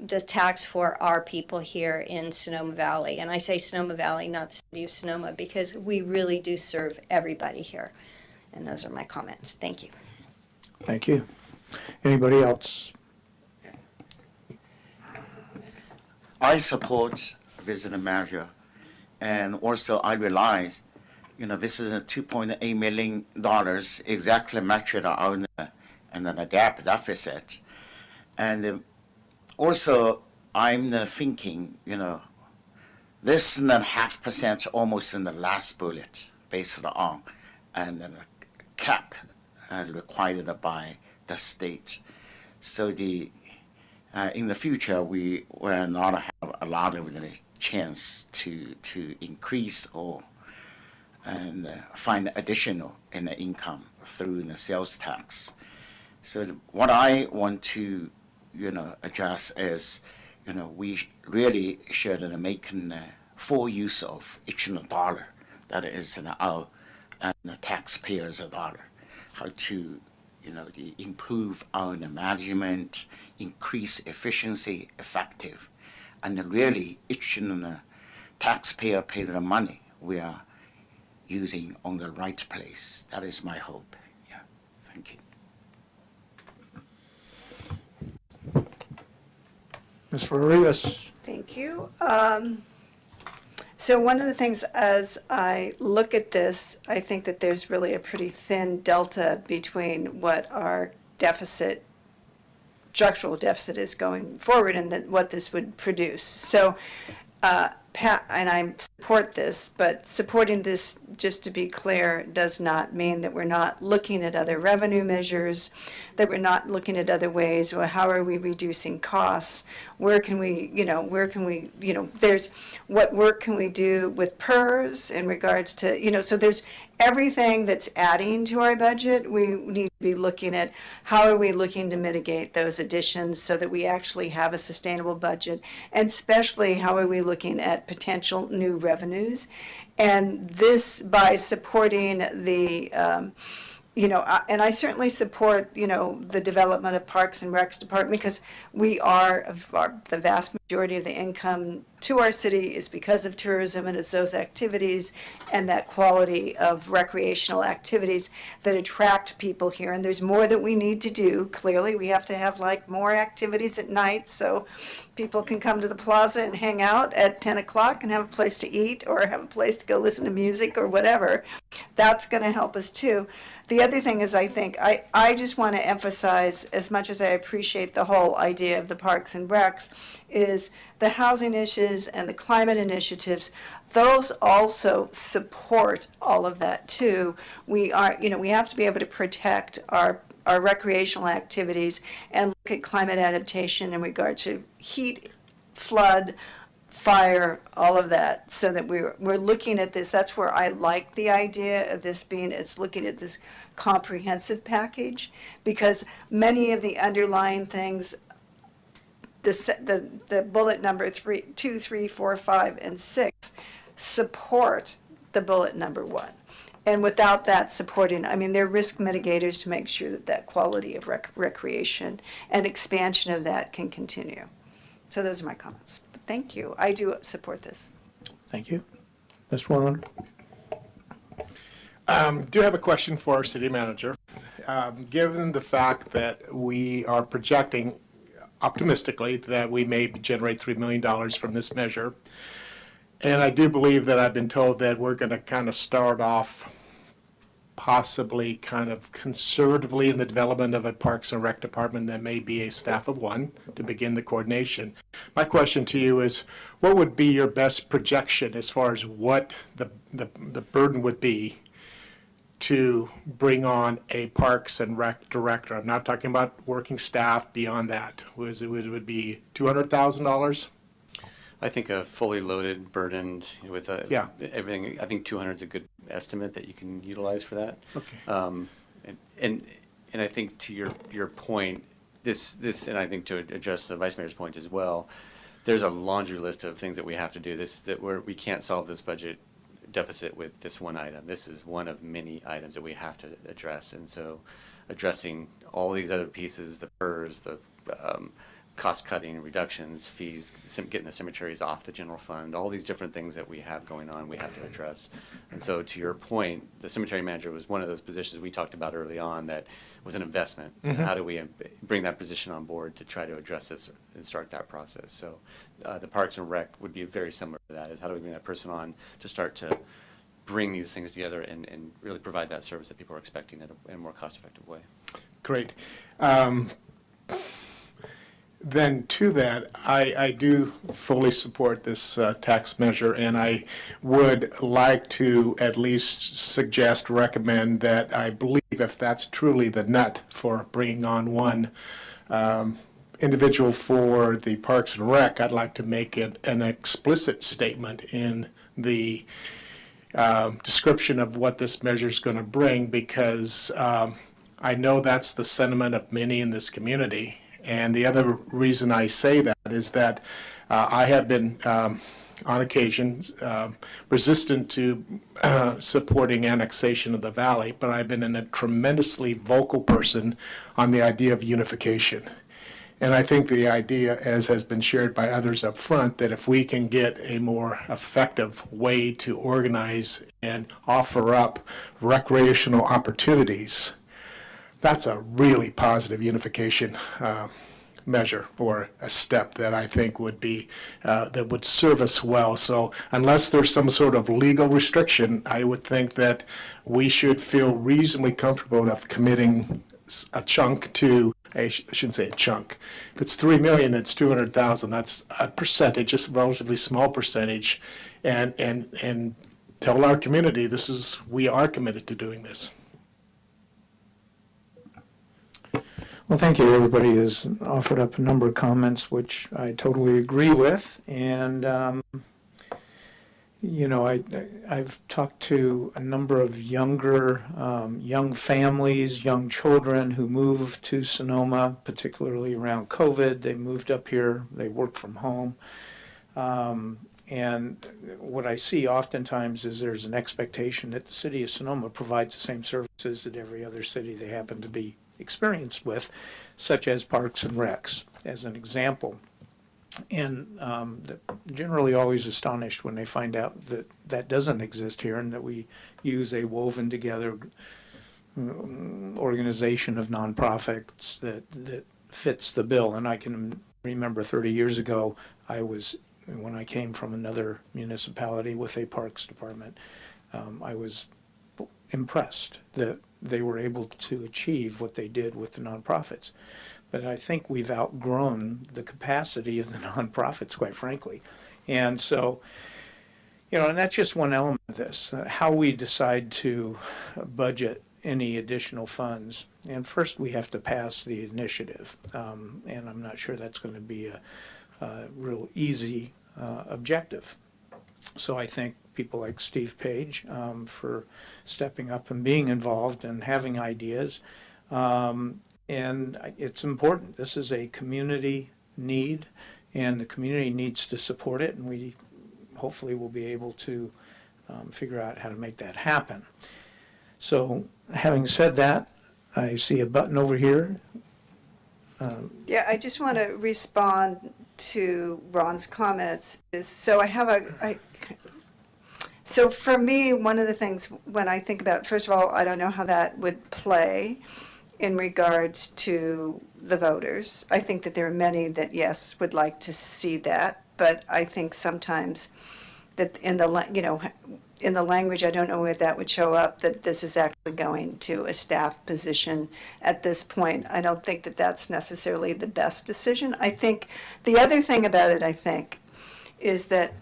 the tax for our people here in Sonoma Valley. And I say Sonoma Valley, not the city of Sonoma, because we really do serve everybody here. And those are my comments. Thank you. Thank you. Anybody else? I support this measure, and also I realize, this is a $2.8 million exactly matched on the gap deficit. And also I'm thinking, this 0.5% almost in the last bullet based on and the cap required by the state. So in the future, we will not have a lot of the chance to increase and find additional in the income through the sales tax. So what I want to, address is, we really should make full use of each dollar that is our the taxpayers' dollar. How to, improve our management, increase efficiency, effective, and really each taxpayer pay the money we are using on the right place. That is my hope. Yeah, thank you. Ms. Farrar-Rivas. Thank you. So one of the things as I look at this, I think that there's really a pretty thin delta between what our structural deficit is going forward and what this would produce. So, and I support this, but supporting this, just to be clear, does not mean that we're not looking at other revenue measures, that we're not looking at other ways. Well, how are we reducing costs? Where can we, there's what work can we do with PERS in regards to, so there's everything that's adding to our budget. We need to be looking at how are we looking to mitigate those additions so that we actually have a sustainable budget, and especially how are we looking at potential new revenues. And this, by supporting the and I certainly support, the development of Parks and Recs Department, because the vast majority of the income to our city is because of tourism, and it's those activities and that quality of recreational activities that attract people here. And there's more that we need to do. Clearly, we have to have more activities at night so people can come to the plaza and hang out at 10 o'clock and have a place to eat or have a place to go listen to music or whatever. That's going to help us too. The other thing is, I just want to emphasize, as much as I appreciate the whole idea of the Parks and Recs, is the housing issues and the climate initiatives. Those also support all of that too. We have to be able to protect our recreational activities and look at climate adaptation in regard to heat, flood, fire, all of that, so that we're looking at this. That's where I like the idea of this being, it's looking at this comprehensive package, because many of the underlying things, the bullet number 2, 3, 4, 5, and 6 support the bullet number 1. And without that supporting, they're risk mitigators to make sure that quality of recreation and expansion of that can continue. So those are my comments. But thank you. I do support this. Thank you. Mr. Wellander? Do have a question for our city manager. Given the fact that we are projecting optimistically that we may generate $3 million from this measure, and I do believe that I've been told that we're going to kind of start off possibly kind of conservatively in the development of a Parks and Rec department that may be a staff of 1 to begin the coordination. My question to you is, what would be your best projection as far as what the burden would be to bring on a Parks and Rec director? I'm not talking about working staff beyond that. Would it be $200,000? I think a fully loaded, burdened with everything. I think 200 is a good estimate that you can utilize for that. Okay. And I think to your point, this, and I think to address the vice mayor's point as well, there's a laundry list of things that we have to do. We can't solve this budget deficit with this one item. This is one of many items that we have to address, and so addressing all these other pieces, the PERS, the cost-cutting, reductions, fees, getting the cemeteries off the general fund, all these different things that we have going on, we have to address. And so to your point, the cemetery manager was one of those positions we talked about early on that was an investment. Mm-hmm. How do we bring that position on board to try to address this and start that process? So the Parks and Rec would be very similar to that, is how do we bring that person on to start to bring these things together and really provide that service that people are expecting in a more cost-effective way. Great. Then to that, I do fully support this tax measure, and I would like to at least recommend that I believe if that's truly the nut for bringing on one individual for the Parks and Rec, I'd like to make it an explicit statement in the description of what this measure is going to bring, because I know that's the sentiment of many in this community. And the other reason I say that is that I have been, on occasion, resistant to supporting annexation of the valley, but I've been a tremendously vocal person on the idea of unification. And I think the idea, as has been shared by others up front, that if we can get a more effective way to organize and offer up recreational opportunities, that's a really positive unification measure, or a step that I think would be that would serve us well. So unless there's some sort of legal restriction, I would think that we should feel reasonably comfortable enough committing a chunk to I shouldn't say a chunk. If it's $3 million, it's $200,000. That's a percentage, just a relatively small percentage, and tell our community we are committed to doing this. Well, thank you. Everybody has offered up a number of comments, which I totally agree with. And, I've talked to a number of young families, young children who moved to Sonoma, particularly around COVID. They moved up here. They work from home. And what I see oftentimes is there's an expectation that the city of Sonoma provides the same services that every other city they happen to be experienced with, such as parks and recs, as an example. And generally always astonished when they find out that that doesn't exist here and that we use a woven together organization of nonprofits that fits the bill. And I can remember 30 years ago, when I came from another municipality with a parks department, I was impressed that they were able to achieve what they did with the nonprofits. But I think we've outgrown the capacity of the nonprofits, quite frankly. And so, and that's just one element of this, how we decide to budget any additional funds. And first we have to pass the initiative. And I'm not sure that's going to be a real easy objective. So I thank people like Steve Page for stepping up and being involved and having ideas. And it's important. This is a community need, and the community needs to support it, and we hopefully will be able to figure out how to make that happen. So having said that, I see a button over here. Yeah, I just want to respond to Ron's comments. So for me, one of the things when I think about, first of all, I don't know how that would play in regards to the voters. I think that there are many that, yes, would like to see that, but I think sometimes that in the language, I don't know where that would show up, that this is actually going to a staff position at this point. I don't think that that's necessarily the best decision. I think the other thing about it, is that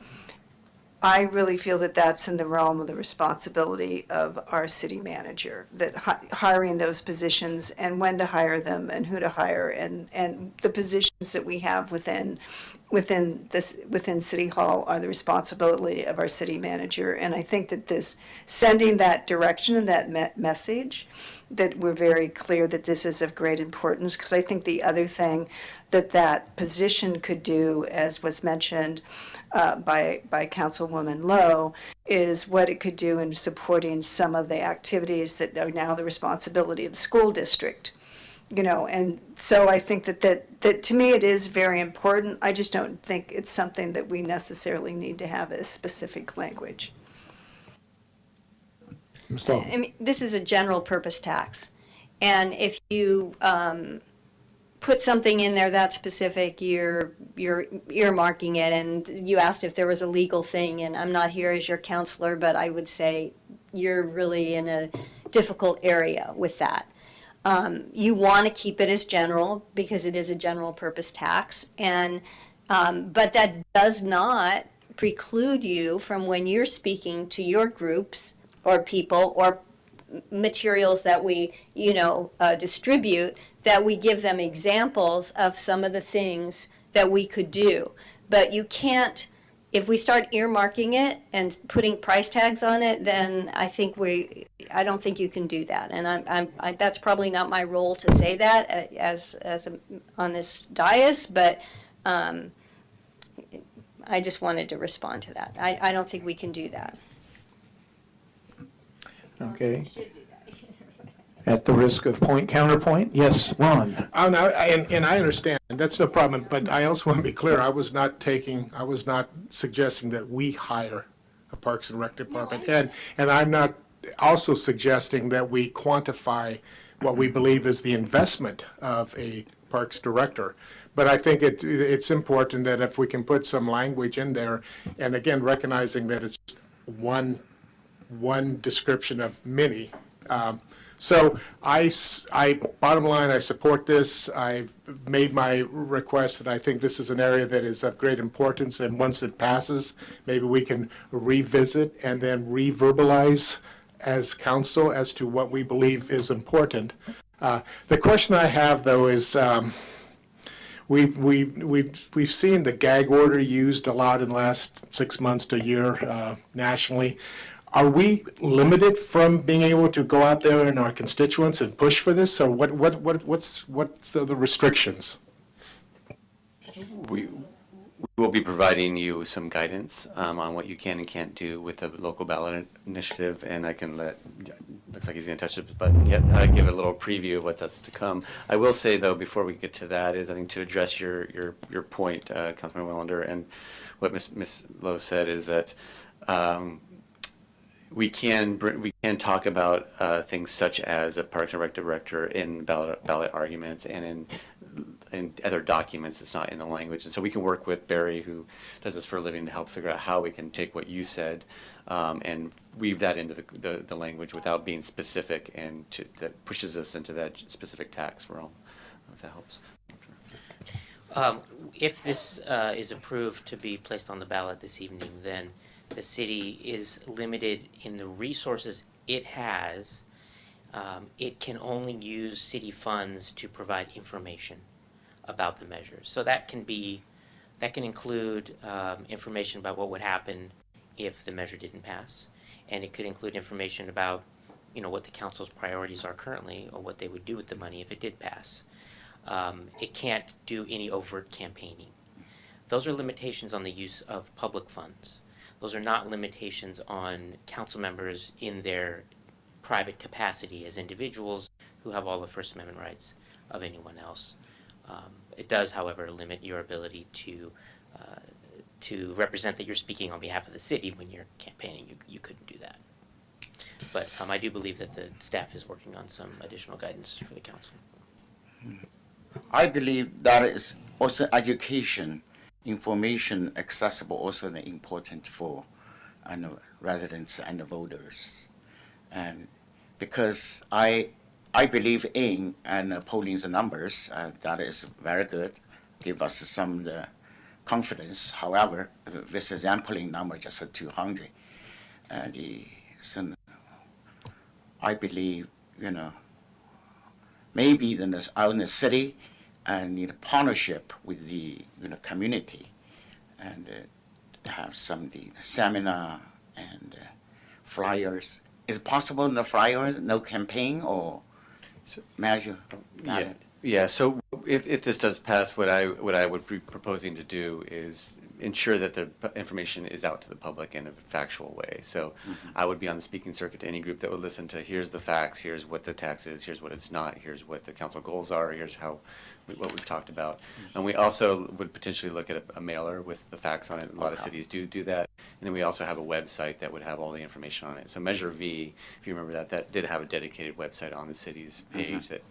I really feel that that's in the realm of the responsibility of our city manager, that hiring those positions and when to hire them and who to hire and the positions that we have within City Hall are the responsibility of our city manager. And I think that this sending that direction and that message, that we're very clear that this is of great importance, because I think the other thing that position could do, as was mentioned by Councilwoman Lowe, is what it could do in supporting some of the activities that are now the responsibility of the school district. And so I think that to me it is very important. I just don't think it's something that we necessarily need to have as specific language. I mean, this is a general purpose tax, and if you put something in there that specific, you're earmarking it. And you asked if there was a legal thing, and I'm not here as your counselor, but I would say you're really in a difficult area with that. You want to keep it as general because it is a general purpose tax, and but that does not preclude you from, when you're speaking to your groups or people or materials that we distribute, that we give them examples of some of the things that we could do. But you can't, if we start earmarking it and putting price tags on it, then I don't think you can do that. And that's probably not my role to say that on this dais, but I just wanted to respond to that. I don't think we can do that. Okay. At the risk of counterpoint, yes, Ron. Oh, no, and I understand, and that's no problem, but I also want to be clear, I was not suggesting that we hire a Parks and Rec department, and I'm not also suggesting that we quantify what we believe is the investment of a Parks director. But I think it's important that if we can put some language in there, and again, recognizing that it's one description of many. So bottom line, I support this. I've made my request, and I think this is an area that is of great importance. And once it passes, maybe we can revisit and then re-verbalize as council as to what we believe is important. The question I have, though, is we've seen the gag order used a lot in the last 6 months to a year nationally. Are we limited from being able to go out there in our constituents and push for this? Or what's the restrictions? We We'll be providing you some guidance on what you can and can't do with the local ballot initiative, and I can looks like he's going to touch the button yet, give a little preview of what's to come. I will say, though, before we get to that, is I think to address your point, Councilman Wellander, and what Ms. Lowe said is that we can talk about things such as a Parks and Rec director in ballot arguments and in other documents. It's not in the language, and so we can work with Barry, who does this for a living, to help figure out how we can take what you said and weave that into the language without being specific, and that pushes us into that specific tax realm. If that helps. If this is approved to be placed on the ballot this evening, then the city is limited in the resources it has. It can only use city funds to provide information about the measures. So that can include information about what would happen if the measure didn't pass, and it could include information about, what the council's priorities are currently, or what they would do with the money if it did pass. It can't do any overt campaigning. Those are limitations on the use of public funds. Those are not limitations on council members in their private capacity as individuals who have all the First Amendment rights of anyone else. It does, however, limit your ability to represent that you're speaking on behalf of the city when you're campaigning. You couldn't do that. But I do believe that the staff is working on some additional guidance for the council. I believe that is also education, information accessible, also important for residents and the voters. And because I believe in polling the numbers, that is very good, give us some confidence. However, this is sampling number just 200. So I believe, maybe out in the city, need a partnership with the community, and have some seminar and flyers. Is it possible in the flyer, no campaign or measure? Yeah. So if this does pass, what I would be proposing to do is ensure that the information is out to the public in a factual way. So I would be on the speaking circuit to any group that would listen to, here's the facts, here's what the tax is, here's what it's not, here's what the council goals are, here's what we've talked about. And we also would potentially look at a mailer with the facts on it. A lot of cities do that. And then we also have a website that would have all the information on it. So Measure V, if you remember that did have a dedicated website on the city's page that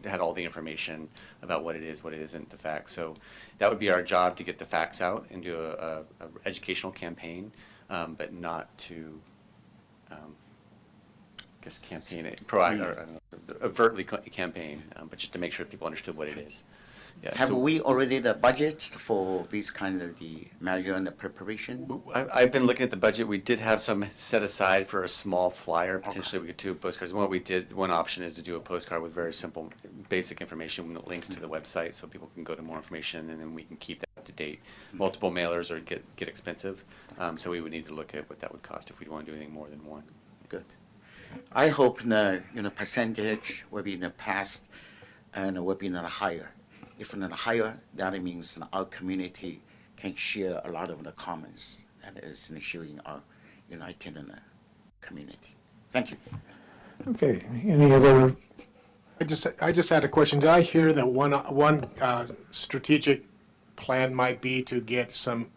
had all the information about what it is, what it isn't, the facts. So that would be our job, to get the facts out and do a educational campaign, but not to, campaign it, overtly campaign, but just to make sure people understood what it is. Yeah, have we already the budget for these kind of the measure and the preparation? I've been looking at the budget. We did have some set aside for a small flyer. Potentially we could do postcards. One option is to do a postcard with very simple, basic information that links to the website, so people can go to more information, and then we can keep that up to date. Multiple mailers are get expensive, so we would need to look at what that would cost if we want to do anything more than one. Good. I hope the percentage will be in the past and will be higher. If not higher, that means our community can share a lot of the comments. That is showing our united in the community. Thank you. Okay, any other? I just had a question. Did I hear that one strategic plan might be to get some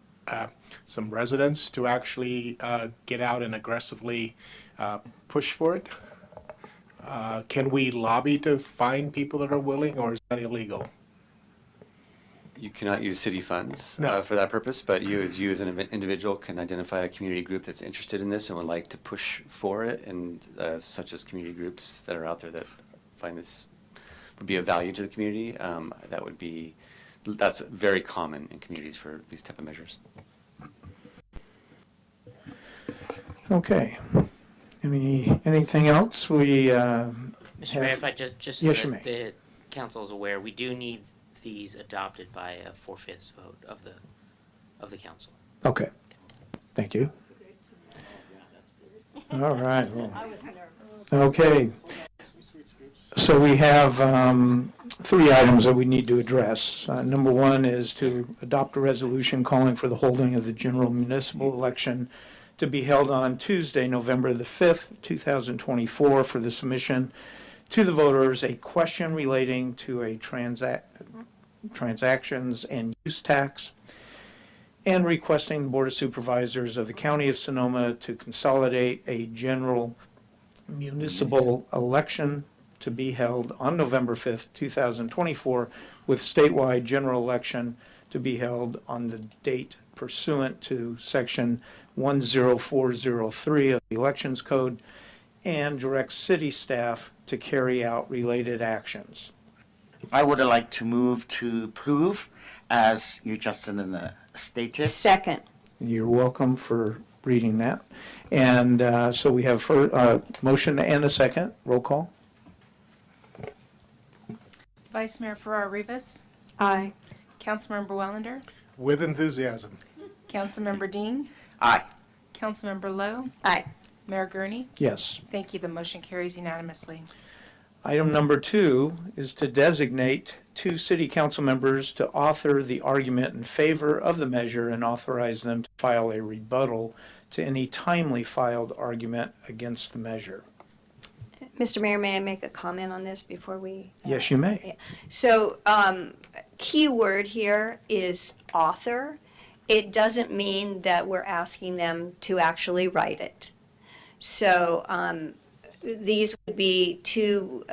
residents to actually get out and aggressively push for it? Can we lobby to find people that are willing, or is that illegal? You cannot use city funds No. for that purpose, but you as an individual can identify a community group that's interested in this and would like to push for it, and such as community groups that are out there that find this would be of value to the community. That's very common in communities for these type of measures. Okay. Anything else? Mr. Mayor, if I just Yes, so you that may. the council is aware, we do need these adopted by a 4/5 vote of the council. Okay, thank you. All right. Well, okay. So we have three items that we need to address. Number one is to adopt a resolution calling for the holding of the general municipal election to be held on Tuesday, November the 5th, 2024, for the submission to the voters a question relating to a transactions and use tax, and requesting the Board of Supervisors of the County of Sonoma to consolidate a general municipal election to be held on November 5th, 2024, with statewide general election to be held on the date pursuant to Section 10403 of the Elections Code, and direct city staff to carry out related actions. I would like to move to approve, as you just stated. Second. You're welcome for reading that. And so we have a motion and a second. Roll call. Vice Mayor Farrar-Rivas, Aye. Councilmember Wellander, With enthusiasm. Councilmember Dean, Aye. Councilmember Lowe, Aye. Mayor Gurney. Yes. Thank you. The motion carries unanimously. Item number 2 is to designate 2 city council members to author the argument in favor of the measure and authorize them to file a rebuttal to any timely filed argument against the measure. Mr. Mayor, may I make a comment on this before we? Yes, you may. So, key word here is author. It doesn't mean that we're asking them to actually write it. So, these would be 2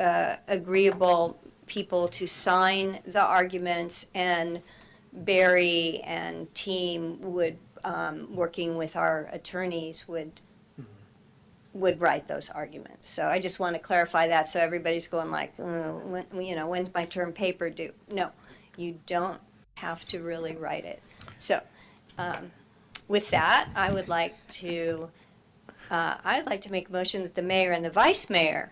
agreeable people to sign the arguments, and Barry and team would, working with our attorneys, would write those arguments. So I just want to clarify that, so everybody's going like, when's my term paper due? No, you don't have to really write it. So, with that, I'd like to make a motion that the mayor and the vice mayor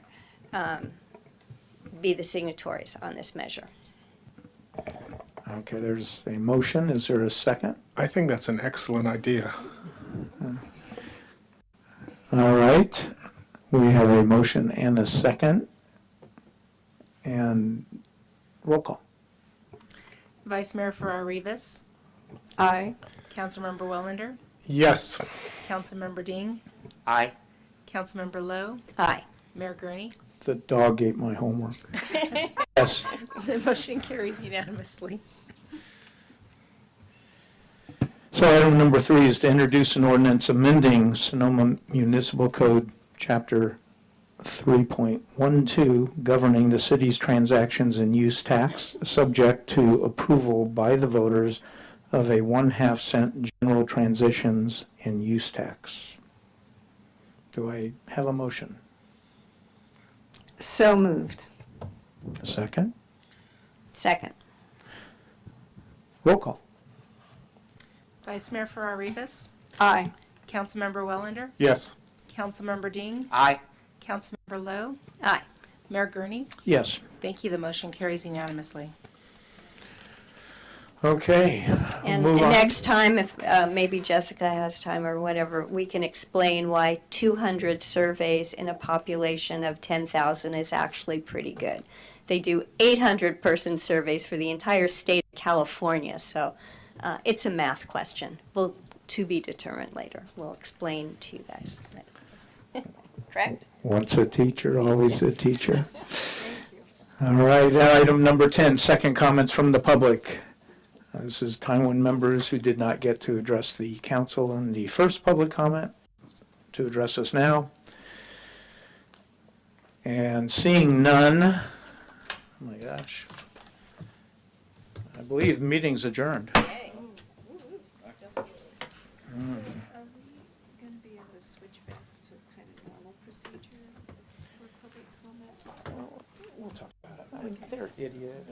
be the signatories on this measure. Okay, there's a motion. Is there a second? I think that's an excellent idea. All right. We have a motion and a second. And roll call. Vice Mayor Farrar-Rivas, Aye. Councilmember Wellander, Yes. Councilmember Dean, Aye. Councilmember Lowe, Aye. Mayor Gurney. The dog ate my homework. Yes. The motion carries unanimously. So item number 3 is to introduce an ordinance amending Sonoma Municipal Code, Chapter 3.12, governing the city's transactions and use tax, subject to approval by the voters of a 1/2 cent general transitions and use tax. Do I have a motion? So moved. A second? Second. Roll call. Vice Mayor Farrar-Rivas, Aye. Councilmember Wellander, Yes. Councilmember Dean, Aye. Councilmember Lowe, Aye. Mayor Gurney. Yes. Thank you. The motion carries unanimously. Okay. And move on. next time, if maybe Jessica has time or whatever, we can explain why 200 surveys in a population of 10,000 is actually pretty good. They do 800-person surveys for the entire state of California, so it's a math question. Well, to be determined later. We'll explain to you guys. Correct? Once a teacher, always a teacher. All right, item number 10, second comments from the public. This is time when members who did not get to address the council in the first public comment to address us now. And seeing none, oh my gosh, I believe the meeting's adjourned. We'll talk about it. They're idiot.